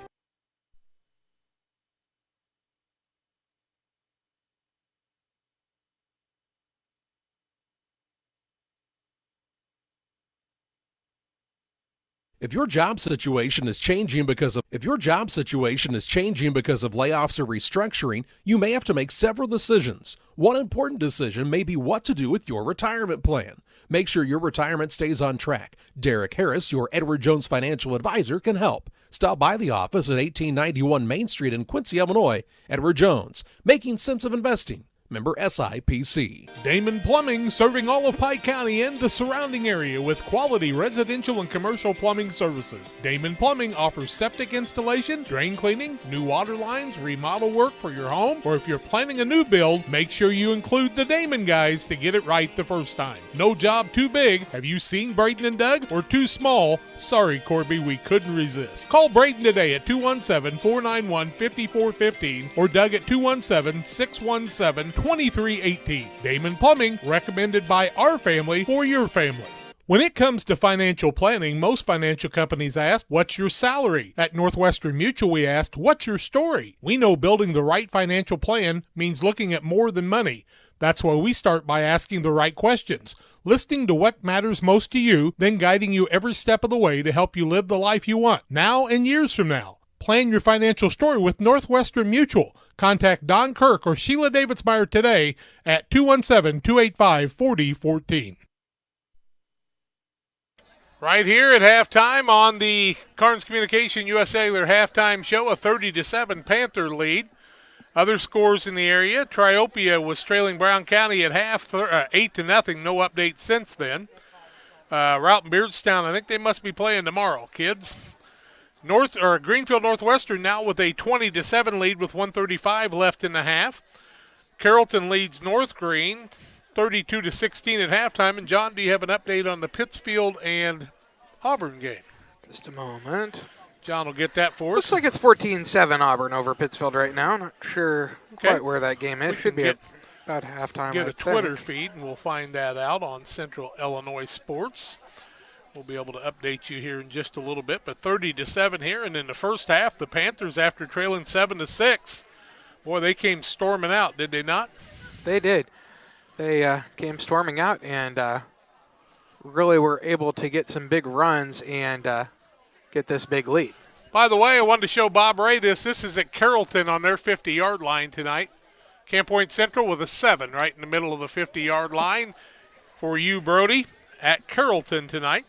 If your job situation is changing because of layoffs or restructuring, you may have to make several decisions. One important decision may be what to do with your retirement plan. Make sure your retirement stays on track. Derek Harris, your Edward Jones financial advisor, can help. Stop by the office at 1891 Main Street in Quincy, Illinois. Edward Jones, making sense of investing. Member SIPC. Damon Plumbing, serving all of Pike County and the surrounding area with quality residential and commercial plumbing services. Damon Plumbing offers septic installation, drain cleaning, new water lines, remodel work for your home, or if you're planning a new build, make sure you include the Damon guys to get it right the first time. No job too big. Have you seen Braden and Doug? Or too small? Sorry, Corby, we couldn't resist. Call Braden today at 217-491-5415 or Doug at 217-617-2318. Damon Plumbing, recommended by our family for your family. When it comes to financial planning, most financial companies ask, what's your salary? At Northwestern Mutual, we asked, what's your story? We know building the right financial plan means looking at more than money. That's why we start by asking the right questions, listening to what matters most to you, then guiding you every step of the way to help you live the life you want, now and years from now. Plan your financial story with Northwestern Mutual. Contact Don Kirk or Sheila Davidsmeyer today at 217-285-4014. Right here at halftime on the Carnes Communication U.S. Cellular halftime show, a 30-7 Panther lead. Other scores in the area, Triopia was trailing Brown County at half, 8-0. No update since then. Roughton Beardstown, I think they must be playing tomorrow, kids. Greenfield Northwestern now with a 20-7 lead with 1:35 left in the half. Carrollton leads North Green 32-16 at halftime. And John, do you have an update on the Pittsfield and Auburn game? Just a moment. John will get that for us. Looks like it's 14-7 Auburn over Pittsfield right now. Not sure quite where that game is. Should be about halftime. Get a Twitter feed, and we'll find that out on Central Illinois Sports. We'll be able to update you here in just a little bit, but 30-7 here, and in the first half, the Panthers, after trailing 7-6, boy, they came storming out, did they not? They did. They came storming out and really were able to get some big runs and get this big lead. By the way, I wanted to show Bob Ray this. This is at Carrollton on their 50-yard line tonight. Camp Point Central with a 7 right in the middle of the 50-yard line for you, Brody, at Carrollton tonight.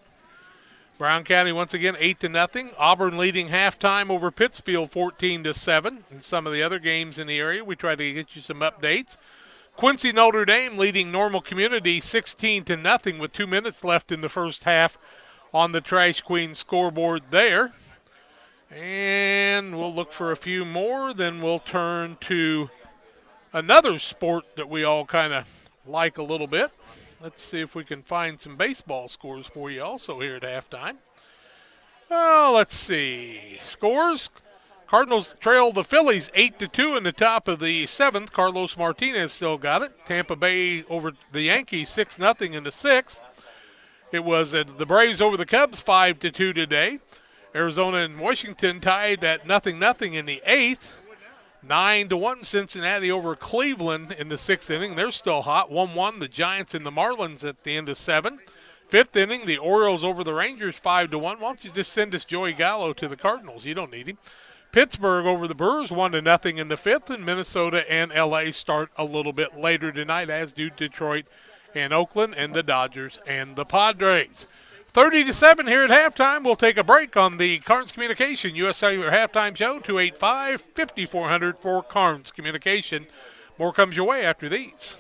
Brown County once again 8-0. Auburn leading halftime over Pittsfield 14-7. In some of the other games in the area, we try to get you some updates. Quincy Notre Dame leading Normal Community 16-0 with 2 minutes left in the first half on the Trash Queen scoreboard there. And we'll look for a few more, then we'll turn to another sport that we all kind of like a little bit. Let's see if we can find some baseball scores for you also here at halftime. Oh, let's see. Scores. Cardinals trail the Phillies 8-2 in the top of the 7th. Carlos Martinez still got it. Tampa Bay over the Yankees 6-0 in the 6th. It was the Braves over the Cubs 5-2 today. Arizona and Washington tied at 0-0 in the 8th. 9-1 Cincinnati over Cleveland in the 6th inning. They're still hot. 1-1 the Giants and the Marlins at the end of 7. 5th inning, the Orioles over the Rangers 5-1. Why don't you just send us Joey Gallo to the Cardinals? You don't need him. Pittsburgh over the Brewers 1-0 in the 5th. And Minnesota and L.A. start a little bit later tonight, as do Detroit and Oakland and the Dodgers and the Padres. 30-7 here at halftime. We'll take a break on the Carnes Communication U.S. Cellular halftime show. 285-5400 for Carnes Communication. More comes your way after these.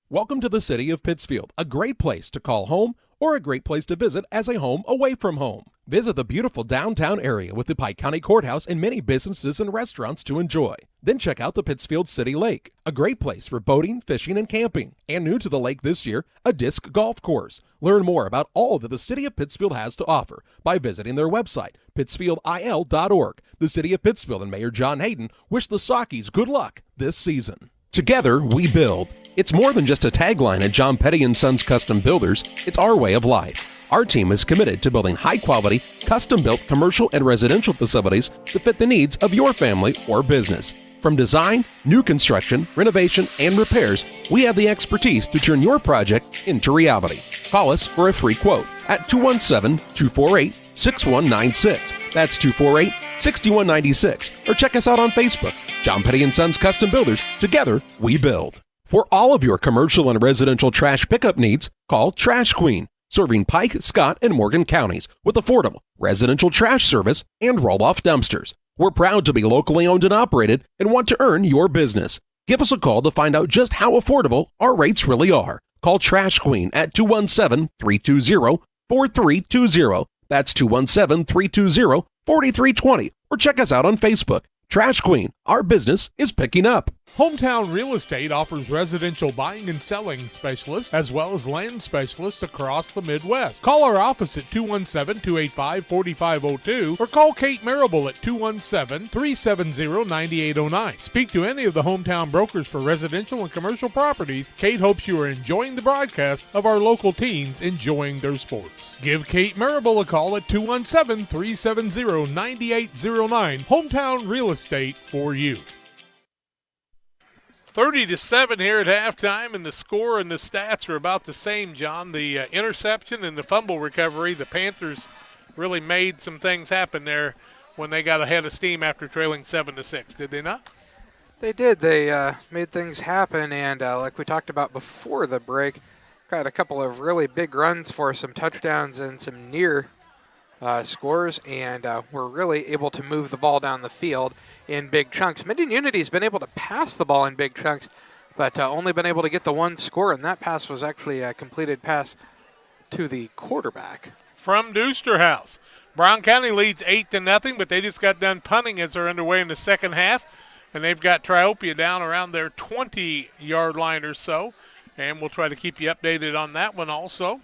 Welcome to the city of Pittsfield, a great place to call home or a great place to visit as a home away from home. Visit the beautiful downtown area with the Pike County Courthouse and many businesses and restaurants to enjoy. Then check out the Pittsfield City Lake, a great place for boating, fishing, and camping. And new to the lake this year, a disc golf course. Learn more about all that the City of Pittsfield has to offer by visiting their website, pittsfieldil.org. The City of Pittsfield and Mayor John Hayden wish the Sockies good luck this season. Together, we build. It's more than just a tagline at John Petty & Sons Custom Builders. It's our way of life. Our team is committed to building high-quality, custom-built commercial and residential facilities to fit the needs of your family or business. From design, new construction, renovation, and repairs, we have the expertise to turn your project into reality. Call us for a free quote at 217-248-6196. That's 248-6196. Or check us out on Facebook. John Petty & Sons Custom Builders. Together, we build. For all of your commercial and residential trash pickup needs, call Trash Queen, serving Pike, Scott, and Morgan counties with affordable residential trash service and roll-off dumpsters. We're proud to be locally owned and operated and want to earn your business. Give us a call to find out just how affordable our rates really are. Call Trash Queen at 217-320-4320. That's 217-320-4320. Or check us out on Facebook. Trash Queen, our business is picking up. Hometown Real Estate offers residential buying and selling specialists as well as land specialists across the Midwest. Call our office at 217-285-4502 or call Kate Marable at 217-370-9809. Speak to any of the hometown brokers for residential and commercial properties. Kate hopes you are enjoying the broadcast of our local teams enjoying their sports. Give Kate Marable a call at 217-370-9809. Hometown Real Estate for you. 30-7 here at halftime, and the score and the stats are about the same, John. The interception and the fumble recovery, the Panthers really made some things happen there when they got ahead of steam after trailing 7-6, did they not? They did. They made things happen, and like we talked about before the break, got a couple of really big runs for some touchdowns and some near scores, and were really able to move the ball down the field in big chunks. Mendon Unity's been able to pass the ball in big chunks, but only been able to get the one score, and that pass was actually a completed pass to the quarterback. From Doosterhouse. Brown County leads 8-0, but they just got done punting as they're underway in the second half, and they've got Triopia down around their 20-yard line or so, and we'll try to keep you updated on that one also.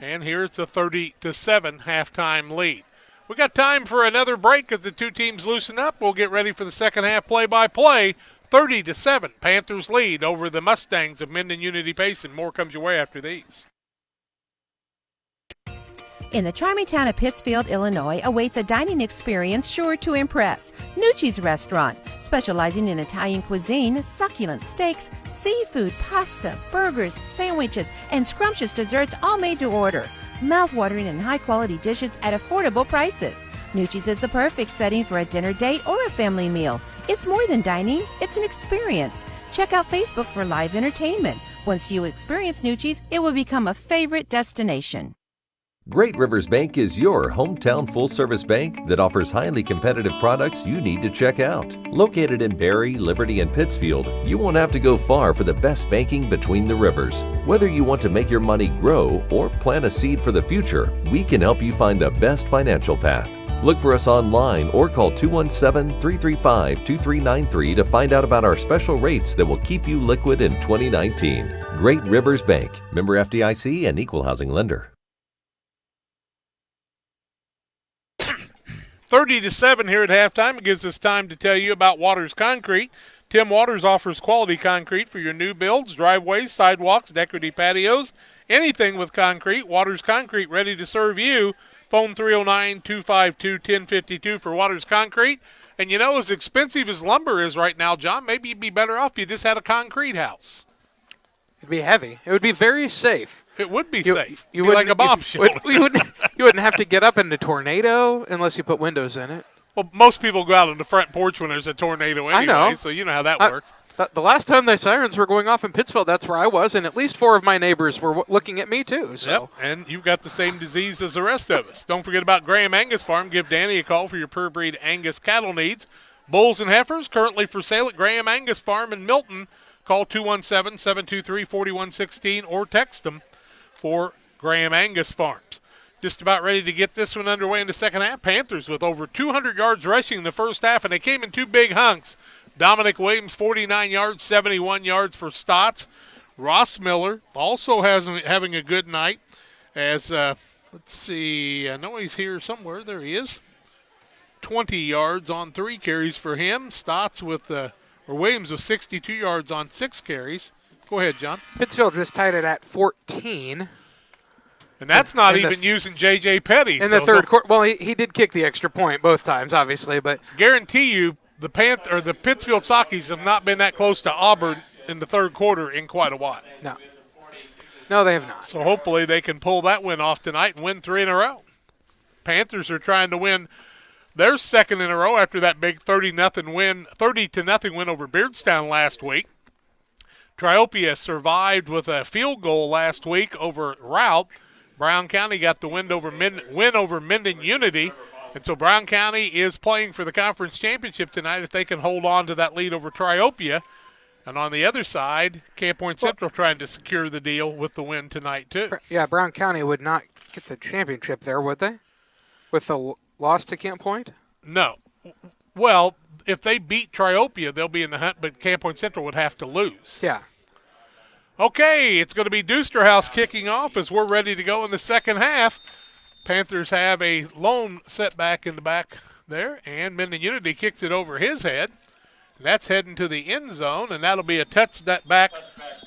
And here it's a 30-7 halftime lead. We got time for another break as the two teams loosen up. We'll get ready for the second half play-by-play. 30-7, Panthers lead over the Mustangs of Mendon Unity Payson. More comes your way after these. In the charming town of Pittsfield, Illinois, awaits a dining experience sure to impress. Nucci's Restaurant, specializing in Italian cuisine, succulent steaks, seafood, pasta, burgers, sandwiches, and scrumptious desserts, all made to order. Mouth-watering and high-quality dishes at affordable prices. Nucci's is the perfect setting for a dinner date or a family meal. It's more than dining, it's an experience. Check out Facebook for live entertainment. Once you experience Nucci's, it will become a favorite destination. Great Rivers Bank is your hometown full-service bank that offers highly competitive products you need to check out. Located in Barry, Liberty, and Pittsfield, you won't have to go far for the best banking between the rivers. Whether you want to make your money grow or plant a seed for the future, we can help you find the best financial path. Look for us online or call 217-335-2393 to find out about our special rates that will keep you liquid in 2019. Great Rivers Bank, member FDIC and equal housing lender. 30-7 here at halftime. It gives us time to tell you about Waters Concrete. Tim Waters offers quality concrete for your new builds, driveways, sidewalks, decorative patios, anything with concrete. Waters Concrete, ready to serve you. Phone 309-252-1052 for Waters Concrete. And you know, as expensive as lumber is right now, John, maybe you'd be better off if you just had a concrete house. It'd be heavy. It would be very safe. It would be safe. You would like a bomb shelter. You wouldn't have to get up in a tornado unless you put windows in it. Well, most people go out on the front porch when there's a tornado anyway, I know. So you know how that works. The last time the sirens were going off in Pittsfield, that's where I was, and at least 4 of my neighbors were looking at me too. So. Yep, and you've got the same disease as the rest of us. Don't forget about Graham Angus Farm. Give Danny a call for your pure-breed Angus cattle needs. Bulls and heifers currently for sale at Graham Angus Farm in Milton. Call 217-723-4116 or text them for Graham Angus Farms. Just about ready to get this one underway in the second half. Panthers with over 200 yards rushing in the first half, and they came in two big hunks. Dominic Williams, 49 yards, 71 yards for Stotts. Ross Miller also having a good night as, let's see, I know he's here somewhere. There he is. 20 yards on 3 carries for him. Stotts Williams with 62 yards on 6 carries. Go ahead, John. Pittsfield just tied it at 14. And that's not even using J.J. Petty. In the third quarter. Well, he did kick the extra point both times, obviously, but guarantee you the Pittsfield Sockies have not been that close to Auburn in the third quarter in quite a while. No, they have not. So hopefully they can pull that win off tonight and win 3 in a row. Panthers are trying to win their second in a row after that big 30-0 win over Beardstown last week. Triopia survived with a field goal last week over Routt. Brown County got the win over Mendon Unity, and so Brown County is playing for the conference championship tonight if they can hold on to that lead over Triopia. And on the other side, Camp Point Central trying to secure the deal with the win tonight too. Yeah, Brown County would not get the championship there, would they? With the loss to Camp Point? No. Well, if they beat Triopia, they'll be in the hunt, but Camp Point Central would have to lose. Yeah. Okay, it's going to be Doosterhouse kicking off as we're ready to go in the second half. Panthers have a lone setback in the back there, and Mendon Unity kicks it over his head. And that's heading to the end zone, and that'll be a touchback back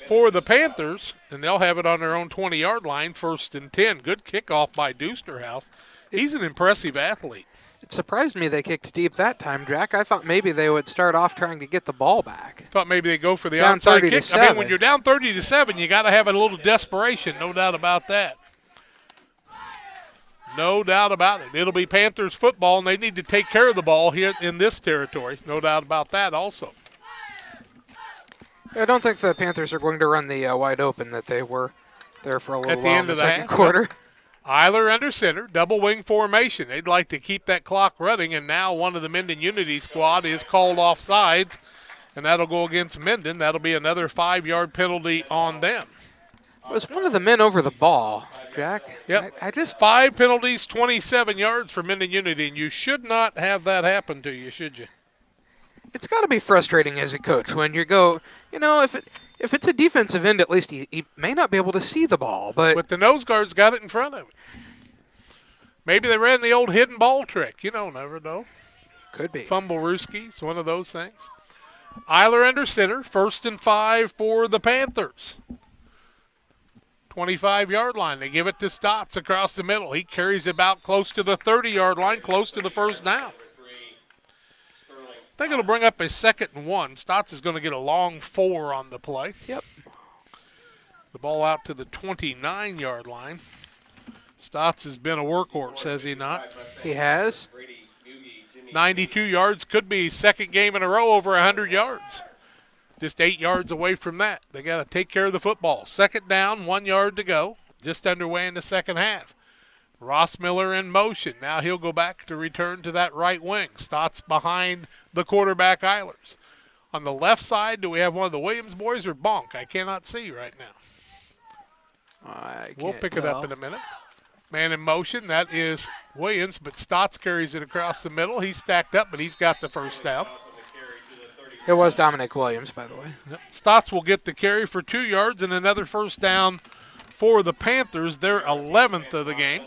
for the Panthers, and they'll have it on their own 20-yard line, 1st and 10. Good kickoff by Doosterhouse. He's an impressive athlete. It surprised me they kicked deep that time, Jack. I thought maybe they would start off trying to get the ball back. Thought maybe they'd go for the down onside kick. 30-7. I mean, when you're down 30-7, you got to have a little desperation, no doubt about that. No doubt about it. It'll be Panthers football, and they need to take care of the ball here in this territory. No doubt about that also. I don't think the Panthers are going to run the wide open that they were there for a little at the while end in of the the second half. quarter. Eiler under center, double wing formation. They'd like to keep that clock running, and now one of the Mendon Unity squad is called off sides, and that'll go against Mendon. That'll be another 5-yard penalty on them. Was one of the men over the ball, Jack? Yep. I just 5 penalties, 27 yards for Mendon Unity, and you should not have that happen to you, should you? It's got to be frustrating as a coach when you go, if it's a defensive end, at least he may not be able to see the ball. But the nose guard's got it in front of him. Maybe they ran the old hidden ball trick. You don't never know. Could be. Fumble-rooskies, one of those things. Eiler under center, 1st and 5 for the Panthers. 25-yard line. They give it to Stotts across the middle. He carries it about close to the 30-yard line, close to the first down. I think it'll bring up a 2nd and 1. Stotts is going to get a long 4 on the play. Yep. The ball out to the 29-yard line. Stotts has been a workhorse, has he not? He has. 92 yards, could be second game in a row over 100 yards. Just 8 yards away from that. They got to take care of the football. 2nd down, 1 yard to go. Just underway in the second half. Ross Miller in motion. Now he'll go back to return to that right wing. Stotts behind the quarterback Eilers. On the left side, do we have one of the Williams boys or Bonk? I cannot see right now. We'll pick it up in a minute. Man in motion, that is Williams, but Stotts carries it across the middle. He's stacked up, but he's got the first down. It was Dominic Williams, by the way. Yep. Stotts will get the carry for 2 yards and another first down for the Panthers, their 11th of the game.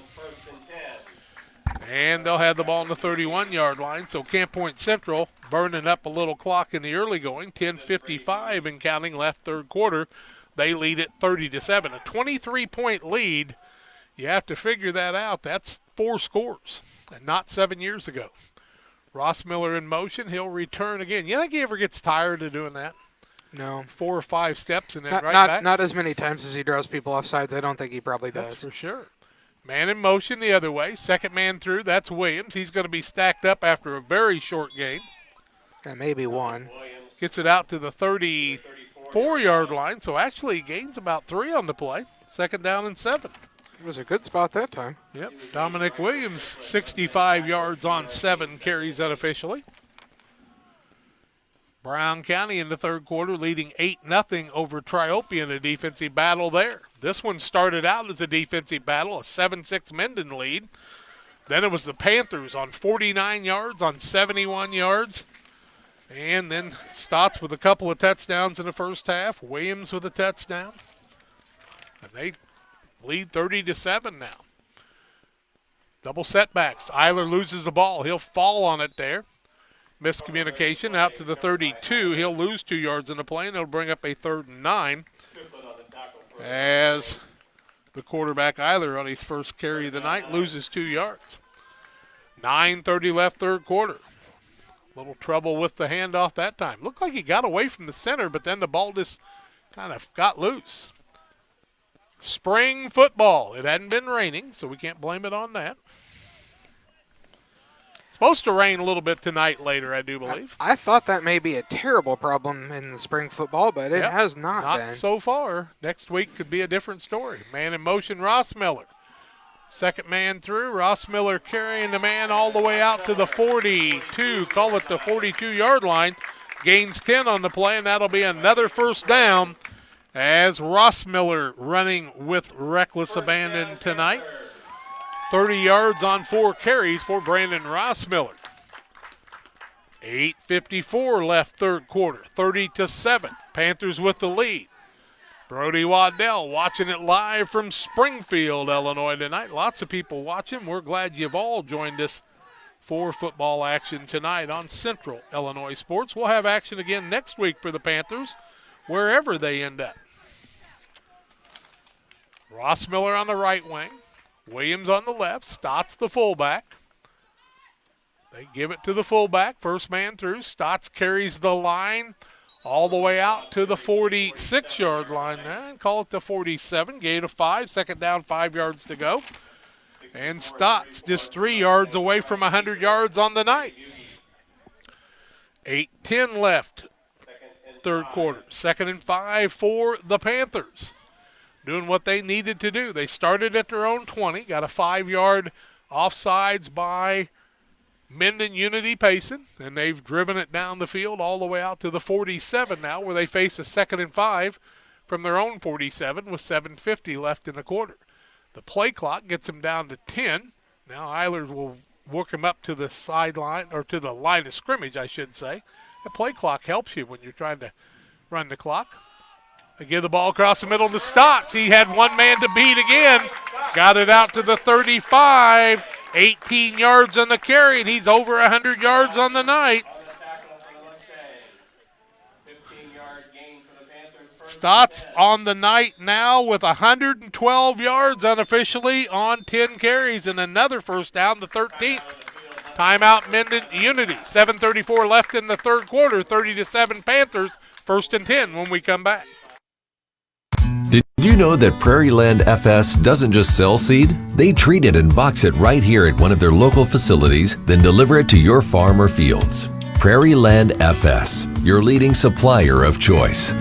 And they'll have the ball on the 31-yard line. So Camp Point Central burning up a little clock in the early going. 10:55 and counting left third quarter. They lead it 30-7. A 23-point lead. You have to figure that out. That's 4 scores and not 7 years ago. Ross Miller in motion. He'll return again. You think he ever gets tired of doing that? No. 4 or 5 steps and then back? Not as many times as he draws people off sides. I don't think he probably does. That's for sure. Man in motion the other way. Second man through, that's Williams. He's going to be stacked up after a very short game. Yeah, maybe 1. Gets it out to the 34-yard line, so actually he gains about 3 on the play. 2nd down and 7. It was a good spot that time. Yep. Dominic Williams, 65 yards on 7 carries unofficially. Brown County in the third quarter leading 8-0 over Triopia in a defensive battle there. This one started out as a defensive battle, a 7-6 Mendon lead. Then it was the Panthers on 49 yards, on 71 yards. And then Stotts with a couple of touchdowns in the first half. Williams with a touchdown. And they lead 30-7 now. Double setbacks. Eiler loses the ball. He'll fall on it there. Miscommunication out to the 32. He'll lose 2 yards in the play, and it'll bring up a 3rd and 9 as the quarterback Eiler on his first carry of the night loses 2 yards. 9:30 left third quarter. Little trouble with the handoff that time. Looked like he got away from the center, but then the ball just kind of got loose. Spring football. It hadn't been raining, so we can't blame it on that. Supposed to rain a little bit tonight later, I do believe. I thought that may be a terrible problem in the spring football, but it has not been. Not so far. Next week could be a different story. Man in motion, Ross Miller. Second man through. Ross Miller carrying the man all the way out to the 42. Call it the 42-yard line. Gains 10 on the play, and that'll be another first down as Ross Miller running with reckless abandon tonight. 30 yards on 4 carries for Brandon Rossmiller. 8:54 left third quarter, 30-7. Panthers with the lead. Brody Waddell watching it live from Springfield, Illinois tonight. Lots of people watching. We're glad you've all joined us for football action tonight on Central Illinois Sports. We'll have action again next week for the Panthers, wherever they end up. Rossmiller on the right wing. Williams on the left, Stotts the fullback. They give it to the fullback, first man through. Stotts carries the line all the way out to the 46-yard line there, and call it the 47. Gain of 5, second down, 5 yards to go. And Stotts just 3 yards away from 100 yards on the night. 8:10 left, third quarter. 2nd and 5 for the Panthers. Doing what they needed to do. They started at their own 20, got a 5-yard offsides by Mendon Unity Payson, and they've driven it down the field all the way out to the 47 now, where they face a 2nd and 5 from their own 47 with 7:50 left in the quarter. The play clock gets them down to 10. Now Eilers will work him up to the sideline, or to the line of scrimmage, I should say. The play clock helps you when you're trying to run the clock. They give the ball across the middle to Stotts. He had one man to beat again. Got it out to the 35. 18 yards on the carry, and he's over 100 yards on the night. Stotts on the night now with 112 yards unofficially on 10 carries, and another first down, the 13th. Timeout Mendon Unity. 7:34 left in the third quarter. 30-7 Panthers. 1st and 10 when we come back. Did you know that Prairie Land FS doesn't just sell seed? They treat it and box it right here at one of their local facilities, then deliver it to your farm or fields. Prairie Land FS, your leading supplier of choice.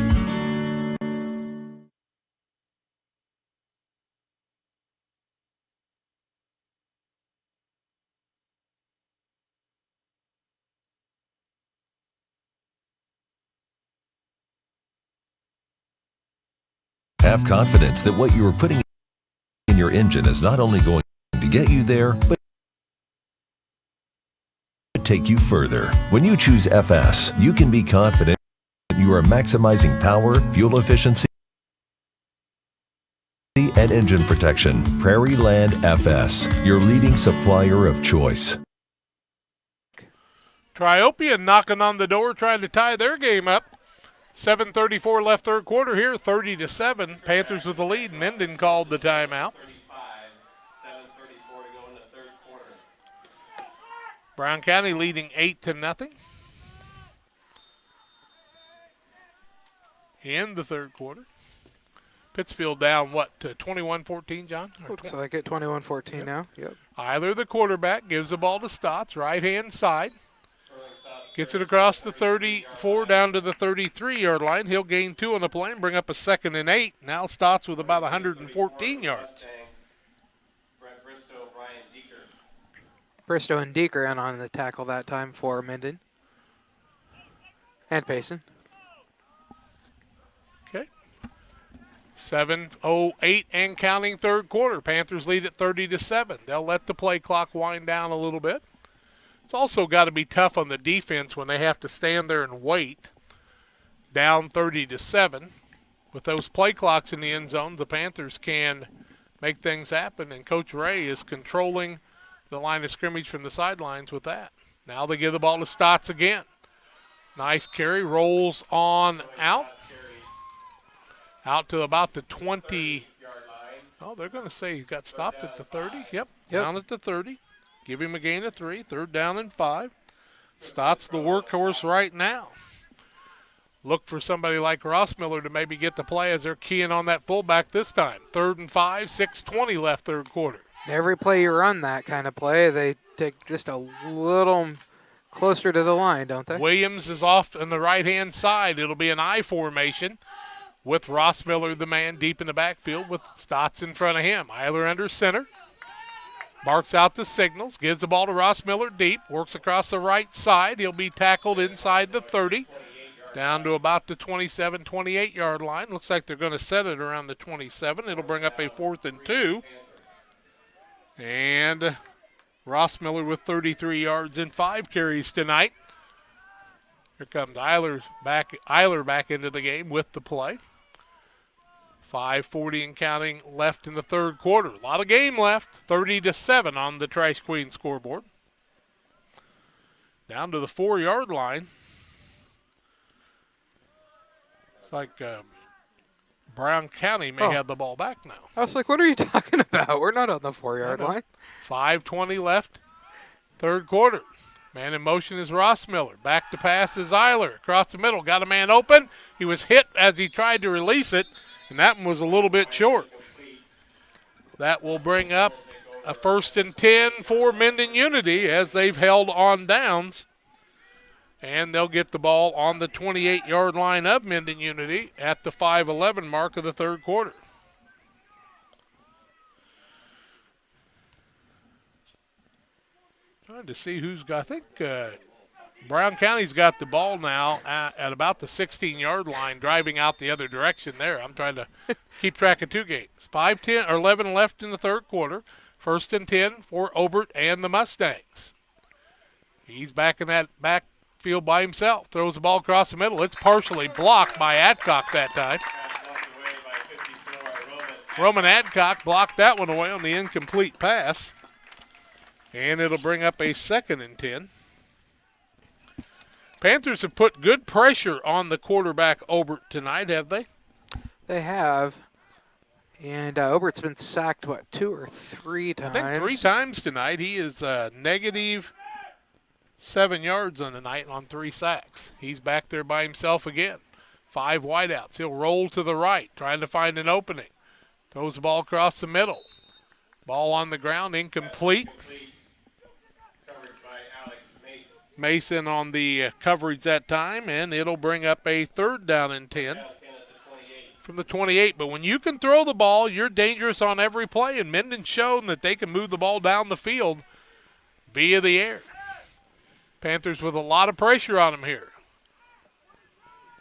Have confidence that what you are putting in your engine is not only going to get you there, but take you further. When you choose FS, you can be confident you are maximizing power, fuel efficiency, and engine protection. Prairie Land FS, your leading supplier of choice. Triopia knocking on the door, trying to tie their game up. 7:34 left third quarter here, 30-7. Panthers with the lead. Mendon called the timeout. Brown County leading 8-0 in the third quarter. Pittsfield down, to 21-14, John? Looks like it, 21-14 now. Yep. Eiler, the quarterback, gives the ball to Stotts, right-hand side. Gets it across the 34 down to the 33-yard line. He'll gain 2 on the play and bring up a 2nd and 8. Now Stotts with about 114 yards. Bristow and Deeker in on the tackle that time for Mendon. And Payson. Okay. 7:08 and counting third quarter. Panthers lead at 30-7. They'll let the play clock wind down a little bit. It's also got to be tough on the defense when they have to stand there and wait. Down 30-7. With those play clocks in the end zone, the Panthers can make things happen, and Coach Ray is controlling the line of scrimmage from the sidelines with that. Now they give the ball to Stotts again. Nice carry, rolls on out. Out to about the 20. Oh, they're going to say he got stopped at the 30. Yep, down at the 30. Give him a gain of 3, 3rd down and 5. Stotts the workhorse right now. Look for somebody like Rossmiller to maybe get the play as they're keying on that fullback this time. 3rd and 5, 6:20 left third quarter. Every play you run that kind of play, they take just a little closer to the line, don't they? Williams is off on the right-hand side. It'll be an I formation with Rossmiller, the man, deep in the backfield with Stotts in front of him. Eiler under center. Marks out the signals, gives the ball to Rossmiller deep, works across the right side. He'll be tackled inside the 30. Down to about the 27, 28-yard line. Looks like they're going to set it around the 27. It'll bring up a 4th and 2. And Rossmiller with 33 yards and 5 carries tonight. Here comes Eiler back into the game with the play. 5:40 and counting left in the third quarter. A lot of game left. 30-7 on the Trash Queen scoreboard. Down to the 4-yard line. It's like Brown County may have the ball back now. I was like, what are you talking about? We're not on the 4-yard line. 5:20 left, third quarter. Man in motion is Rossmiller. Back to pass is Eiler. Across the middle, got a man open. He was hit as he tried to release it, and that one was a little bit short. That will bring up a 1st and 10 for Mendon Unity as they've held on downs. And they'll get the ball on the 28-yard line of Mendon Unity at the 5:11 mark of the third quarter. Trying to see who's got, I think Brown County's got the ball now at about the 16-yard line, driving out the other direction there. I'm trying to keep track of 2 games. 5:10 or 11 left in the third quarter. 1st and 10 for Obert and the Mustangs. He's back in that backfield by himself. Throws the ball across the middle. It's partially blocked by Adcock that time. Roman Adcock blocked that one away on the incomplete pass. And it'll bring up a 2nd and 10. Panthers have put good pressure on the quarterback Obert tonight, have they? They have. And Obert's been sacked, 2 or 3 times? I think 3 times tonight. He is negative 7 yards on the night on 3 sacks. He's back there by himself again. 5 wideouts. He'll roll to the right, trying to find an opening. Throws the ball across the middle. Ball on the ground, incomplete. Mason on the coverage that time, and it'll bring up a 3rd down and 10 from the 28. But when you can throw the ball, you're dangerous on every play, and Mendon's shown that they can move the ball down the field via the air. Panthers with a lot of pressure on them here.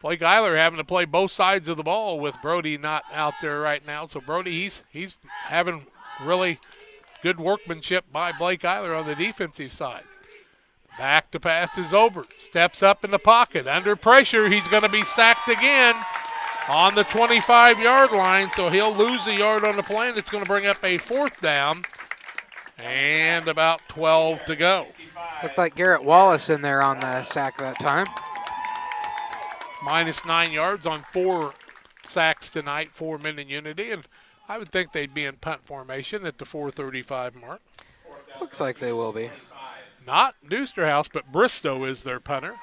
Blake Eiler having to play both sides of the ball with Brody not out there right now. So Brody, he's having really good workmanship by Blake Eiler on the defensive side. Back to pass is Obert. Steps up in the pocket. Under pressure, he's going to be sacked again on the 25-yard line. So he'll lose a yard on the play, and it's going to bring up a 4th down and about 12 to go. Looked like Garrett Wallace in there on the sack that time. Minus 9 yards on 4 sacks tonight for Mendon Unity, and I would think they'd be in punt formation at the 4:35 mark. Looks like they will be. Not Dusterhouse, but Bristow is their punter.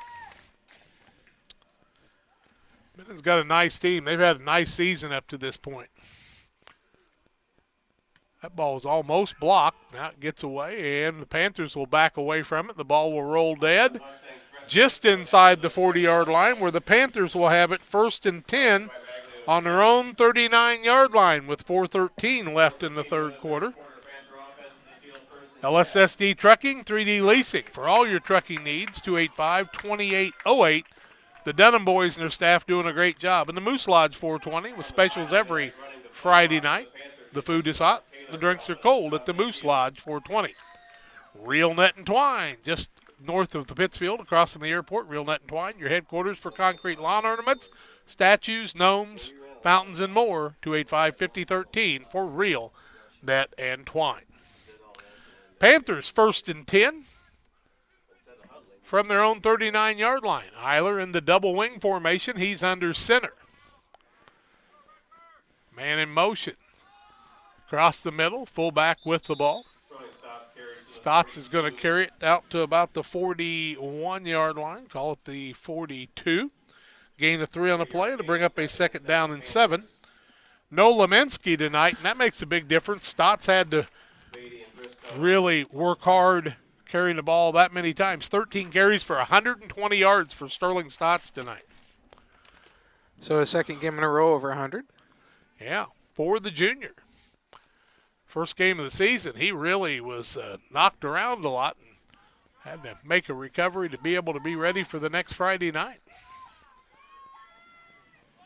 Mendon's got a nice team. They've had a nice season up to this point. That ball is almost blocked. Now it gets away, and the Panthers will back away from it. The ball will roll dead just inside the 40-yard line, where the Panthers will have it 1st and 10 on their own 39-yard line with 4:13 left in the third quarter. LSSD Trucking, 3D Leasing. For all your trucking needs, 285-2808. The The Dunham boys and their staff doing a great job. And the Moose Lodge 420 with specials every Friday night. The food is hot, the drinks are cold at the Moose Lodge 420. Real Net and Twine, just north of the Pittsfield, across from the airport. Real Net and Twine, your headquarters for concrete lawn ornaments, statues, gnomes, fountains, and more. 285-5013 for Real Net and Twine. Panthers 1st and 10 from their own 39-yard line. Eiler in the double wing formation. He's under center. Man in motion. Across the middle, fullback with the ball. Stotts is going to carry it out to about the 41-yard line. Call it the 42. Gain of 3 on the play to bring up a 2nd down and 7. No Lemensky tonight, and that makes a big difference. Stotts had to really work hard carrying the ball that many times. 13 carries for 120 yards for Sterling Stotts tonight. So a second game in a row over 100? Yeah, for the junior. First game of the season, he really was knocked around a lot and had to make a recovery to be able to be ready for the next Friday night.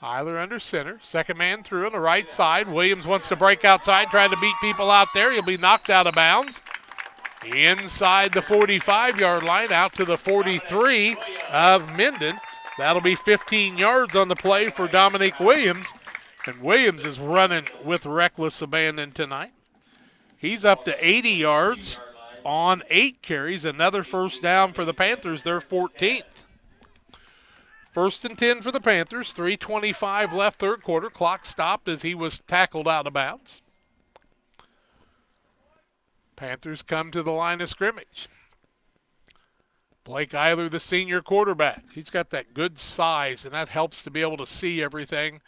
Eiler under center. Second man through on the right side. Williams wants to break outside, trying to beat people out there. He'll be knocked out of bounds. Inside the 45-yard line, out to the 43 of Mendon. That'll be 15 yards on the play for Dominique Williams. And Williams is running with reckless abandon tonight. He's up to 80 yards on 8 carries. Another first down for the Panthers, their 14th. 1st and 10 for the Panthers. 3:25 left third quarter. Clock stopped as he was tackled out of bounds. Panthers come to the line of scrimmage. Blake Eiler, the senior quarterback. He's got that good size, and that helps to be able to see everything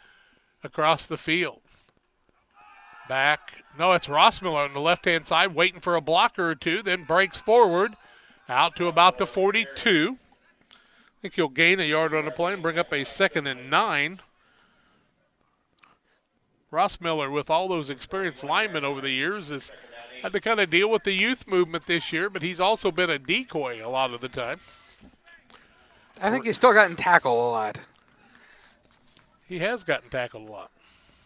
across the field. Back. No, it's Rossmiller on the left-hand side waiting for a blocker or two, then breaks forward out to about the 42. I think he'll gain a yard on the play and bring up a 2nd and 9. Rossmiller, with all those experienced linemen over the years, has had to kind of deal with the youth movement this year, but he's also been a decoy a lot of the time. I think he's still gotten tackled a lot. He has gotten tackled a lot.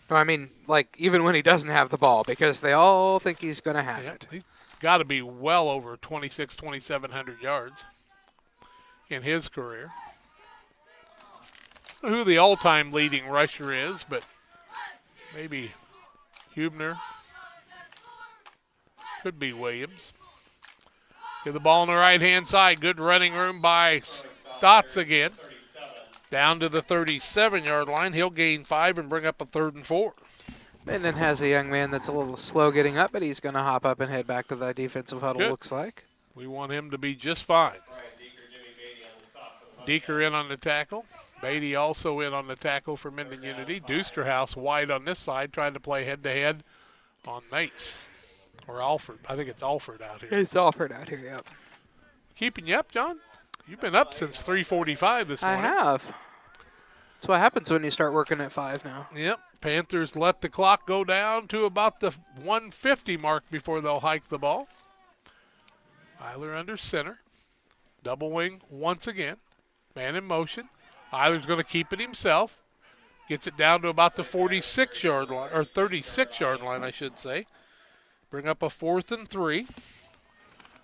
No, I mean, like, even when he doesn't have the ball, because they all think he's going to have it. He's got to be well over 2,700 yards in his career. I don't know who the all-time leading rusher is, but maybe Hubner. Could be Williams. Get the ball on the right-hand side. Good running room by Stotts again. Down to the 37-yard line. He'll gain 5 and bring up a 3rd and 4. Mendon has a young man that's a little slow getting up, but he's going to hop up and head back to the defensive huddle, Good. looks like. We want him to be just fine. Deeker in on the tackle. Beatty also in on the tackle for Mendon Unity. Dusterhouse wide on this side, trying to play head-to-head on Mace. Or Alford. I think it's Alford out here. It's Alford out here, yep. Keeping you up, John? You've been up since 3:45 this morning. I have. That's what happens when you start working at 5 now. Yep. Panthers let the clock go down to about the 150 mark before they'll hike the ball. Eiler under center. Double wing once again. Man in motion. Eiler's going to keep it himself. Gets it down to about the 46-yard line, or 36-yard line, I should say. Bring up a 4th and 3.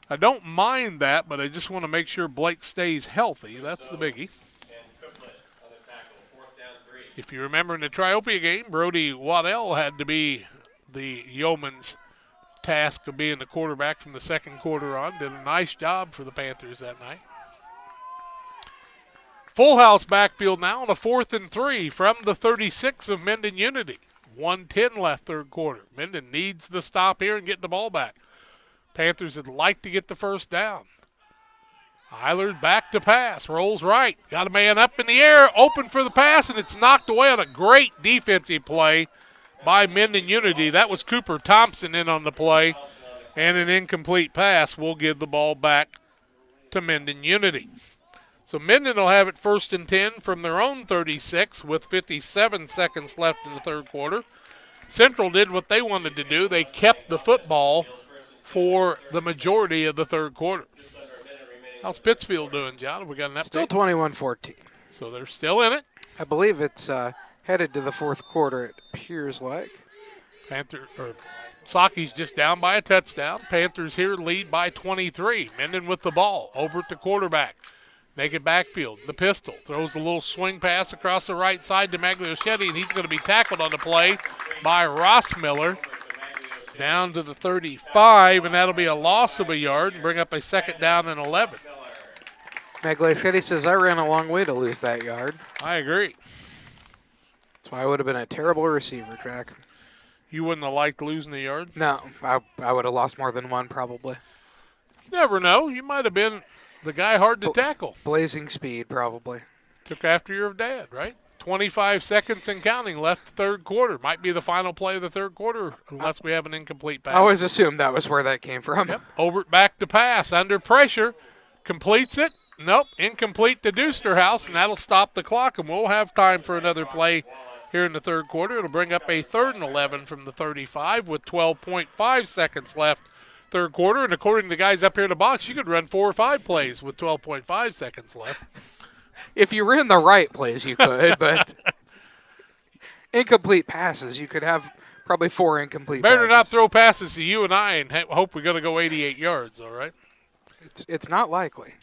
I don't mind that, but I just want to make sure Blake stays healthy. That's the biggie. If you remember in the Triopia game, Brody Waddell had to be the Yeoman's task of being the quarterback from the second quarter on. Did a nice job for the Panthers that night. Full house backfield now on a 4th and 3 from the 36 of Mendon Unity. 1:10 left third quarter. Mendon needs the stop here and get the ball back. Panthers would like to get the first down. Eiler back to pass, rolls right. Got a man up in the air, open for the pass, and it's knocked away on a great defensive play by Mendon Unity. That was Cooper Thompson in on the play, and an incomplete pass will give the ball back to Mendon Unity. So Mendon will have it 1st and 10 from their own 36 with 57 seconds left in the third quarter. Central did what they wanted to do. They kept the football for the majority of the third quarter. How's Pittsfield doing, John? Have we got an update? Still 21-14. So they're still in it. I believe it's headed to the fourth quarter, it appears like. Saki's just down by a touchdown. Panthers here lead by 23. Mendon with the ball. Over at the quarterback. Naked backfield. The pistol. Throws a little swing pass across the right side to Magliochetti, and he's going to be tackled on the play by Rossmiller. Down to the 35, and that'll be a loss of a yard and bring up a second down and 11. Magliochetti says, I ran a long way to lose that yard. I agree. That's why I would have been a terrible receiver, Jack. You wouldn't have liked losing a yard? No, I would have lost more than one probably. You never know. You might have been the guy hard to tackle. Blazing speed, probably. Took after your dad, right? 25 seconds and counting left third quarter. Might be the final play of the third quarter unless we have an incomplete pass. I always assumed that was where that came from. Yep. Obert back to pass. Under pressure. Completes it. Nope. Incomplete to Dusterhouse, and that'll stop the clock, and we'll have time for another play here in the third quarter. It'll bring up a 3rd and 11 from the 35 with 12.5 seconds left third quarter. And according to the guys up here in the box, you could run 4 or 5 plays with 12.5 seconds left. If you ran the right plays, you could, but incomplete passes, you could have probably 4 incomplete Better passes. not throw passes to you and I and hope we're going to go 88 yards, all right? It's not likely.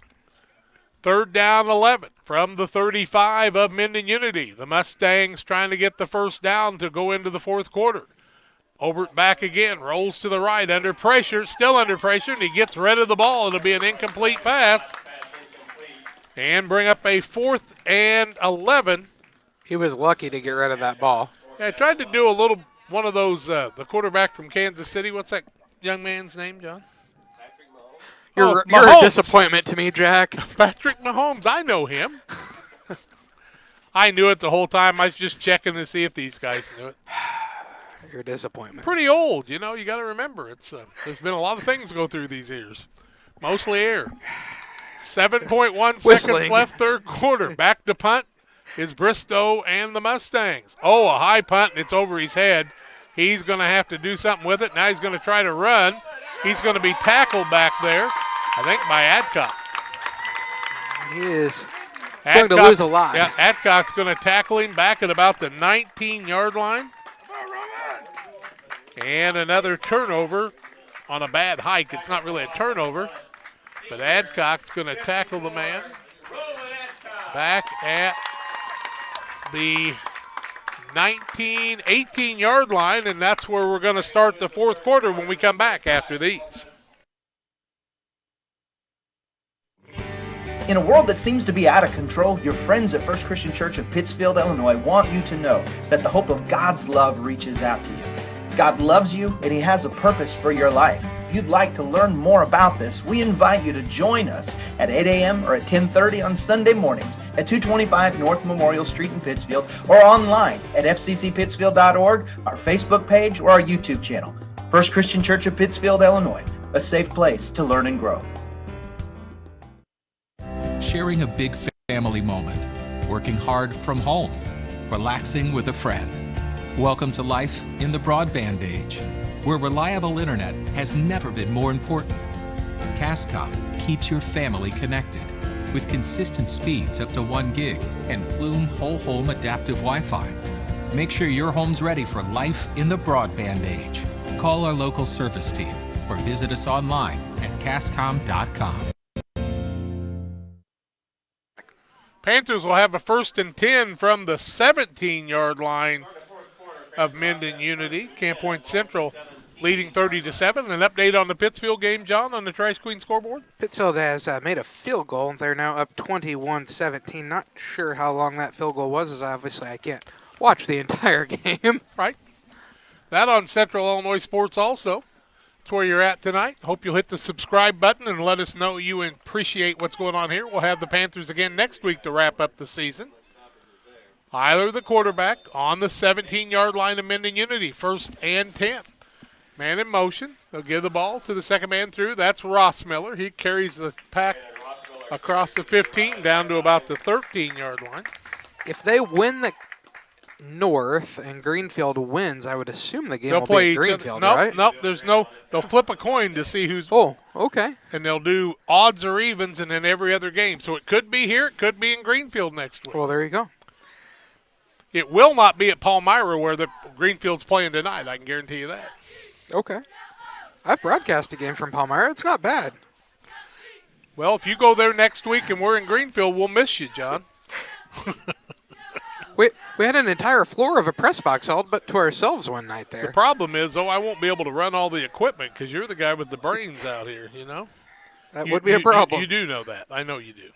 3rd down 11 from the 35 of Mendon Unity. The Mustangs trying to get the first down to go into the fourth quarter. Obert back again, rolls to the right, under pressure, still under pressure, and he gets rid of the ball. It'll be an incomplete pass. And bring up a 4th and 11. He was lucky to get rid of that ball. Yeah, I tried to do one of those, the quarterback from Kansas City. What's that young man's name, John? You're a disappointment to me, Jack. Patrick Mahomes. I know him. I knew it the whole time. I was just checking to see if these guys knew it. You're a disappointment. Pretty old, you know. You got to remember, there's been a lot of things go through these years. Mostly air. 7.1 seconds left third quarter. Back to punt is Bristow and the Mustangs. Oh, a high punt, and it's over his head. He's going to have to do something with it. Now he's going to try to run. He's going to be tackled back there, I think, by Adcock. He is going to lose a lot. Yeah, Adcock's going to tackle him back at about the 19-yard line. And another turnover on a bad hike. It's not really a turnover, but Adcock's going to tackle the man back at the 18-yard line, and that's where we're going to start the fourth quarter when we come back after these. In a world that seems to be out of control, your friends at First Christian Church of Pittsfield, Illinois want you to know that the hope of God's love reaches out to you. God loves you, and He has a purpose for your life. If you'd like to learn more about this, we invite you to join us at 8 a.m. or at 10:30 on Sunday mornings at 225 North Memorial Street in Pittsfield, or online at fccpittsfield.org, our Facebook page, or our YouTube channel. First Christian Church of Pittsfield, Illinois, a safe place to learn and grow. Sharing a big family moment, working hard from home, relaxing with a friend. Welcome to life in the broadband age, where reliable internet has never been more important. Cascop keeps your family connected with consistent speeds up to 1 gig and Plume whole home adaptive Wi-Fi. Make sure your home's ready for life in the broadband age. Call our local service team or visit us online at cascom.com. Panthers will have a 1st and 10 from the 17-yard line of Mendon Unity. Camp Point Central leading 30-7. An update on the Pittsfield game, John, on the Trash Queen scoreboard? Pittsfield has made a field goal. They're now up 21-17. Not sure how long that field goal was, as obviously I can't watch the entire game. Right. That on Central Illinois Sports also. That's where you're at tonight. Hope you'll hit the subscribe button and let us know you appreciate what's going on here. We'll have the Panthers again next week to wrap up the season. Eiler, the quarterback, on the 17-yard line of Mendon Unity, 1st and 10. Man in motion. They'll give the ball to the second man through. That's Rossmiller. He carries the pack across the 15 down to about the 13-yard line. If they win north and Greenfield wins, I would assume the game They'll will play be each at Greenfield, other. right? Nope. They'll flip a coin to see who's. Oh, okay. And they'll do odds or evens, and then every other game. So it could be here, it could be in Greenfield next week. Well, there you go. It will not be at Palmyra where the Greenfield's playing tonight. I can guarantee you that. Okay. I've broadcast a game from Palmyra. It's not bad. Well, if you go there next week and we're in Greenfield, we'll miss you, John. We had an entire floor of a press box all but to ourselves one night there. The problem is, I won't be able to run all the equipment because you're the guy with the brains out here, you know? That would be a problem. You do know that. I know you do.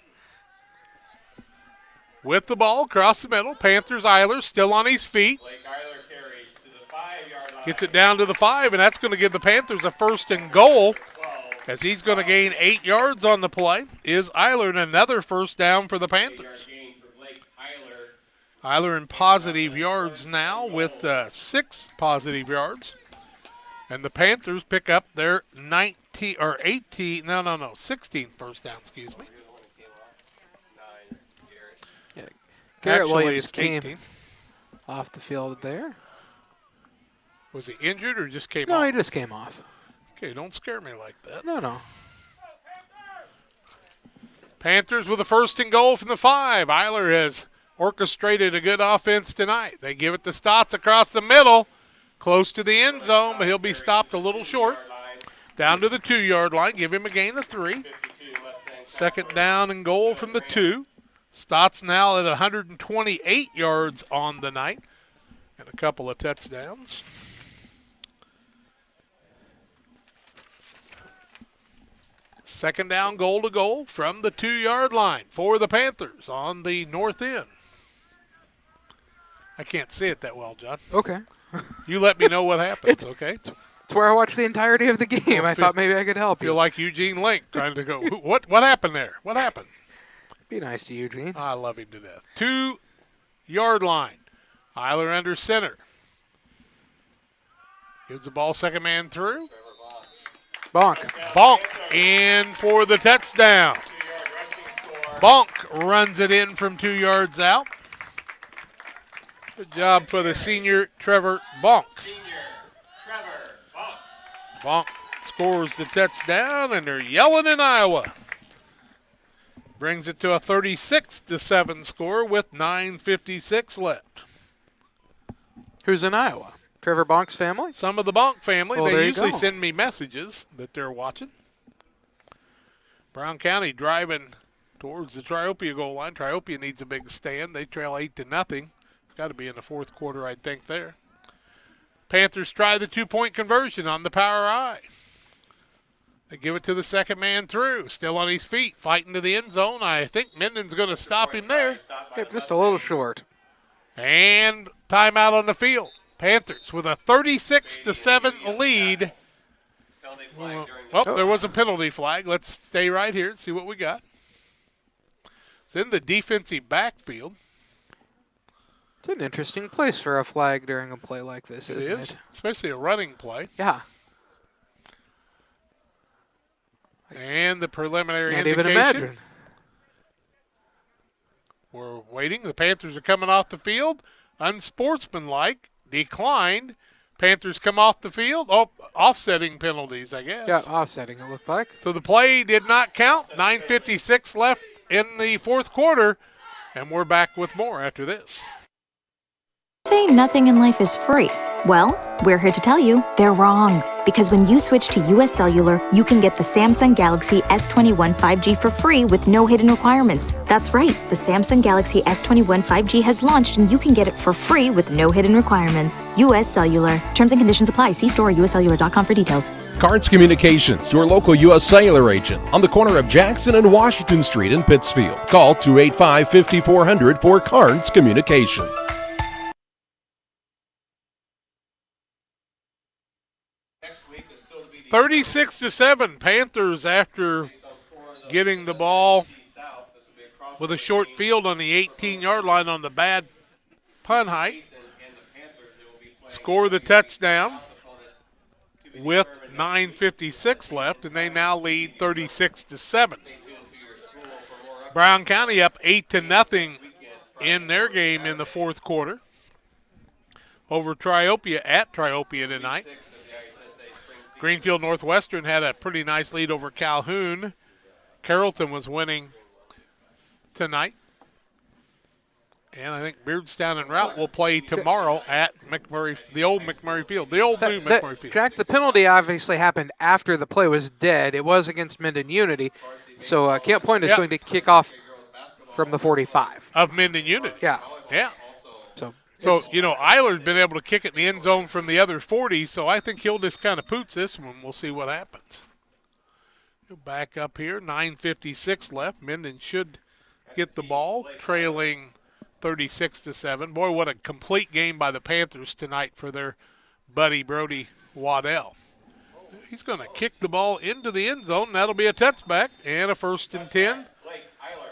With the ball across the middle, Panthers Eiler still on his feet. Gets it down to the 5, and that's going to give the Panthers a 1st and goal as he's going to gain 8 yards on the play. Is Eiler, and another 1st down for the Panthers. Eiler in positive yards now with 6 positive yards. And the Panthers pick up their 16th first down, excuse me. Yeah. Garrett Actually, Williams it's came 18. off the field there. Was he injured or just came off? No, he just came off. Okay, don't scare me like that. No. Panthers with a 1st and goal from the 5. Eiler has orchestrated a good offense tonight. They give it to Stotts across the middle, close to the end zone, but he'll be stopped a little short. Down to the 2-yard line, give him a gain of 3. 2nd down and goal from the 2. Stotts now at 128 yards on the night and a couple of touchdowns. Second down, goal to goal from the 2-yard line for the Panthers on the north end. I can't see it that well, John. Okay. You let me know what happens, okay? It's where I watched the entirety of the game. I thought maybe I could help you. Feel like Eugene Link trying to go, what happened there? What happened? Be nice to Eugene. I love him to death. 2-yard line. Eiler under center. Gives the ball, second man through. Bonk in for the touchdown. Bonk runs it in from 2 yards out. Good job for the senior Trevor Bonk. Bonk scores the touchdown, and they're yelling in Iowa. Brings it to a 36-7 score with 9:56 left. Who's in Iowa? Trevor Bonk's family? Some of the Bonk family. Well, they usually send me messages that they're watching. Brown County driving towards the Triopia goal line. Triopia needs a big stand. They trail 8-0. It's got to be in the 4th quarter, I think, there. Panthers try the 2-point conversion on the power I. They give it to the second man through. Still on his feet, fighting to the end zone. I think Mendon's going to stop him there. Just a little short. And timeout on the field. Panthers with a 36-7 lead. Well, there was a penalty flag. Let's stay right here and see what we got. It's in the defensive backfield. It's an interesting place for a flag during a play like this, isn't it? Especially a running play. Yeah. And the preliminary Can't indication. even imagine. We're waiting. The Panthers are coming off the field. Unsportsmanlike. Declined. Panthers come off the field. Oh, offsetting penalties, I guess. Yeah, offsetting, it looked like. So the play did not count. 9:56 left in the 4th quarter. And we're back with more after this. Say nothing in life is free. Well, we're here to tell you they're wrong. Because when you switch to US Cellular, you can get the Samsung Galaxy S21 5G for free with no hidden requirements. That's right, the Samsung Galaxy S21 5G has launched and you can get it for free with no hidden requirements. US Cellular. Terms and conditions apply. See store or uscellular.com for details. Cards Communications, your local U.S. Cellular agent, on the corner of Jackson and Washington Street in Pittsfield. Call 285-5400 for Cards Communication. 36-7, Panthers after getting the ball with a short field on the 18-yard line on the bad punt hike. Score the touchdown with 9:56 left, and they now lead 36-7. Brown County up 8-0 in their game in the 4th quarter. over Triopia at Triopia tonight. Greenfield Northwestern had a pretty nice lead over Calhoun. Carrollton was winning tonight. And I think Beardstown and Route will play tomorrow at McMurray, the old McMurray Field, the old new McMurray Field. Jack, the penalty obviously happened after the play was dead. It was against Mendon Unity. So Camp Point is going to kick off from the 45. Of Mendon Unity. Yeah. Yeah. So Eiler's been able to kick it in the end zone from the other 40, so I think he'll just kind of pooch this one. We'll see what happens. He'll back up here, 9:56 left. Mendon should get the ball, trailing 36-7. Boy, what a complete game by the Panthers tonight for their buddy Brody Waddell. He's going to kick the ball into the end zone. That'll be a touchback and a 1st and 10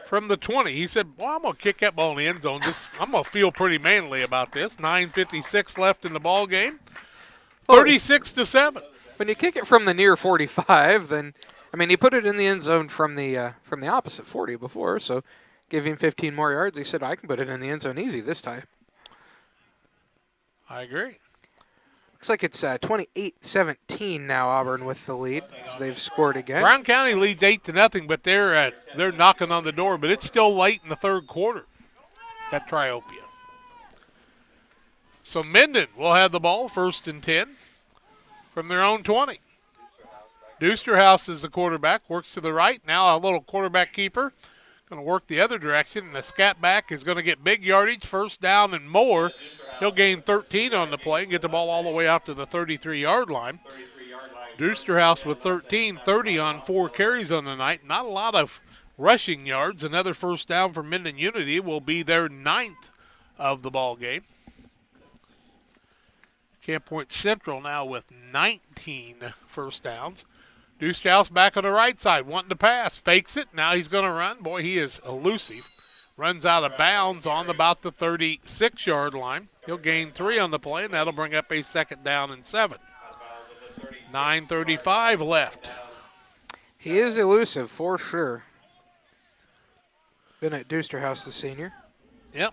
from the 20. He said, well, I'm going to kick that ball in the end zone. I'm going to feel pretty manly about this. 9:56 left in the ball game. 36-7. When you kick it from the near 45, then, I mean, he put it in the end zone from the opposite 40 before, so give him 15 more yards. He said, I can put it in the end zone easy this time. I agree. Looks like it's 28-17 now, Auburn with the lead. They've scored again. Brown County leads 8-0, but they're knocking on the door, but it's still late in the third quarter at Triopia. So Mendon will have the ball, 1st and 10 from their own 20. Dusterhouse is the quarterback, works to the right. Now a little quarterback keeper. Going to work the other direction, and the scat back is going to get big yardage, 1st down and more. He'll gain 13 on the play and get the ball all the way out to the 33-yard line. Dusterhouse with 13, 30 on 4 carries on the night. Not a lot of rushing yards. Another 1st down for Mendon Unity will be their 9th of the ball game. Camp Point Central now with 19 1st downs. Dusterhouse back on the right side, wanting to pass. Fakes it. Now he's going to run. Boy, he is elusive. Runs out of bounds on about the 36-yard line. He'll gain 3 on the play, and that'll bring up a 2nd down and 7. 9:35 left. He is elusive for sure. Been at Dusterhouse, the senior. Yep.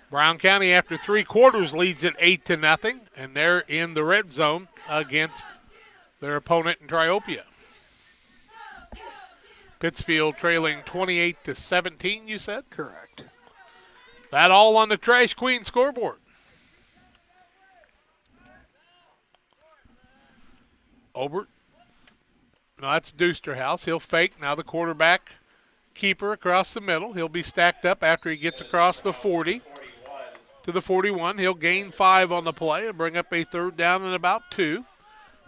Brown County, after 3 quarters, leads it 8-0, and they're in the red zone against their opponent in Triopia. Pittsfield trailing 28-17, you said? Correct. That all on the Trash Queen scoreboard. Obert. No, that's Dusterhouse. He'll fake. Now the quarterback keeper across the middle. He'll be stacked up after he gets across the 40 to the 41. He'll gain 5 on the play and bring up a 3rd down and about 2.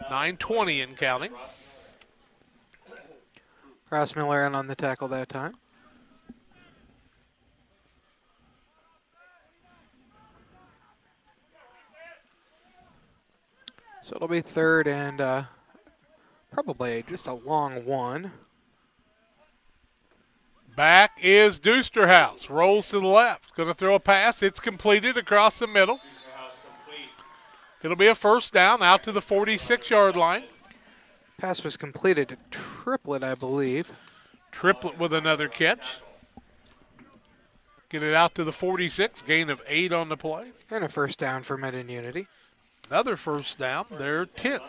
9:20 and counting. Ross Miller in on the tackle that time. So it'll be 3rd and probably just a long one. Back is Dusterhouse. Rolls to the left. Going to throw a pass. It's completed across the middle. It'll be a 1st down out to the 46-yard line. Pass was completed to Triplett, I believe. Triplett with another catch. Get it out to the 46. Gain of 8 on the play. And a 1st down for Mendon Unity. Another 1st down. They're 10th.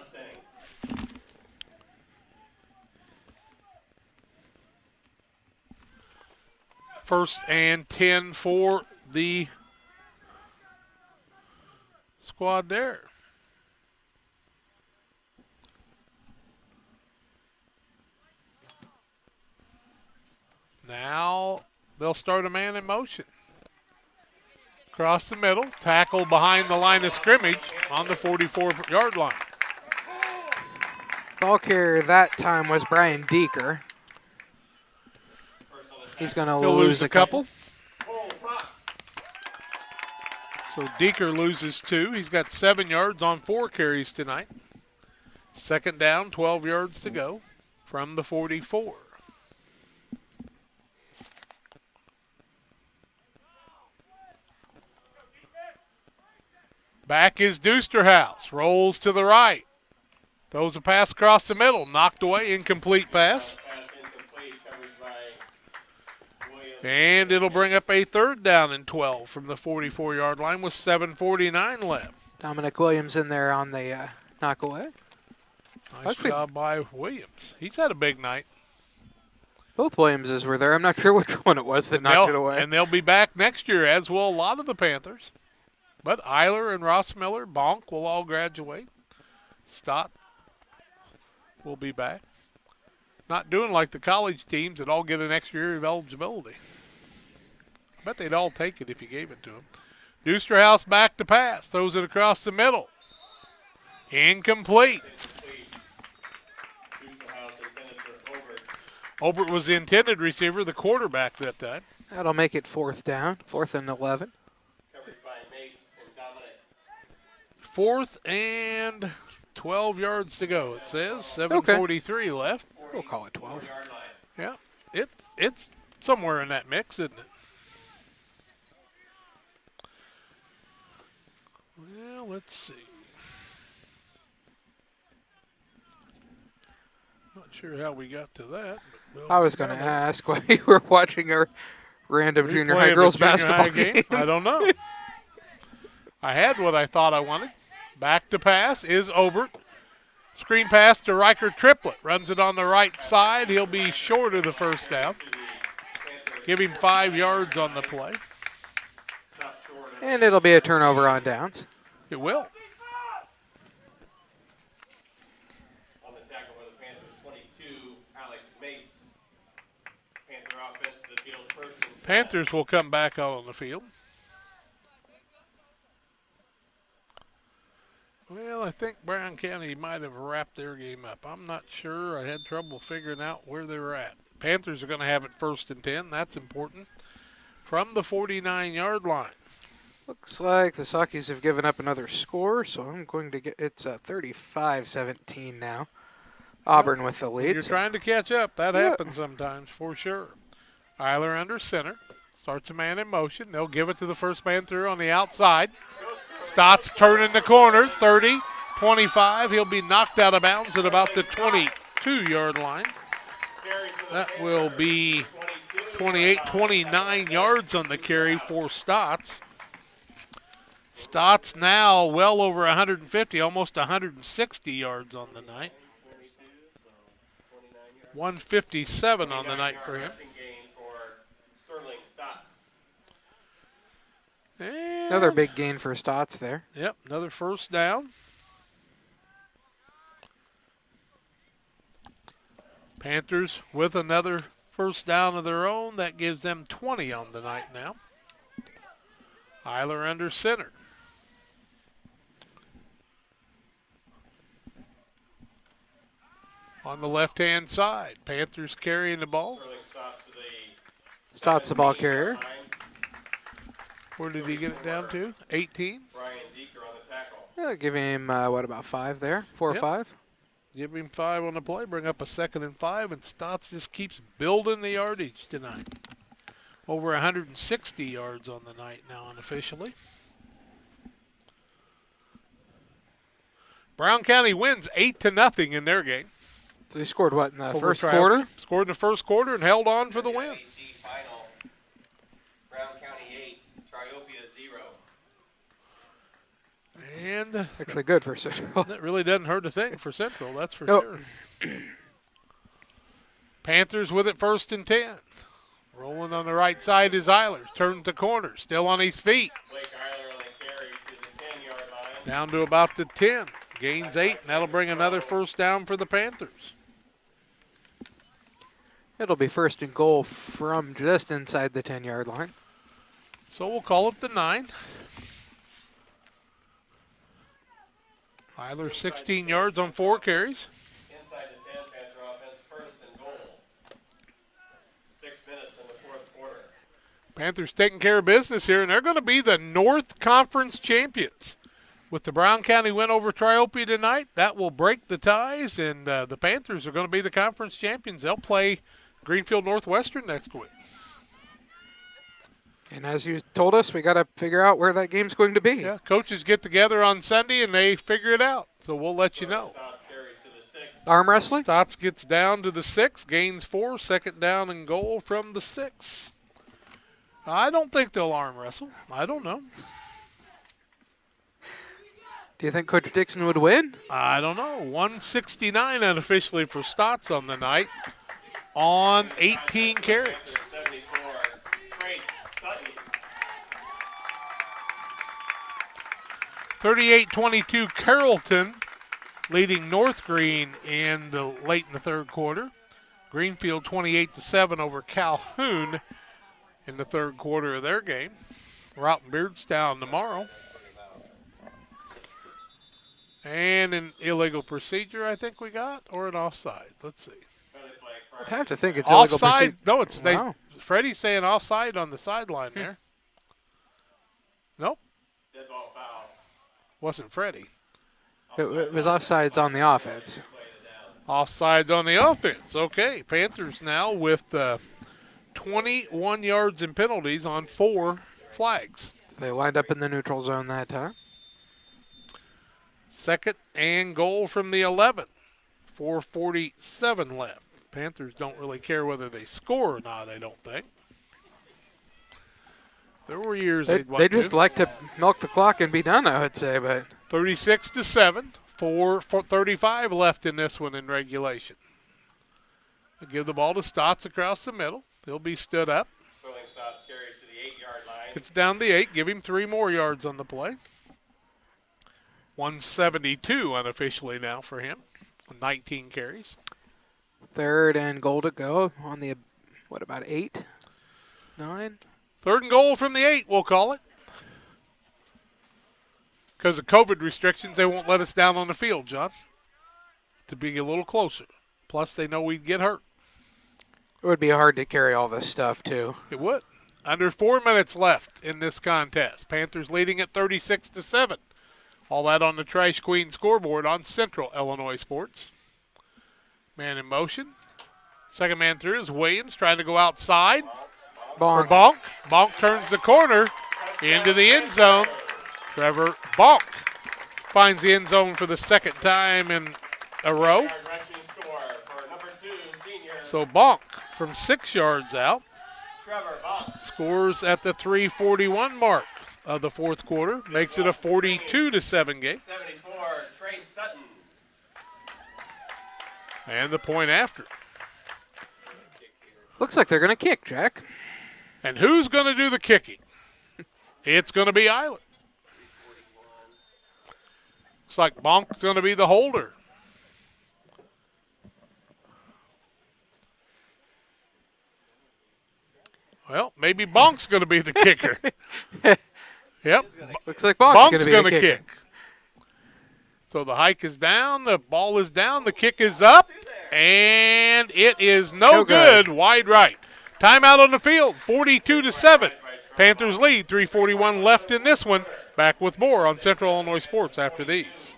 First and 10 for the squad there. Now they'll start a man in motion. Across the middle, tackle behind the line of scrimmage on the 44-yard line. Ball carrier that time was Brian Deeker. He's going to lose a couple. So Deeker loses 2. He's got 7 yards on 4 carries tonight. 2nd down, 12 yards to go from the 44. Back is Dusterhouse. Rolls to the right. Throws a pass across the middle. Knocked away. Incomplete pass. And it'll bring up a 3rd down and 12 from the 44-yard line with 7:49 left. Dominic Williams in there on the knockaway. Nice job by Williams. He's had a big night. Both Williamses were there. I'm not sure which one it was that knocked it away. And they'll be back next year, as will a lot of the Panthers. But Eiler and Ross Miller, Bonk will all graduate. Stott will be back. Not doing like the college teams that all get an extra year of eligibility. I bet they'd all take it if you gave it to them. Dusterhouse back to pass. Throws it across the middle. Incomplete. Obert was the intended receiver, the quarterback that time. That'll make it 4th down, 4th and 11. 4th and 12 yards to go, it says. 7:43 left. We'll call it 12. Yeah, it's somewhere in that mix, isn't it? Well, let's see. Not sure how we got to that. But I was going to ask why you were watching a random junior high girls basketball game. I don't know. I had what I thought I wanted. Back to pass is Obert. Screen pass to Riker Triplett. Runs it on the right side. He'll be short of the 1st down. Give him 5 yards on the play. And it'll be a turnover on downs. It will. On the tackle by the Panthers, 22, Alex Mace. Panther offense to the field first. Panthers will come back out on the field. Well, I think Brown County might have wrapped their game up. I'm not sure. I had trouble figuring out where they were at. Panthers are going to have it 1st and 10. That's important. From the 49-yard line. Looks like the Sockies have given up another score, so I'm going to get it's 35-17 now. Auburn with the lead. You're trying to catch up. That happens sometimes, for sure. Eiler under center. Starts a man in motion. They'll give it to the first man through on the outside. Stott's turning the corner, 30, 25. He'll be knocked out of bounds at about the 22-yard line. That will be 28, 29 yards on the carry for Stotts. Stotts now well over 150, almost 160 yards on the night. 157 on the night for him. And another big gain for Stotts there. Yep, another 1st down. Panthers with another 1st down of their own. That gives them 20 on the night now. Eiler under center. On the left-hand side, Panthers carrying the ball. Stotts the ball carrier. Where did he get it down to? 18? Yeah, give him, what, about 5 there? 4 or 5? Give him 5 on the play, bring up a 2nd and 5, and Stotts just keeps building the yardage tonight. Over 160 yards on the night now unofficially. Brown County wins 8-0 in their game. So they scored what in the first quarter? Scored in the first quarter and held on for the win. And actually good for Central. That really doesn't hurt a thing for Central, that's for sure. Panthers with it 1st and 10. Rolling on the right side is Eiler. Turns the corner, still on his feet. Down to about the 10. Gains 8, and that'll bring another 1st down for the Panthers. It'll be 1st and goal from just inside the 10-yard line. So we'll call it the 9. Eiler 16 yards on 4 carries. Inside the 10, Panther offense, 1st and goal. 6 minutes in the 4th quarter. Panthers taking care of business here, and they're going to be the North Conference champions. With the Brown County win over Triopia tonight, that will break the ties, and the Panthers are going to be the conference champions. They'll play Greenfield Northwestern next week. And as you told us, we got to figure out where that game's going to be. Yeah, coaches get together on Sunday, and they figure it out. So we'll let you know. Arm wrestling? Stotts gets down to the 6, gains 4, 2nd down and goal from the 6. I don't think they'll arm wrestle. I don't know. Do you think Coach Dixon would win? I don't know. 169 unofficially for Stotts on the night on 18 carries. 38-22 Carrollton leading North Green late in the third quarter. Greenfield 28-7 over Calhoun in the third quarter of their game. We're out in Beardstown tomorrow. And an illegal procedure, I think we got, or an offside. Let's see. I'd have to think it's illegal offside. No, it's wow. Freddie's saying offside on the sideline there. Nope. Dead ball foul. Wasn't Freddie. It was offsides on the offense. Offsides on the offense. Okay, Panthers now with 21 yards in penalties on 4 flags. They lined up in the neutral zone that time. Second and goal from the 11. 4:47 left. Panthers don't really care whether they score or not, I don't think. There were years they just like to milk the clock and be done, I would say, but 36-7, 4:35 left in this one in regulation. They give the ball to Stotts across the middle. He'll be stood up. Sterling Stotts carries to the 8-yard line. Gets down the 8. Give him 3 more yards on the play. 172 unofficially now for him. 19 carries. Third and goal to go on the, what, about 8? 9? Third and goal from the 8, we'll call it. Because of COVID restrictions, they won't let us down on the field, John. To be a little closer. Plus, they know we'd get hurt. It would be hard to carry all this stuff, too. It would. Under 4 minutes left in this contest. Panthers leading at 36-7. All that on the Trash Queen scoreboard on Central Illinois Sports. Man in motion. Second man through is Williams trying to go outside. Bonk. Bonk. Bonk turns the corner into the end zone. Trevor Bonk finds the end zone for the second time in a row. So Bonk from 6 yards out scores at the 3:41 mark of the fourth quarter. Makes it a 42-7 game. 74, Trey Sutton. And the point after. Looks like they're going to kick, Jack. And who's going to do the kicking? It's going to be Island. Looks like Bonk's going to be the holder. Well, maybe Bonk's going to be the kicker. Yep. Looks like Bonk's going to kick. So the hike is down, the ball is down, the kick is up, and it is no good. Wide right. Timeout on the field, 42-7. Panthers lead, 3:41 left in this one. Back with more on Central Illinois Sports after these.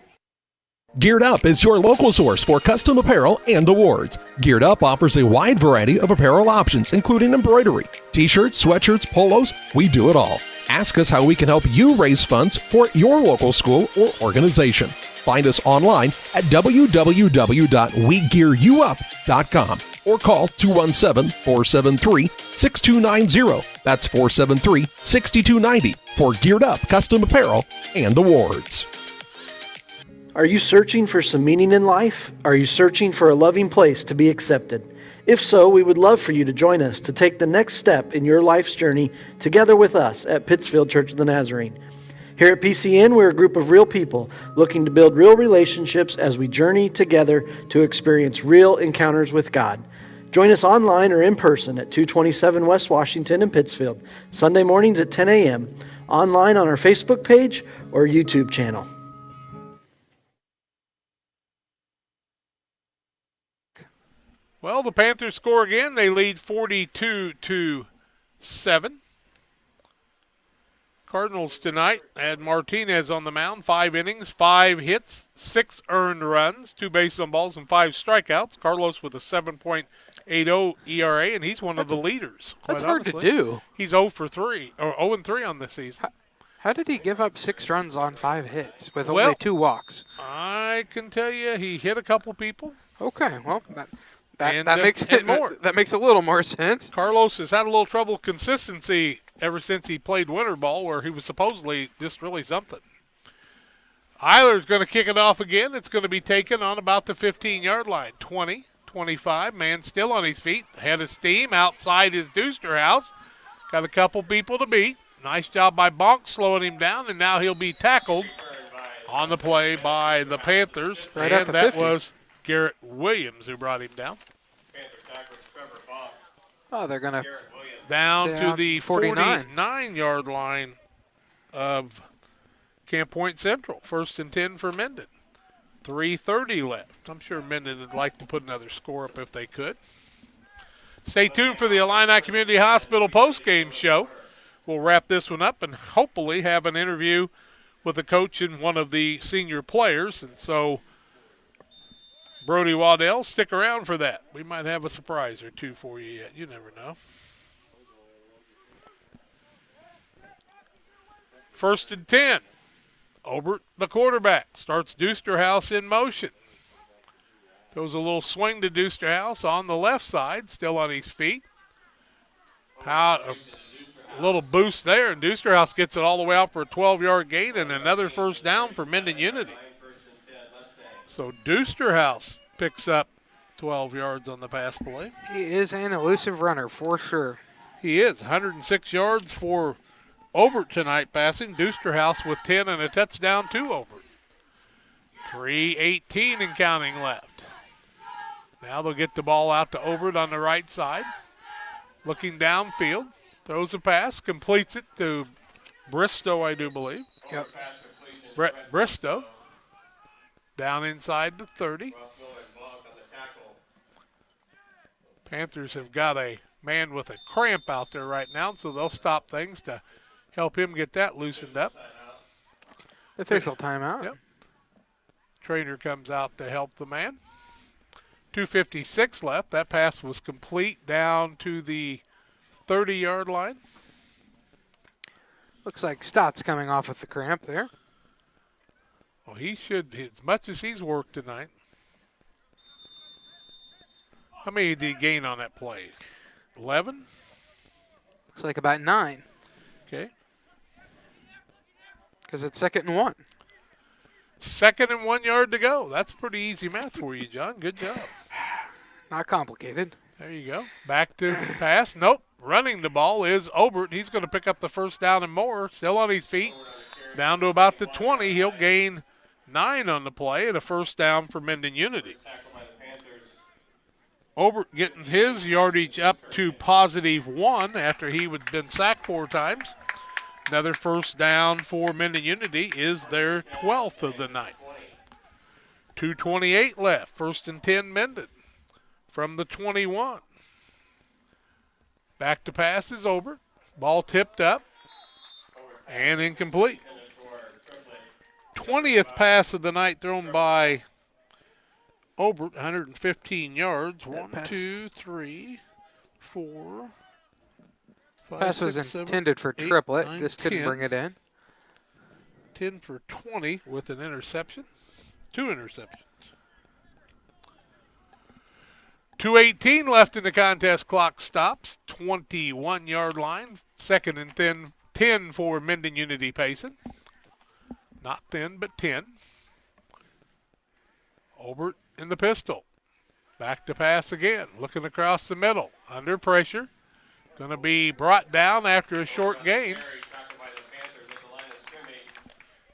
Geared Up is your local source for custom apparel and awards. Geared Up offers a wide variety of apparel options, including embroidery, t-shirts, sweatshirts, polos. We do it all. Ask us how we can help you raise funds for your local school or organization. Find us online at www.wegearyouup.com or call 217-473-6290. That's 473-6290 for Geared Up custom apparel and awards. Are you searching for some meaning in life? Are you searching for a loving place to be accepted? If so, we would love for you to join us to take the next step in your life's journey together with us at Pittsfield Church of the Nazarene. Here at PCN, we're a group of real people looking to build real relationships as we journey together to experience real encounters with God. Join us online or in person at 227 West Washington in Pittsfield, Sunday mornings at 10 a.m., online on our Facebook page or YouTube channel. Well, the Panthers score again. They lead 42-7. Cardinals tonight had Martinez on the mound, 5 innings, 5 hits, 6 earned runs, 2 bases on balls, and 5 strikeouts. Carlos with a 7.80 ERA, and he's one of the leaders. That's hard to do. He's 0-3 on the season. How did he give up 6 runs on 5 hits with only 2 walks? I can tell you he hit a couple people. Okay, well, that makes it more. That makes a little more sense. Carlos has had a little trouble consistency ever since he played winter ball, where he was supposedly just really something. Eiler's going to kick it off again. It's going to be taken on about the 15-yard line. 20, 25, man still on his feet. Head of steam outside his Doosterhouse. Got a couple people to beat. Nice job by Bonk slowing him down, and now he'll be tackled on the play by the Panthers. Right and that 50. was Garrett Williams who brought him down. Oh, they're going to down to the 49. 49-yard line of Camp Point Central. 1st and 10 for Mendon. 3:30 left. I'm sure Mendon would like to put another score up if they could. Stay tuned for the Illini Community Hospital postgame show. We'll wrap this one up and hopefully have an interview with the coach and one of the senior players. And so, Brody Waddell, stick around for that. We might have a surprise or two for you yet. You never know. 1st and 10. Obert, the quarterback, starts Doosterhouse in motion. Goes a little swing to Doosterhouse on the left side, still on his feet. A little boost there, and Doosterhouse gets it all the way out for a 12-yard gain and another first down for Mendon Unity. So Doosterhouse picks up 12 yards on the pass play. He is an elusive runner for sure. He is. 106 yards for Obert tonight passing. Doosterhouse with 10 and a touchdown to Obert. 3:18 and counting left. Now they'll get the ball out to Obert on the right side. Looking downfield. Throws a pass. Completes it to Bristow, I do believe. Yep. Brett Bristow. Down inside the 30. Panthers have got a man with a cramp out there right now, so they'll stop things to help him get that loosened up. Official timeout. Yep. Trainer comes out to help the man. 2:56 left. That pass was complete down to the 30-yard line. Looks like Stott's coming off with the cramp there. Well, he should, as much as he's worked tonight. How many did he gain on that play? 11? Looks like about 9. Okay. Because it's 2nd and 1. 2nd and 1 yard to go. That's pretty easy math for you, John. Good job. Not complicated. There you go. Back to pass. Nope. Running the ball is Obert. He's going to pick up the first down and more. Still on his feet. Down to about the 20. He'll gain 9 on the play and a first down for Mendon Unity. Obert getting his yardage up to +1 after he had been sacked 4 times. Another first down for Mendon Unity is their 12th of the night. 2:28 left. 1st and 10 Mendon from the 21. Back to pass is Obert. Ball tipped up and incomplete. 20th pass of the night thrown by Obert, 115 yards. 1, 2, 3, 4, 5, Pass was 6, 7, intended for 8, triplet. 9, Just couldn't 10. bring it in. 10 for 20 with an interception. 2 interceptions. 2:18 left in the contest. Clock stops. 21-yard line. 2nd and 10 for Mendon Unity Payson. Not thin, but 10. Obert in the pistol. Back to pass again. Looking across the middle. Under pressure. Going to be brought down after a short gain.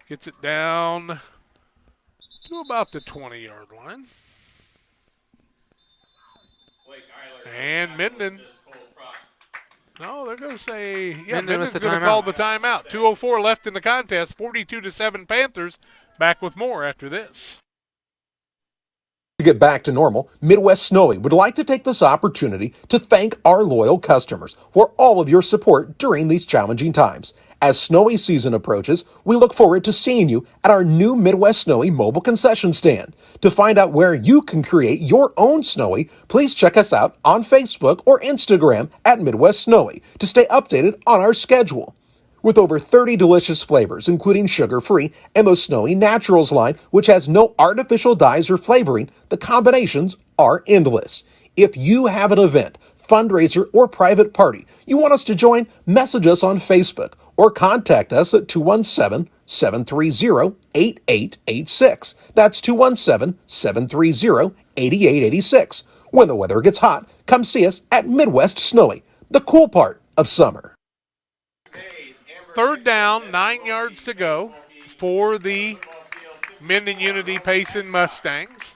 Gets it down to about the 20-yard line. And Mendon. No, they're going to say, yeah, Mendon's going to call the timeout. 2:04 left in the contest. 42-7 Panthers. Back with more after this. To get back to normal, Midwest Snowy would like to take this opportunity to thank our loyal customers for all of your support during these challenging times. As snowy season approaches, we look forward to seeing you at our new Midwest Snowy mobile concession stand. To find out where you can create your own Snowy, please check us out on Facebook or Instagram at Midwest Snowy to stay updated on our schedule. With over 30 delicious flavors, including sugar-free and the Snowy Naturals line, which has no artificial dyes or flavoring, the combinations are endless. If you have an event, fundraiser, or private party you want us to join, message us on Facebook or contact us at 217-730-8886. That's 217-730-8886. When the weather gets hot, come see us at Midwest Snowy, the cool part of summer. Third down, 9 yards to go for the Mendon Unity Payson Mustangs.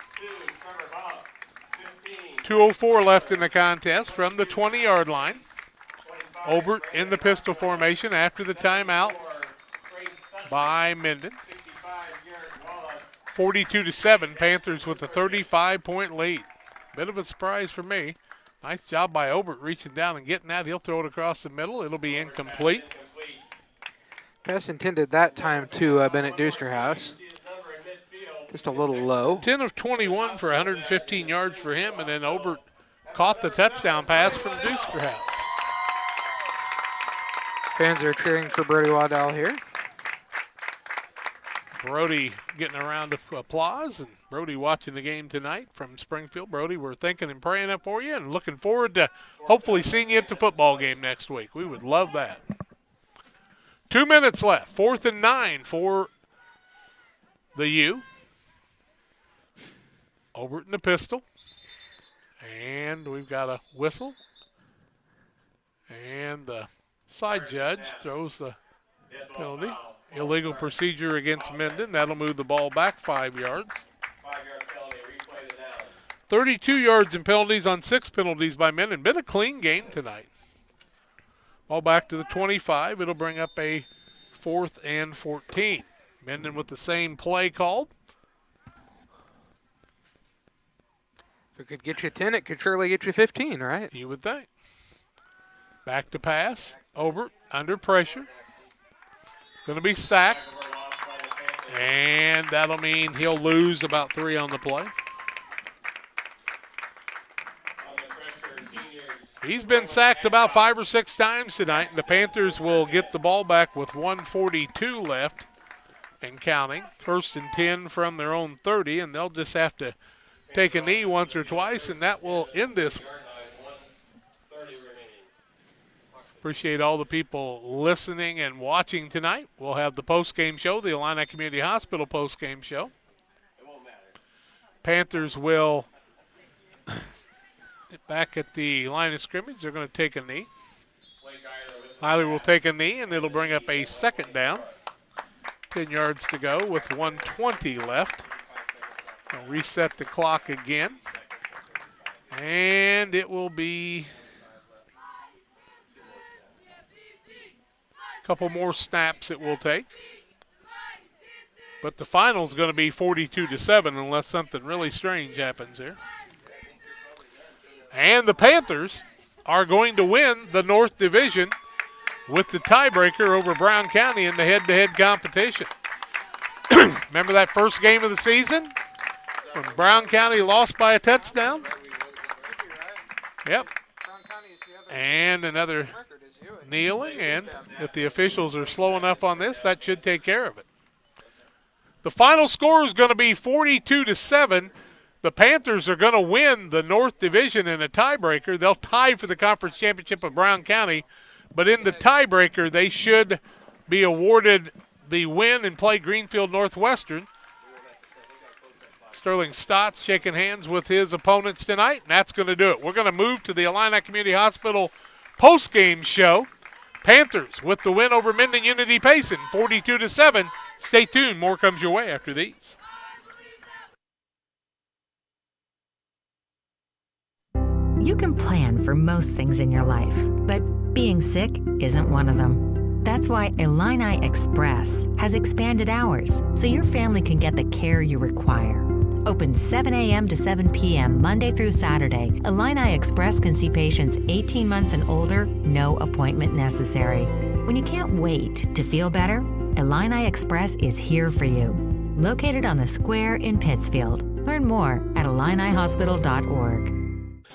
2:04 left in the contest from the 20-yard line. Obert in the pistol formation after the timeout by Mendon. 42-7, Panthers with a 35-point lead. Bit of a surprise for me. Nice job by Obert reaching down and getting that. He'll throw it across the middle. It'll be incomplete. Pass intended that time to Bennett Doosterhouse. Just a little low. 10 of 21 for 115 yards for him, and then Obert caught the touchdown pass from Doosterhouse. Fans are cheering for Brody Waddell here. Brody getting a round of applause, and Brody watching the game tonight from Springfield. Brody, we're thinking and praying up for you and looking forward to hopefully seeing you at the football game next week. We would love that. 2 minutes left. 4th and 9 for the U. Obert in the pistol. And we've got a whistle. And the side judge throws the penalty. Illegal procedure against Mendon. That'll move the ball back 5 yards. 32 yards in penalties on 6 penalties by Mendon. Been a clean game tonight. Ball back to the 25. It'll bring up a 4th and 14. Mendon with the same play called. If it could get you 10, it could surely get you 15, right? You would think. Back to pass. Obert under pressure. Going to be sacked. And that'll mean he'll lose about 3 on the play. He's been sacked about 5 or 6 times tonight, and the Panthers will get the ball back with 1:42 left and counting. 1st and 10 from their own 30, and they'll just have to take a knee once or twice, and that will end this one. Appreciate all the people listening and watching tonight. We'll have the post-game show, the Illini Community Hospital post-game show. Panthers will, back at the line of scrimmage, they're going to take a knee. Hiley will take a knee, and it'll bring up a 2nd down. 10 yards to go with 1:20 left. I'll reset the clock again. And it will be a couple more snaps it will take. But the final is going to be 42-7 unless something really strange happens here. And the Panthers are going to win the North Division with the tiebreaker over Brown County in the head-to-head competition. Remember that first game of the season when Brown County lost by a touchdown? Yep. And another kneeling, and if the officials are slow enough on this, that should take care of it. The final score is going to be 42-7. The Panthers are going to win the North Division in a tiebreaker. They'll tie for the conference championship of Brown County, but in the tiebreaker, they should be awarded the win and play Greenfield Northwestern. Sterling Stotts shaking hands with his opponents tonight, and that's going to do it. We're going to move to the Illini Community Hospital post-game show. Panthers with the win over Mendon Unity Payson, 42-7. Stay tuned. More comes your way after these. You can plan for most things in your life, but being sick isn't one of them. That's why Illini Express has expanded hours so your family can get the care you require. Open 7 a.m. to 7 p.m. Monday through Saturday, Illini Express can see patients 18 months and older, no appointment necessary. When you can't wait to feel better, Illini Express is here for you. Located on the square in Pittsfield. Learn more at IlliniHospital.org.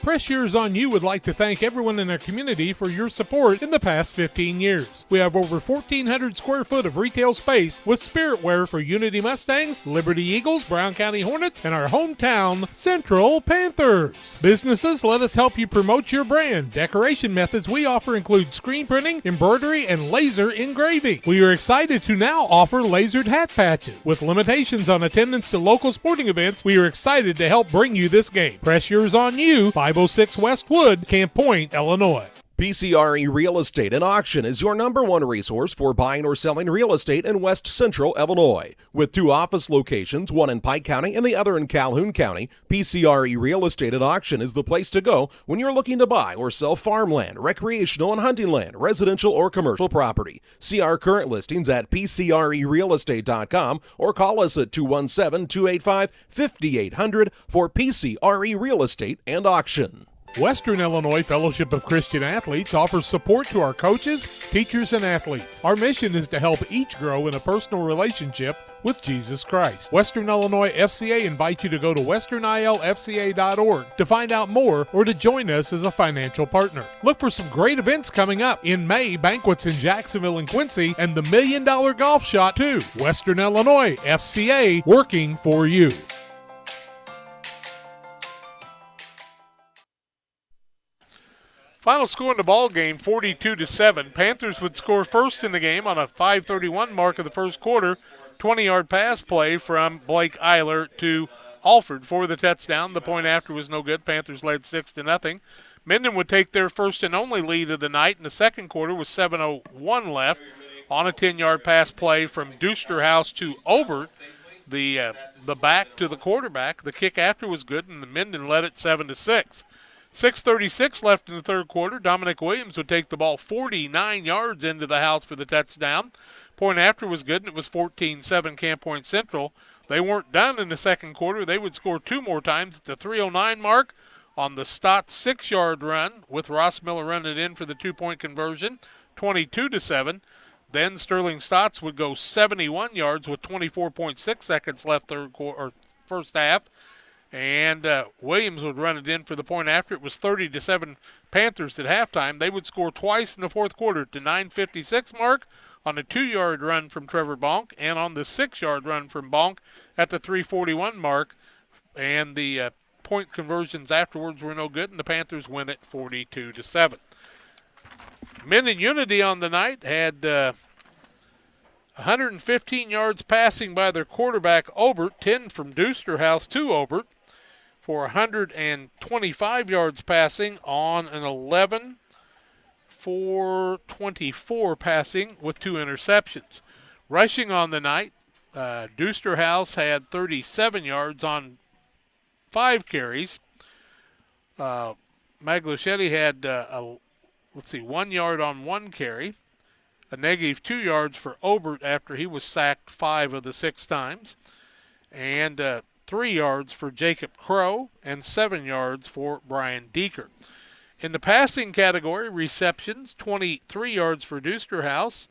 Press Yours on You would like to thank everyone in our community for your support in the past 15 years. We have over 1,400 square foot of retail space with spirit wear for Unity Mustangs, Liberty Eagles, Brown County Hornets, and our hometown Central Panthers. Businesses, let us help you promote your brand. Decoration methods we offer include screen printing, embroidery, and laser engraving. We are excited to now offer lasered hat patches. With limitations on attendance to local sporting events, we are excited to help bring you this game. Press Yours on You, 506 West Wood, Camp Point, Illinois. PCRE Real Estate and Auction is your #1 resource for buying or selling real estate in West Central Illinois. With 2 office locations, one in Pike County and the other in Calhoun County, PCRE Real Estate and Auction is the place to go when you're looking to buy or sell farmland, recreational and hunting land, residential or commercial property. See our current listings at PCRERealestate.com or call us at 217-285-5800 for PCRE Real Estate and Auction. Western Illinois Fellowship of Christian Athletes offers support to our coaches, teachers, and athletes. Our mission is to help each grow in a personal relationship with Jesus Christ. Western Illinois FCA invites you to go to westernilfca.org to find out more or to join us as a financial partner. Look for some great events coming up. In May, banquets in Jacksonville and Quincy, and the $1 Million Golf Shot too. Western Illinois FCA, working for you. Final score in the ball game, 42-7. Panthers would score first in the game on a 5:31 mark of the first quarter. 20-yard pass play from Blake Eiler to Alford for the touchdown. The point after was no good. Panthers led 6-0. Mendon would take their first and only lead of the night in the second quarter with 7:01 left on a 10-yard pass play from Dusterhouse to Obert, the back to the quarterback. The kick after was good, and the Mendon led it 7-6. 6:36 left in the third quarter. Dominic Williams would take the ball 49 yards into the house for the touchdown. Point after was good, and it was 14-7 Camp Point Central. They weren't done in the second quarter. They would score 2 more times at the 3:09 mark on the Stott 6-yard run, with Ross Miller running it in for the 2-point conversion, 22-7. Then Sterling Stotts would go 71 yards with 24.6 seconds left first half. And Williams would run it in for the point after. It was 30-7 Panthers at halftime. They would score twice in the fourth quarter to 9:56 mark on a 2-yard run from Trevor Bonk and on the 6-yard run from Bonk at the 3:41 mark. And the point conversions afterwards were no good, and the Panthers win it 42-7. Mendon Unity on the night had 115 yards passing by their quarterback Obert, 10 from Dusterhouse to Obert, for 125 yards passing on an 11 for 24 passing with 2 interceptions. Rushing on the night, Dusterhouse had 37 yards on 5 carries. Magliochetti had 1 yard on 1 carry. A negative 2 yards for Obert after he was sacked 5 of the 6 times. And 3 yards for Jacob Crow and 7 yards for Brian Deeker. In the passing category, receptions, 23 yards for Dusterhouse.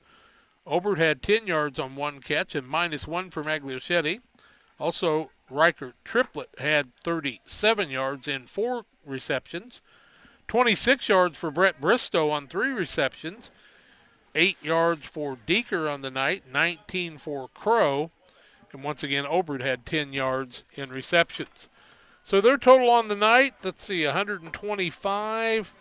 Obert had 10 yards on 1 catch and -1 for Magliochetti. Also, Riker Triplett had 37 yards in 4 receptions. 26 yards for Brett Bristow on 3 receptions. 8 yards for Deeker on the night, 19 for Crow. And once again, Obert had 10 yards in receptions. So their total on the night, 125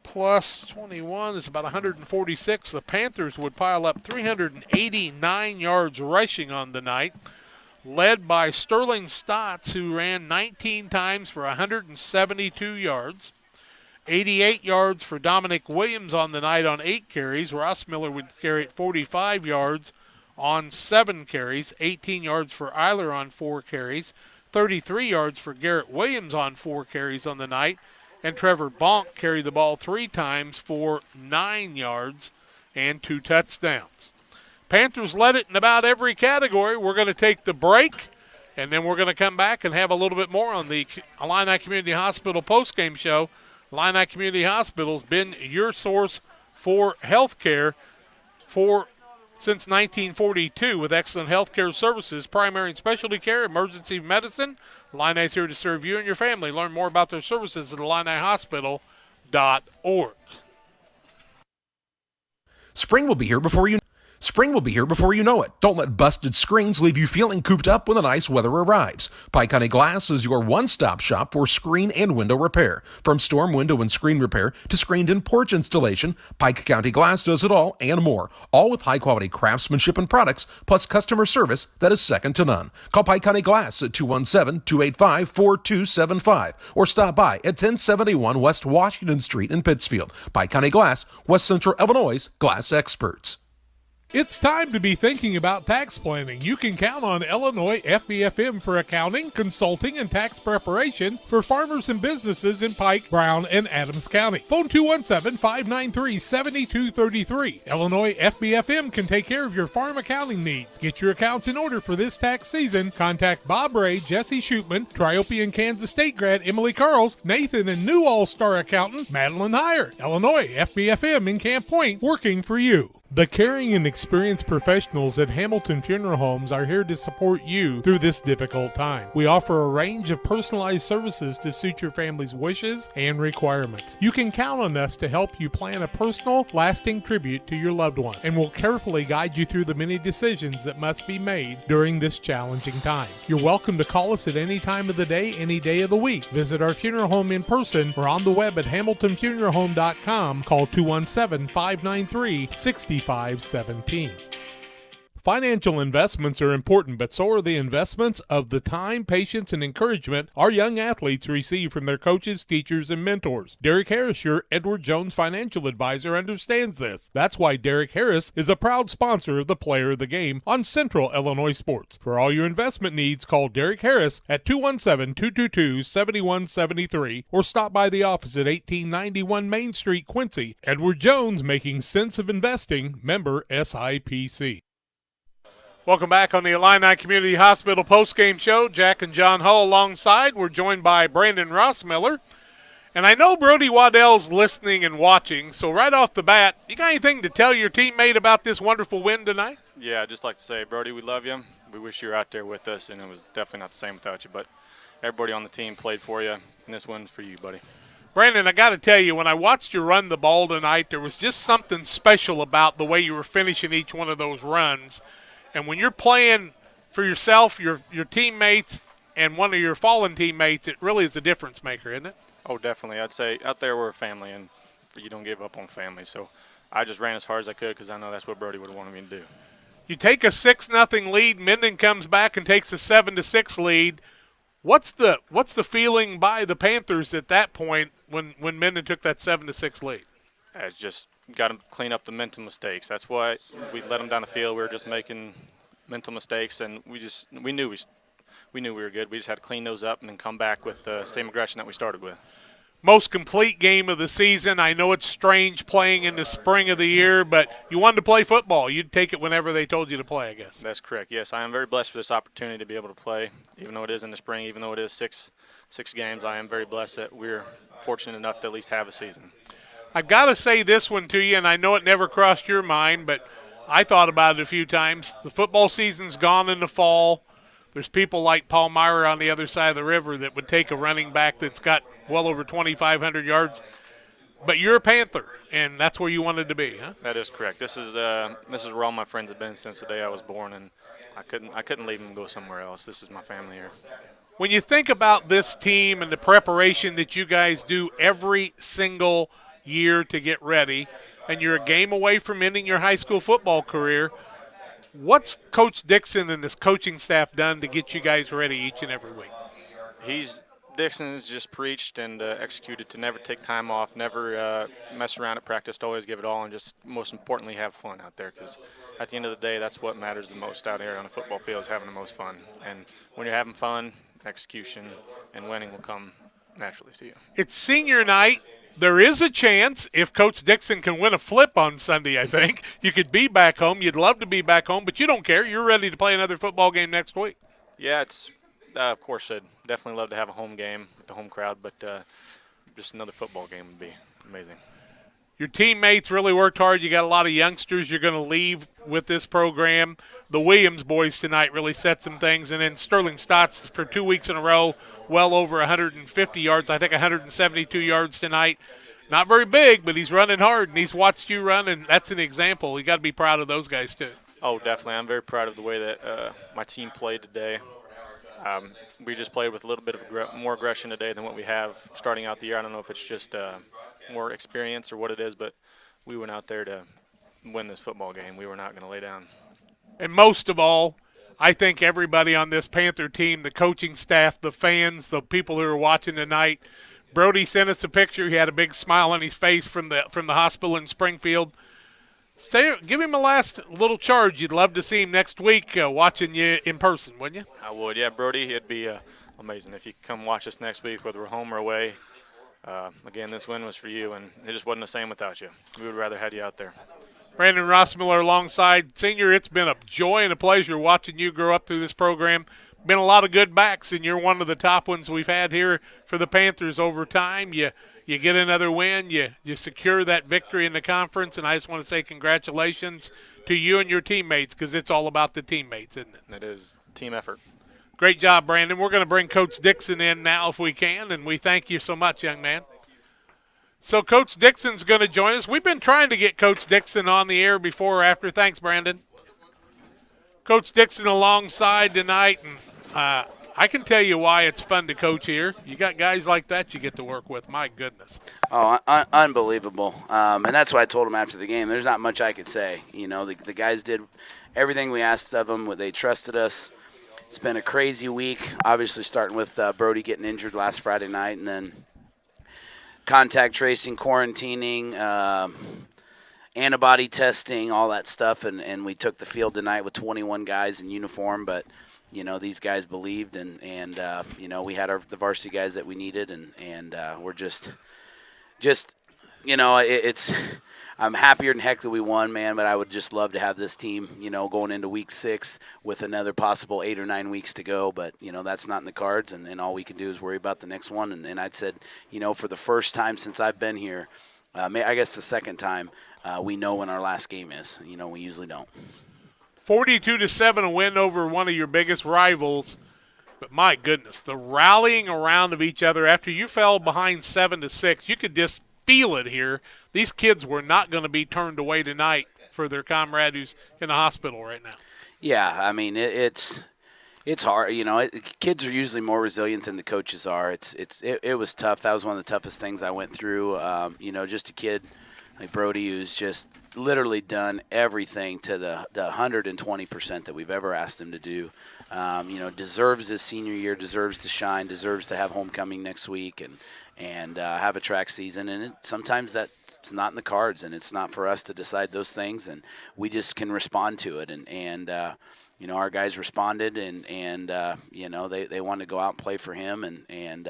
plus 21 is about 146. The Panthers would pile up 389 yards rushing on the night, led by Sterling Stotts, who ran 19 times for 172 yards. 88 yards for Dominic Williams on the night on 8 carries. Ross Miller would carry 45 yards on 7 carries. 18 yards for Eiler on 4 carries. 33 yards for Garrett Williams on 4 carries on the night. And Trevor Bonk carried the ball 3 times for 9 yards and 2 touchdowns. Panthers led it in about every category. We're going to take the break, and then we're going to come back and have a little bit more on the Illini Community Hospital postgame show. Illini Community Hospital has been your source for health care since 1942 with excellent health care services, primary and specialty care, emergency medicine, Illini's here to serve you and your family. Learn more about their services at IlliniHospital.org. Spring will be here before you know it. Don't let busted screens leave you feeling cooped up when the nice weather arrives. Pike County Glass is your one-stop shop for screen and window repair. From storm window and screen repair to screened and porch installation, Pike County Glass does it all and more. All with high-quality craftsmanship and products, plus customer service that is second to none. Call Pike County Glass at 217-285-4275 or stop by at 1071 West Washington Street in Pittsfield. Pike County Glass, West Central Illinois' glass experts. It's time to be thinking about tax planning. You can count on Illinois FBFM for accounting, consulting, and tax preparation for farmers and businesses in Pike, Brown, and Adams County. Phone 217-593-7233. Illinois FBFM can take care of your farm accounting needs. Get your accounts in order for this tax season. Contact Bob Ray, Jesse Shootman, Triopian and Kansas State grad Emily Carls, Nathan and new all-star accountant Madeline Heyer. Illinois FBFM in Camp Point, working for you. The caring and experienced professionals at Hamilton Funeral Homes are here to support you through this difficult time. We offer a range of personalized services to suit your family's wishes and requirements. You can count on us to help you plan a personal, lasting tribute to your loved one, and we'll carefully guide you through the many decisions that must be made during this challenging time. You're welcome to call us at any time of the day, any day of the week. Visit our funeral home in person or on the web at hamiltonfuneralhome.com. Call 217-593-6517. Financial investments are important, but so are the investments of the time, patience, and encouragement our young athletes receive from their coaches, teachers, and mentors. Derek Harris, your Edward Jones financial advisor, understands this. That's why Derek Harris is a proud sponsor of the Player of the Game on Central Illinois Sports. For all your investment needs, call Derek Harris at 217-222-7173 or stop by the office at 1891 Main Street, Quincy. Edward Jones, making sense of investing, member SIPC. Welcome back on the Illini Community Hospital postgame show. Jack and John Hull alongside. We're joined by Brandon Rossmiller. And I know Brody Waddell's listening and watching, so right off the bat, you got anything to tell your teammate about this wonderful win tonight? Yeah, I'd just like to say, Brody, we love you. We wish you were out there with us, and it was definitely not the same without you. But everybody on the team played for you, and this one's for you, buddy. Brandon, I got to tell you, when I watched you run the ball tonight, there was just something special about the way you were finishing each one of those runs. And when you're playing for yourself, your teammates, and one of your fallen teammates, it really is a difference maker, isn't it? Oh, definitely. I'd say out there we're a family, and you don't give up on family. So I just ran as hard as I could because I know that's what Brody would have wanted me to do. You take a 6-0 lead. Mendon comes back and takes a 7-6 lead. What's the feeling by the Panthers at that point when Mendon took that 7-6 lead? It's just got to clean up the mental mistakes. That's why we let them down the field. We were just making mental mistakes, and we knew we were good. We just had to clean those up and then come back with the same aggression that we started with. Most complete game of the season. I know it's strange playing in the spring of the year, but you wanted to play football. You'd take it whenever they told you to play, I guess. That's correct. Yes, I am very blessed for this opportunity to be able to play, even though it is in the spring, even though it is six games. I am very blessed that we're fortunate enough to at least have a season. I've got to say this one to you, and I know it never crossed your mind, but I thought about it a few times. The football season's gone in the fall. There's people like Paul Meyer on the other side of the river that would take a running back that's got well over 2,500 yards. But you're a Panther, and that's where you wanted to be, huh? That is correct. This is where all my friends have been since the day I was born, and I couldn't leave them and go somewhere else. This is my family here. When you think about this team and the preparation that you guys do every single year to get ready, and you're a game away from ending your high school football career, what's Coach Dixon and his coaching staff done to get you guys ready each and every week? Dixon has just preached and executed to never take time off, never mess around at practice, to always give it all, and just most importantly have fun out there, because at the end of the day, that's what matters the most out here on a football field, is having the most fun. And when you're having fun, execution and winning will come naturally to you. It's senior night. There is a chance, if Coach Dixon can win a flip on Sunday, I think, you could be back home. You'd love to be back home, but you don't care. You're ready to play another football game next week. Yeah, it's of course I'd definitely love to have a home game with the home crowd, but just another football game would be amazing. Your teammates really worked hard. You got a lot of youngsters you're going to leave with this program. The Williams boys tonight really set some things. And then Sterling Stotts for 2 weeks in a row, well over 150 yards. I think 172 yards tonight. Not very big, but he's running hard, and he's watched you run, and that's an example. You got to be proud of those guys too. Oh, definitely. I'm very proud of the way that my team played today. We just played with a little bit of more aggression today than what we have starting out the year. I don't know if it's just more experience or what it is, but we went out there to win this football game. We were not going to lay down. And most of all, I think everybody on this Panther team, the coaching staff, the fans, the people who are watching tonight, Brody sent us a picture. He had a big smile on his face from the hospital in Springfield. Give him a last little charge. You'd love to see him next week watching you in person, wouldn't you? I would, yeah, Brody. It'd be amazing if you could come watch us next week, whether we're home or away. Again, this win was for you, and it just wasn't the same without you. We would rather have you out there. Brandon Rossmiller alongside. Senior, it's been a joy and a pleasure watching you grow up through this program. Been a lot of good backs, and you're one of the top ones we've had here for the Panthers over time. You get another win. You secure that victory in the conference, and I just want to say congratulations to you and your teammates, because it's all about the teammates, isn't it? It is team effort. Great job, Brandon. We're going to bring Coach Dixon in now if we can, and we thank you so much, young man. So Coach Dixon's going to join us. We've been trying to get Coach Dixon on the air before or after. Thanks, Brandon. Coach Dixon alongside tonight, and I can tell you why it's fun to coach here. You got guys like that you get to work with. My goodness. Oh, unbelievable. And that's why I told him after the game, there's not much I could say. You know, the guys did everything we asked of them. They trusted us. It's been a crazy week, obviously starting with Brody getting injured last Friday night, and then contact tracing, quarantining, antibody testing, all that stuff. And we took the field tonight with 21 guys in uniform, but you know, these guys believed, and you know, we had the varsity guys that we needed, and we're just you know, it's I'm happier than heck that we won, man, but I would just love to have this team, you know, going into week 6 with another possible 8 or 9 weeks to go, but, you know, that's not in the cards, and all we can do is worry about the next one. And I'd said, you know, for the first time since I've been here, I guess the second time, we know when our last game is. You know, we usually don't. 42-7, a win over one of your biggest rivals. But my goodness, the rallying around of each other after you fell behind 7-6, you could just feel it here. These kids were not going to be turned away tonight for their comrade who's in the hospital right now. Yeah, I mean it's hard. You know, kids are usually more resilient than the coaches are. It was tough. That was one of the toughest things I went through. You know, just a kid like Brody who's just literally done everything to the 120% that we've ever asked him to do. You know, deserves his senior year, deserves to shine, deserves to have homecoming next week, and have a track season. And sometimes that's not in the cards, and it's not for us to decide those things, and we just can respond to it. And you know, our guys responded, and you know, they wanted to go out and play for him, and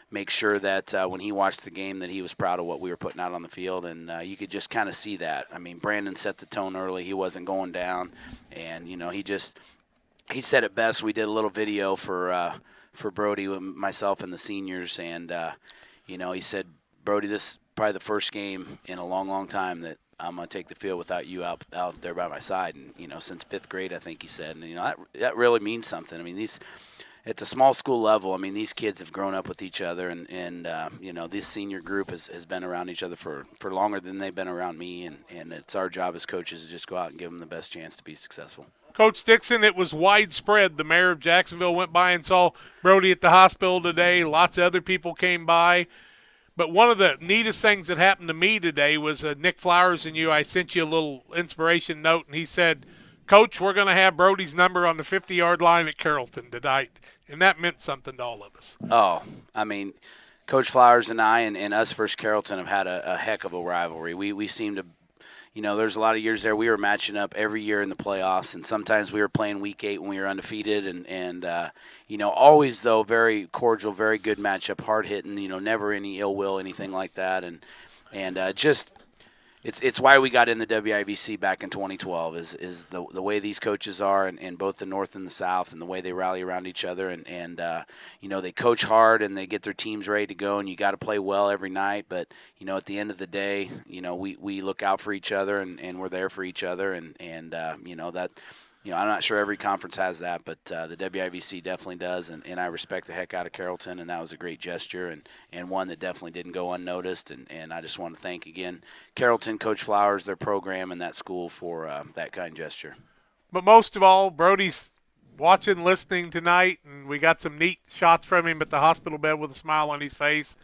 make sure that when he watched the game that he was proud of what we were putting out on the field. And you could just kind of see that. I mean, Brandon set the tone early. He wasn't going down, and you know, he said it best. We did a little video for Brody, myself, and the seniors, and you know, he said, Brody, this is probably the first game in a long, long time that I'm going to take the field without you out there by my side. And, you know, since 5th grade, I think he said. And, you know, that really means something. I mean, at the small school level, I mean, these kids have grown up with each other. And you know, this senior group has been around each other for longer than they've been around me. And it's our job as coaches to just go out and give them the best chance to be successful. Coach Dixon, it was widespread. The mayor of Jacksonville went by and saw Brody at the hospital today. Lots of other people came by. But one of the neatest things that happened to me today was Nick Flowers and you. I sent you a little inspiration note, and he said, Coach, we're going to have Brody's number on the 50-yard line at Carrollton tonight. And that meant something to all of us. Oh, I mean, Coach Flowers and I and us versus Carrollton have had a heck of a rivalry. We seem to, you know, there's a lot of years there we were matching up every year in the playoffs, and sometimes we were playing week 8 when we were undefeated, and you know, always though very cordial, very good matchup, hard hitting, you know, never any ill will, anything like that, and just it's why we got in the WIVC back in 2012 is the way these coaches are in both the North and the South, and the way they rally around each other, and they coach hard and they get their teams ready to go, and you got to play well every night. But at the end of the day, we look out for each other, and we're there for each other, and that. I'm not sure every conference has that, but the WIVC definitely does, and I respect the heck out of Carrollton, and that was a great gesture, and one that definitely didn't go unnoticed, and I just want to thank again Carrollton, Coach Flowers, their program, and that school for that kind gesture. But most of all, Brody's watching, listening tonight, and we got some neat shots from him at the hospital bed with a smile on his face,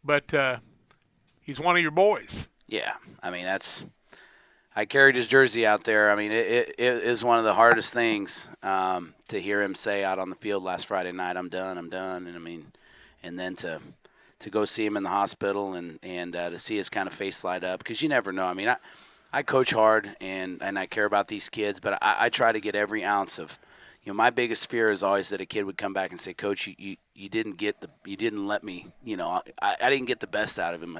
but he's one of your boys. Yeah, I carried his jersey out there. It is one of the hardest things to hear him say out on the field last Friday night, I'm done. And then to go see him in the hospital and to see his kind of face light up, because you never know. I coach hard and I care about these kids, but I try to get every ounce of, my biggest fear is always that a kid would come back and say, Coach, you didn't let me, I didn't get the best out of him.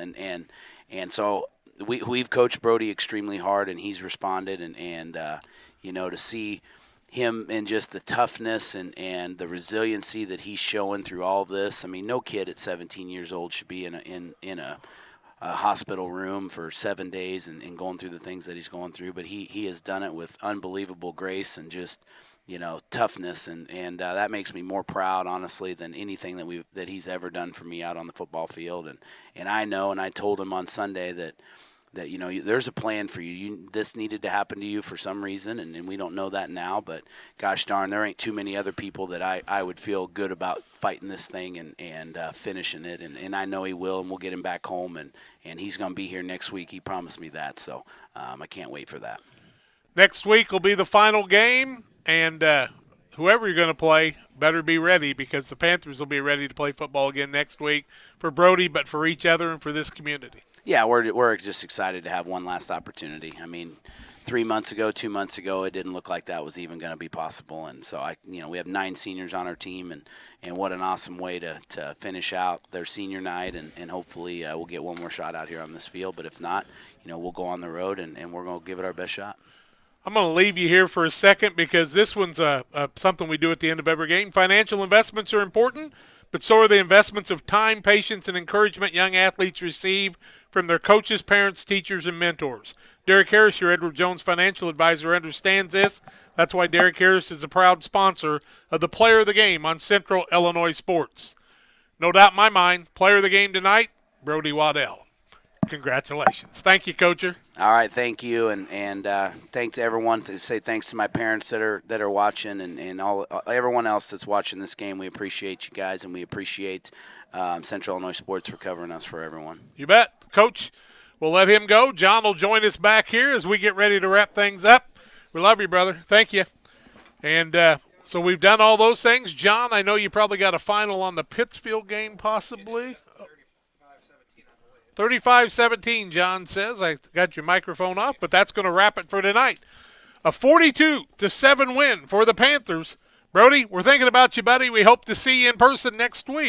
And so we've coached Brody extremely hard, and he's responded, and to see him and just the toughness and the resiliency that he's showing through all of this. No kid at 17 years old should be in a hospital room for 7 days and going through the things that he's going through, but he has done it with unbelievable grace and just toughness, and that makes me more proud, honestly, than anything that he's ever done for me out on the football field. And I know, and I told him on Sunday that there's a plan for you. This needed to happen to you for some reason, and we don't know that now, but gosh darn, there ain't too many other people that I would feel good about fighting this thing and finishing it, and I know he will, and we'll get him back home, and he's going to be here next week. He promised me that, so I can't wait for that. Next week will be the final game, and whoever you're going to play better be ready, because the Panthers will be ready to play football again next week for Brody, but for each other and for this community. Yeah, we're just excited to have one last opportunity. 2 months ago, it didn't look like that was even going to be possible, and so we have 9 seniors on our team, and what an awesome way to finish out their senior night, and hopefully we'll get one more shot out here on this field. But if not, we'll go on the road and we're going to give it our best shot. I'm going to leave you here for a second, because this one's something we do at the end of every game. Financial investments are important, but so are the investments of time, patience, and encouragement young athletes receive from their coaches, parents, teachers, and mentors. Derek Harris, your Edward Jones financial advisor, understands this. That's why Derek Harris is a proud sponsor of the Player of the Game on Central Illinois Sports. No doubt in my mind, Player of the Game tonight, Brody Waddell. Congratulations. Thank you, Coacher. All right, thank you, and thanks to everyone. Say thanks to my parents that are watching, and everyone else that's watching this game. We appreciate you guys, and we appreciate Central Illinois Sports for covering us for everyone. You bet. Coach, we'll let him go. John will join us back here as we get ready to wrap things up. We love you, brother. Thank you. And so we've done all those things. John, I know you probably got a final on the Pittsfield game possibly. 35-17, John says. I got your microphone off, but that's going to wrap it for tonight. A 42-7 win for the Panthers. Brody, we're thinking about you, buddy. We hope to see you in person next week.